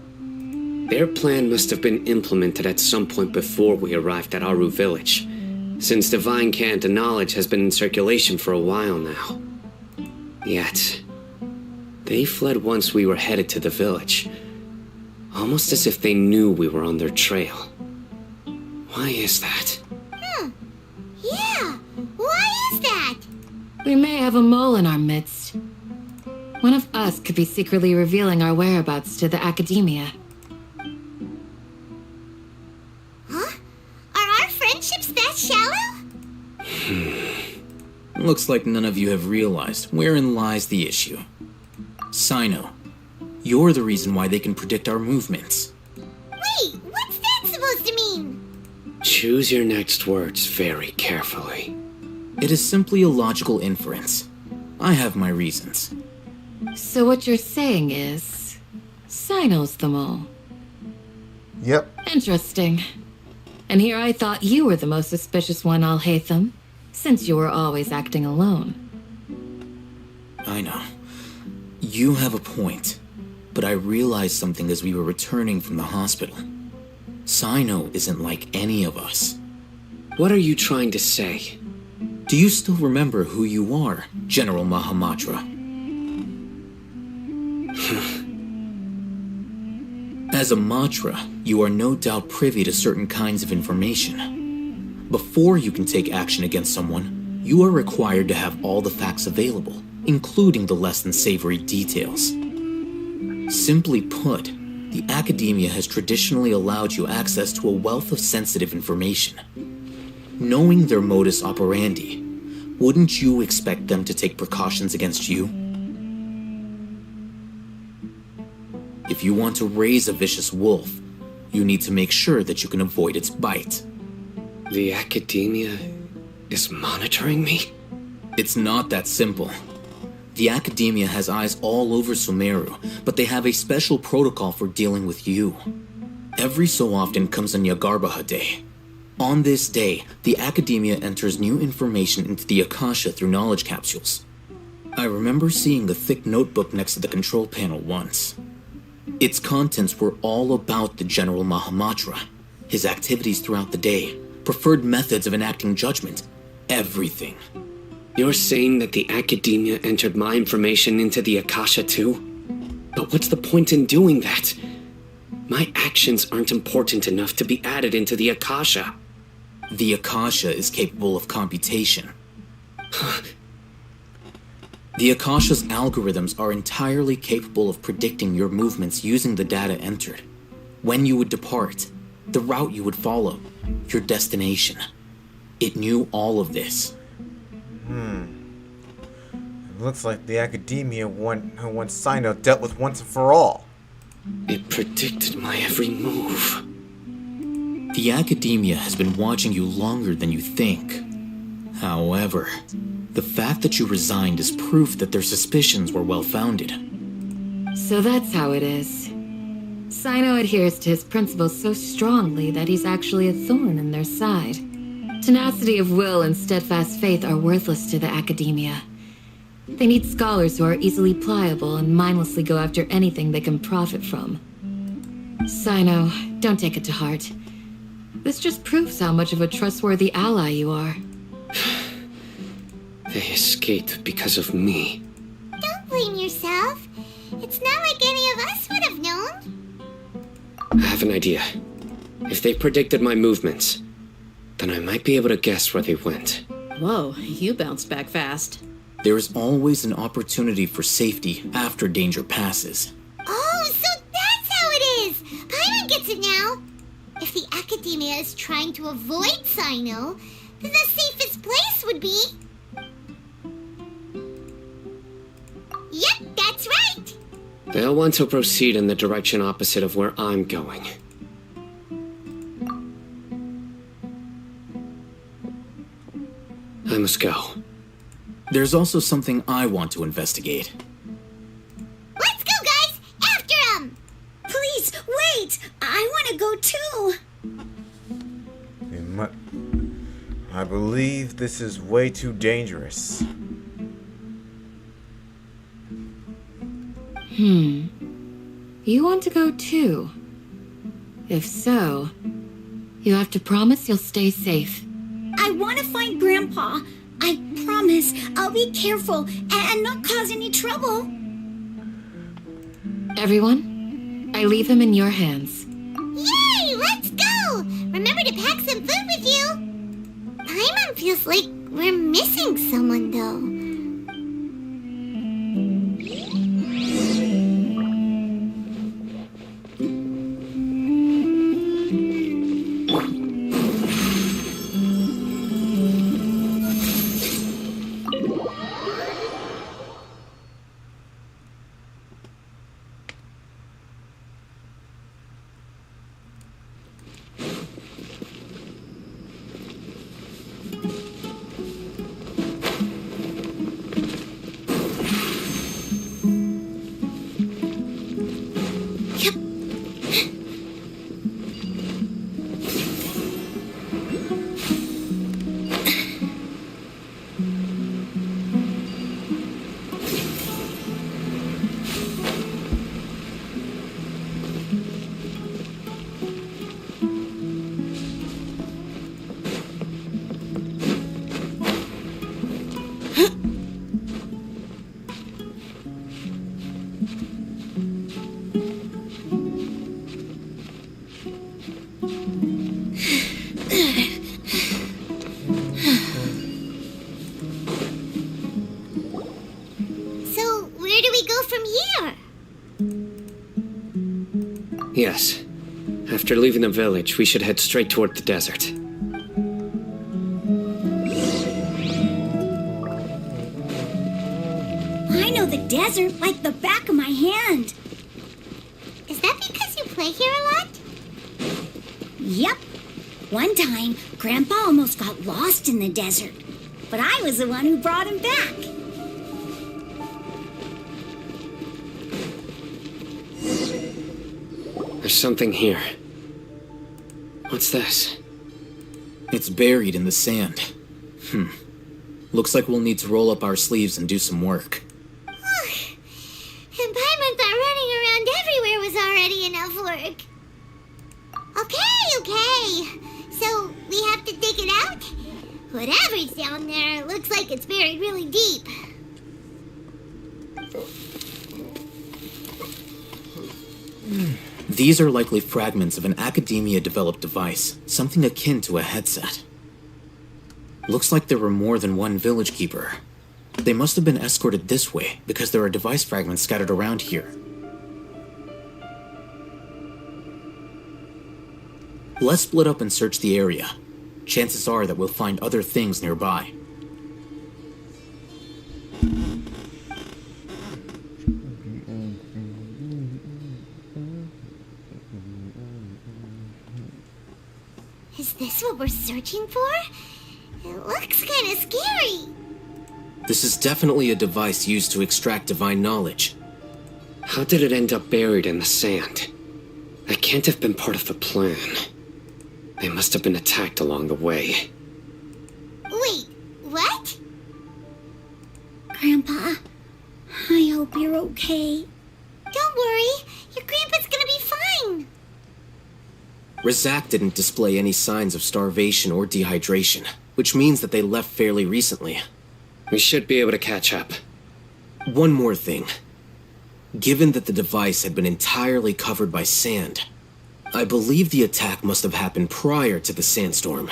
Their plan must have been implemented at some point before we arrived at Aru Village, since divine cant knowledge has been in circulation for a while now. Yet, they fled once we were headed to the village, almost as if they knew we were on their trail. Why is that? Yeah, why is that? We may have a mole in our midst. One of us could be secretly revealing our whereabouts to the academia. Huh? Are our friendships that shallow? Looks like none of you have realized wherein lies the issue. Sino, you're the reason why they can predict our movements. Wait, what's that supposed to mean? Choose your next words very carefully. It is simply a logical inference. I have my reasons. So what you're saying is... Sino's the mole. Yep. Interesting. And here I thought you were the most suspicious one, Al-Haytham. since you were always acting alone. I know. You have a point. But I realized something as we were returning from the hospital. Sino isn't like any of us. What are you trying to say? Do you still remember who you are, General Mahamatra? As a Matra, you are no doubt privy to certain kinds of information. Before you can take action against someone, you are required to have all the facts available, including the less than savory details. Simply put, the academia has traditionally allowed you access to a wealth of sensitive information. Knowing their modus operandi, wouldn't you expect them to take precautions against you? If you want to raise a vicious wolf, you need to make sure that you can avoid its bite. The academia is monitoring me? It's not that simple. The academia has eyes all over Sumeru, but they have a special protocol for dealing with you. Every so often comes a Nyagarbaha Day. On this day, the academia enters new information into the Akasha through knowledge capsules. I remember seeing the thick notebook next to the control panel once. Its contents were all about the General Mahamatra, his activities throughout the day, preferred methods of enacting judgment, everything. You're saying that the academia entered my information into the Akasha too? But what's the point in doing that? My actions aren't important enough to be added into the Akasha. The Akasha is capable of computation. The Akasha's algorithms are entirely capable of predicting your movements using the data entered. When you would depart, the route you would follow, your destination. It knew all of this. It looks like the academia wants Sino dealt with once and for all. It predicted my every move. The academia has been watching you longer than you think. However, the fact that you resigned is proof that their suspicions were well-founded. So that's how it is. Sino adheres to his principles so strongly that he's actually a thorn in their side. Tenacity of will and steadfast faith are worthless to the academia. They need scholars who are easily pliable and mindlessly go after anything they can profit from. Sino, don't take it to heart. This just proves how much of a trustworthy ally you are. They escaped because of me. Don't blame yourself. It's not like any of us would have known. I have an idea. If they predicted my movements, then I might be able to guess where they went. Whoa, you bounced back fast. There is always an opportunity for safety after danger passes. Oh, so that's how it is! Paimon gets it now! If the academia is trying to avoid Sino, then the safest place would be... Yep, that's right! They'll want to proceed in the direction opposite of where I'm going. I must go. There's also something I want to investigate. Let's go, guys! After him! Please, wait! I want to go too! I believe this is way too dangerous. You want to go too? If so, you have to promise you'll stay safe. I want to find Grandpa. I promise I'll be careful and not cause any trouble. Everyone, I leave him in your hands. Yay! Let's go! Remember to pack some food with you! Paimon feels like we're missing someone, though. from here. Yes. After leaving the village, we should head straight toward the desert. I know the desert like the back of my hand. Is that because you play here a lot? Yep. One time, Grandpa almost got lost in the desert, but I was the one who brought him back. There's something here. What's this? It's buried in the sand. Looks like we'll need to roll up our sleeves and do some work. And Paimon thought running around everywhere was already enough work. Okay. So, we have to dig it out? Whatever's down there, it looks like it's buried really deep. These are likely fragments of an Academia-developed device, something akin to a headset. Looks like there were more than one village keeper. They must have been escorted this way, because there are device fragments scattered around here. Let's split up and search the area. Chances are that we'll find other things nearby. Is this what we're searching for? It looks kind of scary. This is definitely a device used to extract divine knowledge. How did it end up buried in the sand? That can't have been part of the plan. They must have been attacked along the way. Wait, what? Grandpa, I hope you're okay. Don't worry, your grandpa's gonna be fine. Razak didn't display any signs of starvation or dehydration, which means that they left fairly recently. We should be able to catch up. One more thing. Given that the device had been entirely covered by sand, I believe the attack must have happened prior to the sandstorm.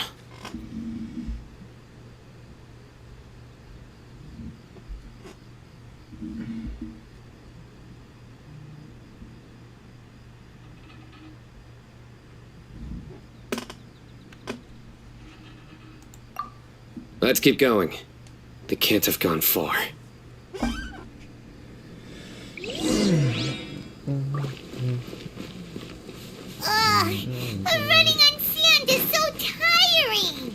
Let's keep going. They can't have gone far. Running on sand is so tiring.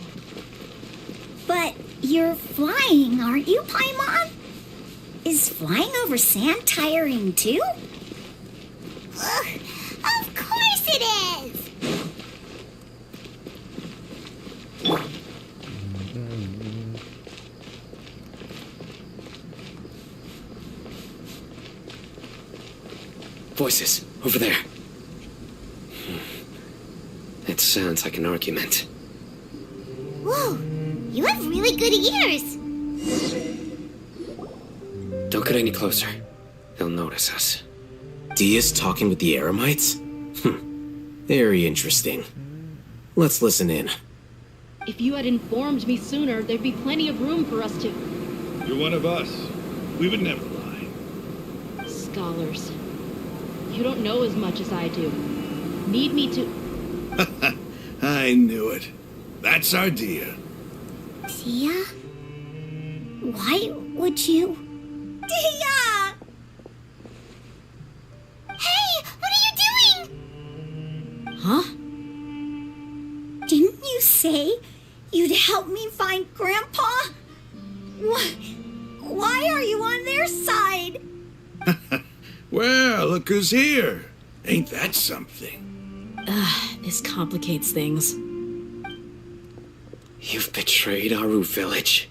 But you're flying, aren't you, Paimon? Is flying over sand tiring too? Of course it is. Voices, over there. It sounds like an argument. Whoa, you have really good ears. Don't get any closer. They'll notice us. Dia's talking with the Eremites? Very interesting. Let's listen in. If you had informed me sooner, there'd be plenty of room for us to... You're one of us. We would never lie. Scholars. You don't know as much as I do. Need me to... I knew it. That's our Dia. Dia? Why would you... Dia! Hey, what are you doing? Huh? Didn't you say you'd help me find Grandpa? Why are you on their side? Well, look who's here. Ain't that something? This complicates things. You've betrayed Aru village.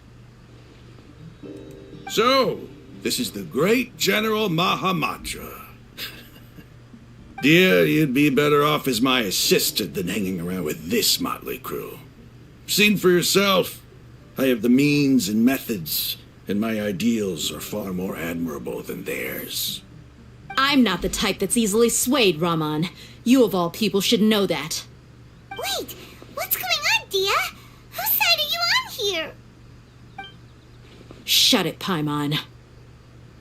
So, this is the great General Mahamatra. Dear, you'd be better off as my assistant than hanging around with this motley crew. Seen for yourself, I have the means and methods, and my ideals are far more admirable than theirs. I'm not the type that's easily swayed, Raman. You of all people should know that. Wait, what's going on, Dia? Whose side are you on here? Shut it, Paimon.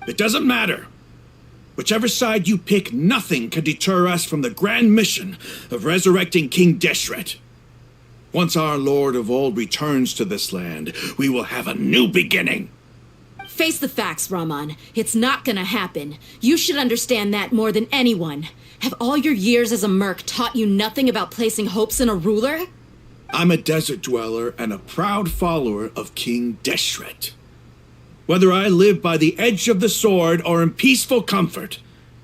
It doesn't matter. Whichever side you pick, nothing can deter us from the grand mission of resurrecting King Deshret. Once our Lord of Old returns to this land, we will have a new beginning. Face the facts, Raman. It's not gonna happen. You should understand that more than anyone. Have all your years as a merc taught you nothing about placing hopes in a ruler? I'm a desert dweller and a proud follower of King Deshret. Whether I live by the edge of the sword or in peaceful comfort,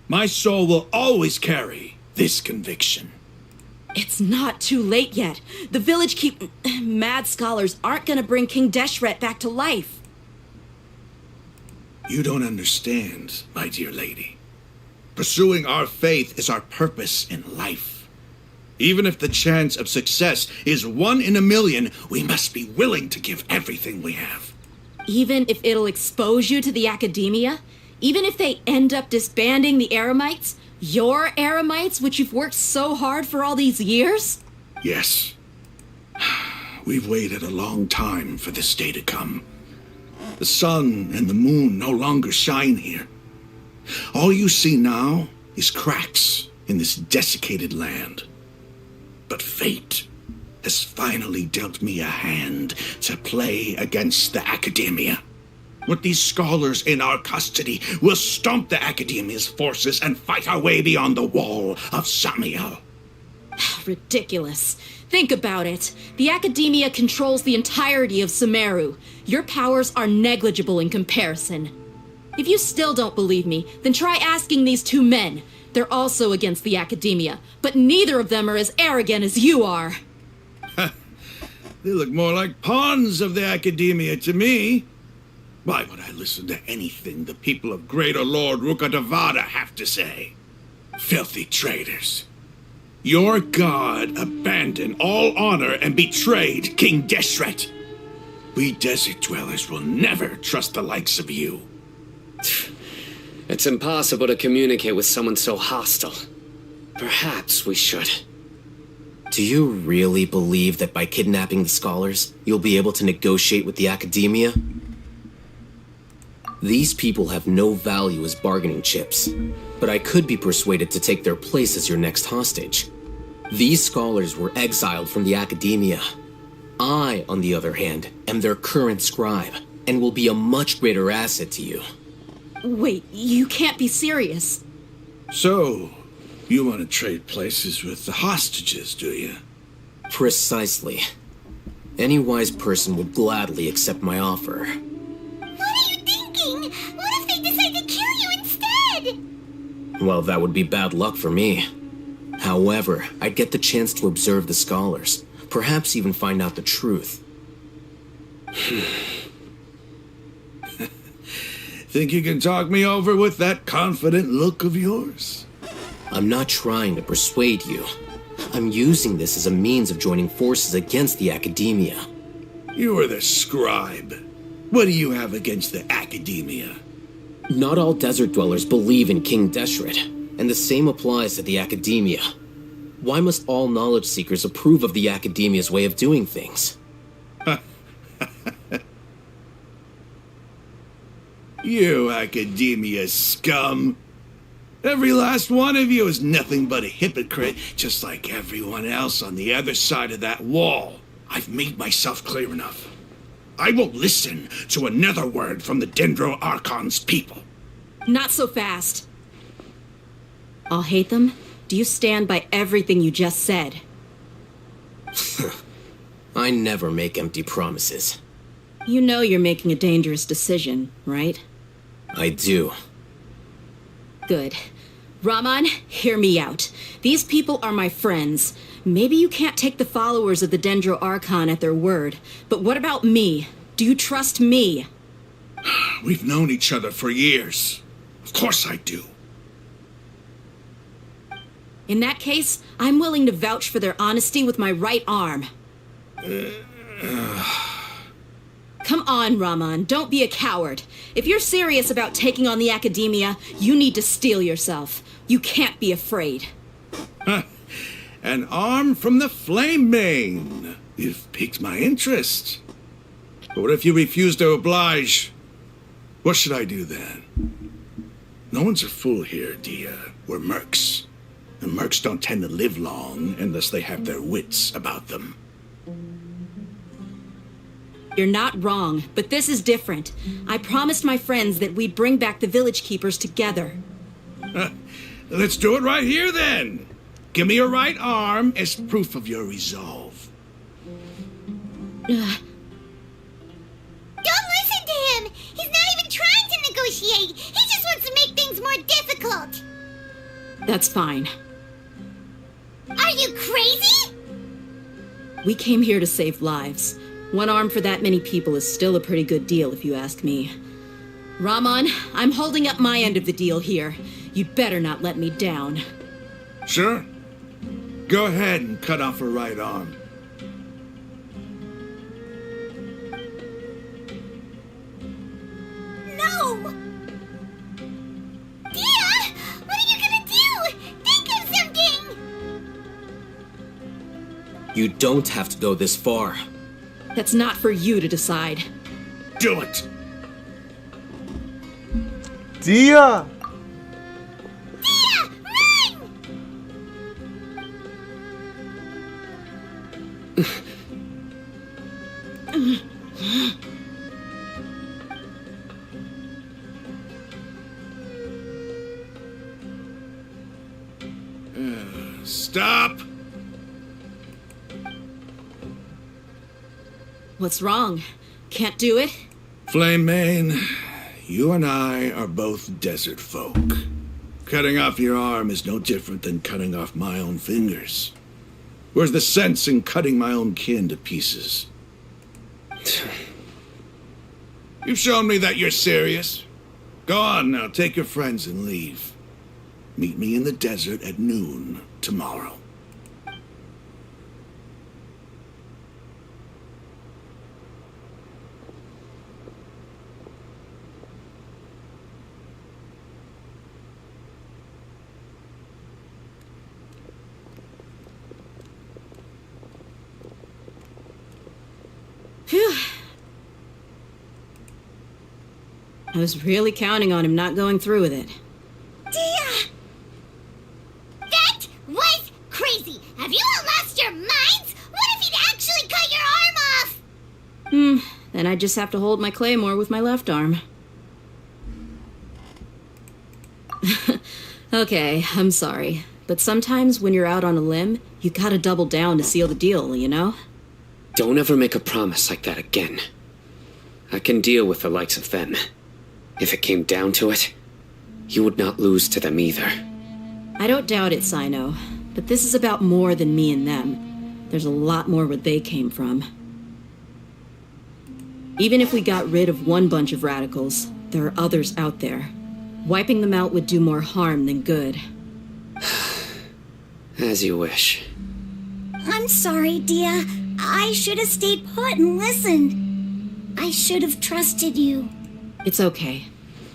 my soul will always carry this conviction. It's not too late yet. The village mad scholars aren't gonna bring King Deshret back to life. You don't understand, my dear lady. Pursuing our faith is our purpose in life. Even if the chance of success is 1 in a million, we must be willing to give everything we have. Even if it'll expose you to the academia? Even if they end up disbanding the Eremites? Your Eremites, which you've worked so hard for all these years? Yes. We've waited a long time for this day to come. The sun and the moon no longer shine here. All you see now is cracks in this desiccated land. But fate has finally dealt me a hand to play against the Academia. With these scholars in our custody, we'll stomp the Academia's forces and fight our way beyond the wall of Samiel. Ridiculous. Think about it. The Academia controls the entirety of Sumeru. Your powers are negligible in comparison. If you still don't believe me, then try asking these 2 men. They're also against the Academia, but neither of them are as arrogant as you are. They look more like pawns of the Academia to me. Why would I listen to anything the people of Greater Lord Rukadavada have to say? Filthy traitors. Your god abandoned all honor and betrayed King Deshret. We desert dwellers will never trust the likes of you. It's impossible to communicate with someone so hostile. Perhaps we should. Do you really believe that by kidnapping the scholars, you'll be able to negotiate with the Academia? These people have no value as bargaining chips, but I could be persuaded to take their place as your next hostage. These scholars were exiled from the Academia. I, on the other hand, am their current scribe, and will be a much greater asset to you. Wait, you can't be serious. So, you want to trade places with the hostages, do you? Precisely. Any wise person would gladly accept my offer. What are you thinking? What if they decide to kill you instead? Well, that would be bad luck for me. However, I'd get the chance to observe the scholars, perhaps even find out the truth. Think you can talk me over with that confident look of yours? I'm not trying to persuade you. I'm using this as a means of joining forces against the Academia. You are the scribe. What do you have against the Academia? Not all desert dwellers believe in King Deshret, and the same applies to the Academia. Why must all knowledge seekers approve of the Academia's way of doing things? You Academia scum. Every last one of you is nothing but a hypocrite, just like everyone else on the other side of that wall. I've made myself clear enough. I won't listen to another word from the Dendro Archon's people. Not so fast. I'll hate them. Do you stand by everything you just said? I never make empty promises. You know you're making a dangerous decision, right? I do. Good. Raman, hear me out. These people are my friends. Maybe you can't take the followers of the Dendro Archon at their word, but what about me? Do you trust me? We've known each other for years. Of course I do. In that case, I'm willing to vouch for their honesty with my right arm. Come on, Raman, don't be a coward. If you're serious about taking on the Academia, you need to steel yourself. You can't be afraid. An arm from the Flame Mane. You've piqued my interest. But what if you refuse to oblige? What should I do then? No one's a fool here, Dia. We're mercs. And mercs don't tend to live long unless they have their wits about them. You're not wrong, but this is different. I promised my friends that we'd bring back the village keepers together. Let's do it right here, then. Give me your right arm as proof of your resolve. Don't listen to him! He's not even trying to negotiate! He just wants to make things more difficult! That's fine. Are you crazy? We came here to save lives. One arm for that many people is still a pretty good deal, if you ask me. Rahman, I'm holding up my end of the deal here. You'd better not let me down. Sure. Go ahead and cut off her right arm. No! Dia! What are you gonna do? Think of something! You don't have to go this far. That's not for you to decide. Do it! Dia! Dia! Run! Stop! What's wrong? Can't do it? Flame Mane, you and I are both desert folk. Cutting off your arm is no different than cutting off my own fingers. Where's the sense in cutting my own kin to pieces? You've shown me that you're serious. Go on now, take your friends and leave. Meet me in the desert at noon tomorrow. Phew. I was really counting on him not going through with it. Dia! That was crazy! Have you all lost your minds? What if he'd actually cut your arm off? Then I just have to hold my claymore with my left arm. Okay, I'm sorry. But sometimes when you're out on a limb, you gotta double down to seal the deal, you know? Don't ever make a promise like that again. I can deal with the likes of them. If it came down to it, you would not lose to them either. I don't doubt it, Sino. But this is about more than me and them. There's a lot more where they came from. Even if we got rid of one bunch of radicals, there are others out there. Wiping them out would do more harm than good. As you wish. I'm sorry, Dia. I should have stayed put and listened. I should have trusted you. It's okay.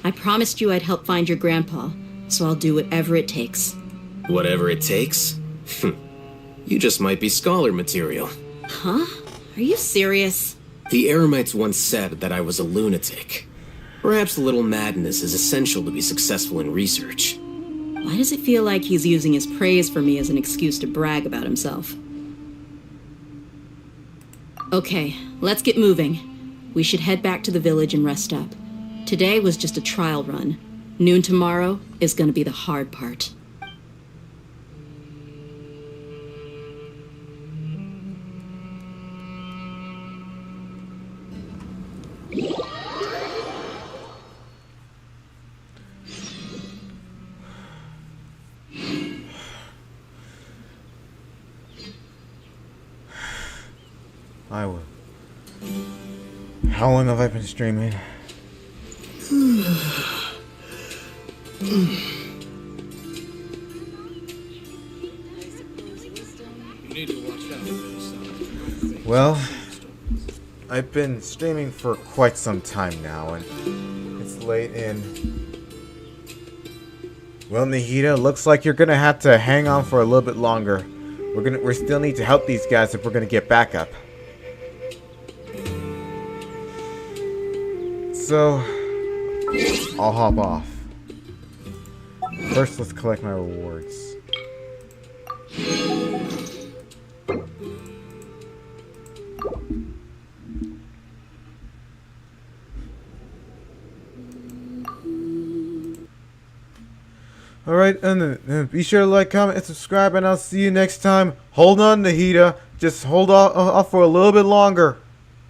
I promised you I'd help find your grandpa, so I'll do whatever it takes. Whatever it takes? You just might be scholar material. Huh? Are you serious? The Eremites once said that I was a lunatic. Perhaps a little madness is essential to be successful in research. Why does it feel like he's using his praise for me as an excuse to brag about himself? Okay, let's get moving. We should head back to the village and rest up. Today was just a trial run. Noon tomorrow is gonna be the hard part. I will. How long have I been streaming? Well, I've been streaming for quite some time now, and it's late in. Well, Nahida, looks like you're gonna have to hang on for a little bit longer. We still need to help these guys if we're gonna get back up. So, I'll hop off. First, let's collect my rewards. Alright, and be sure to like, comment, and subscribe, and I'll see you next time. Hold on, Nahida. Just hold off for a little bit longer.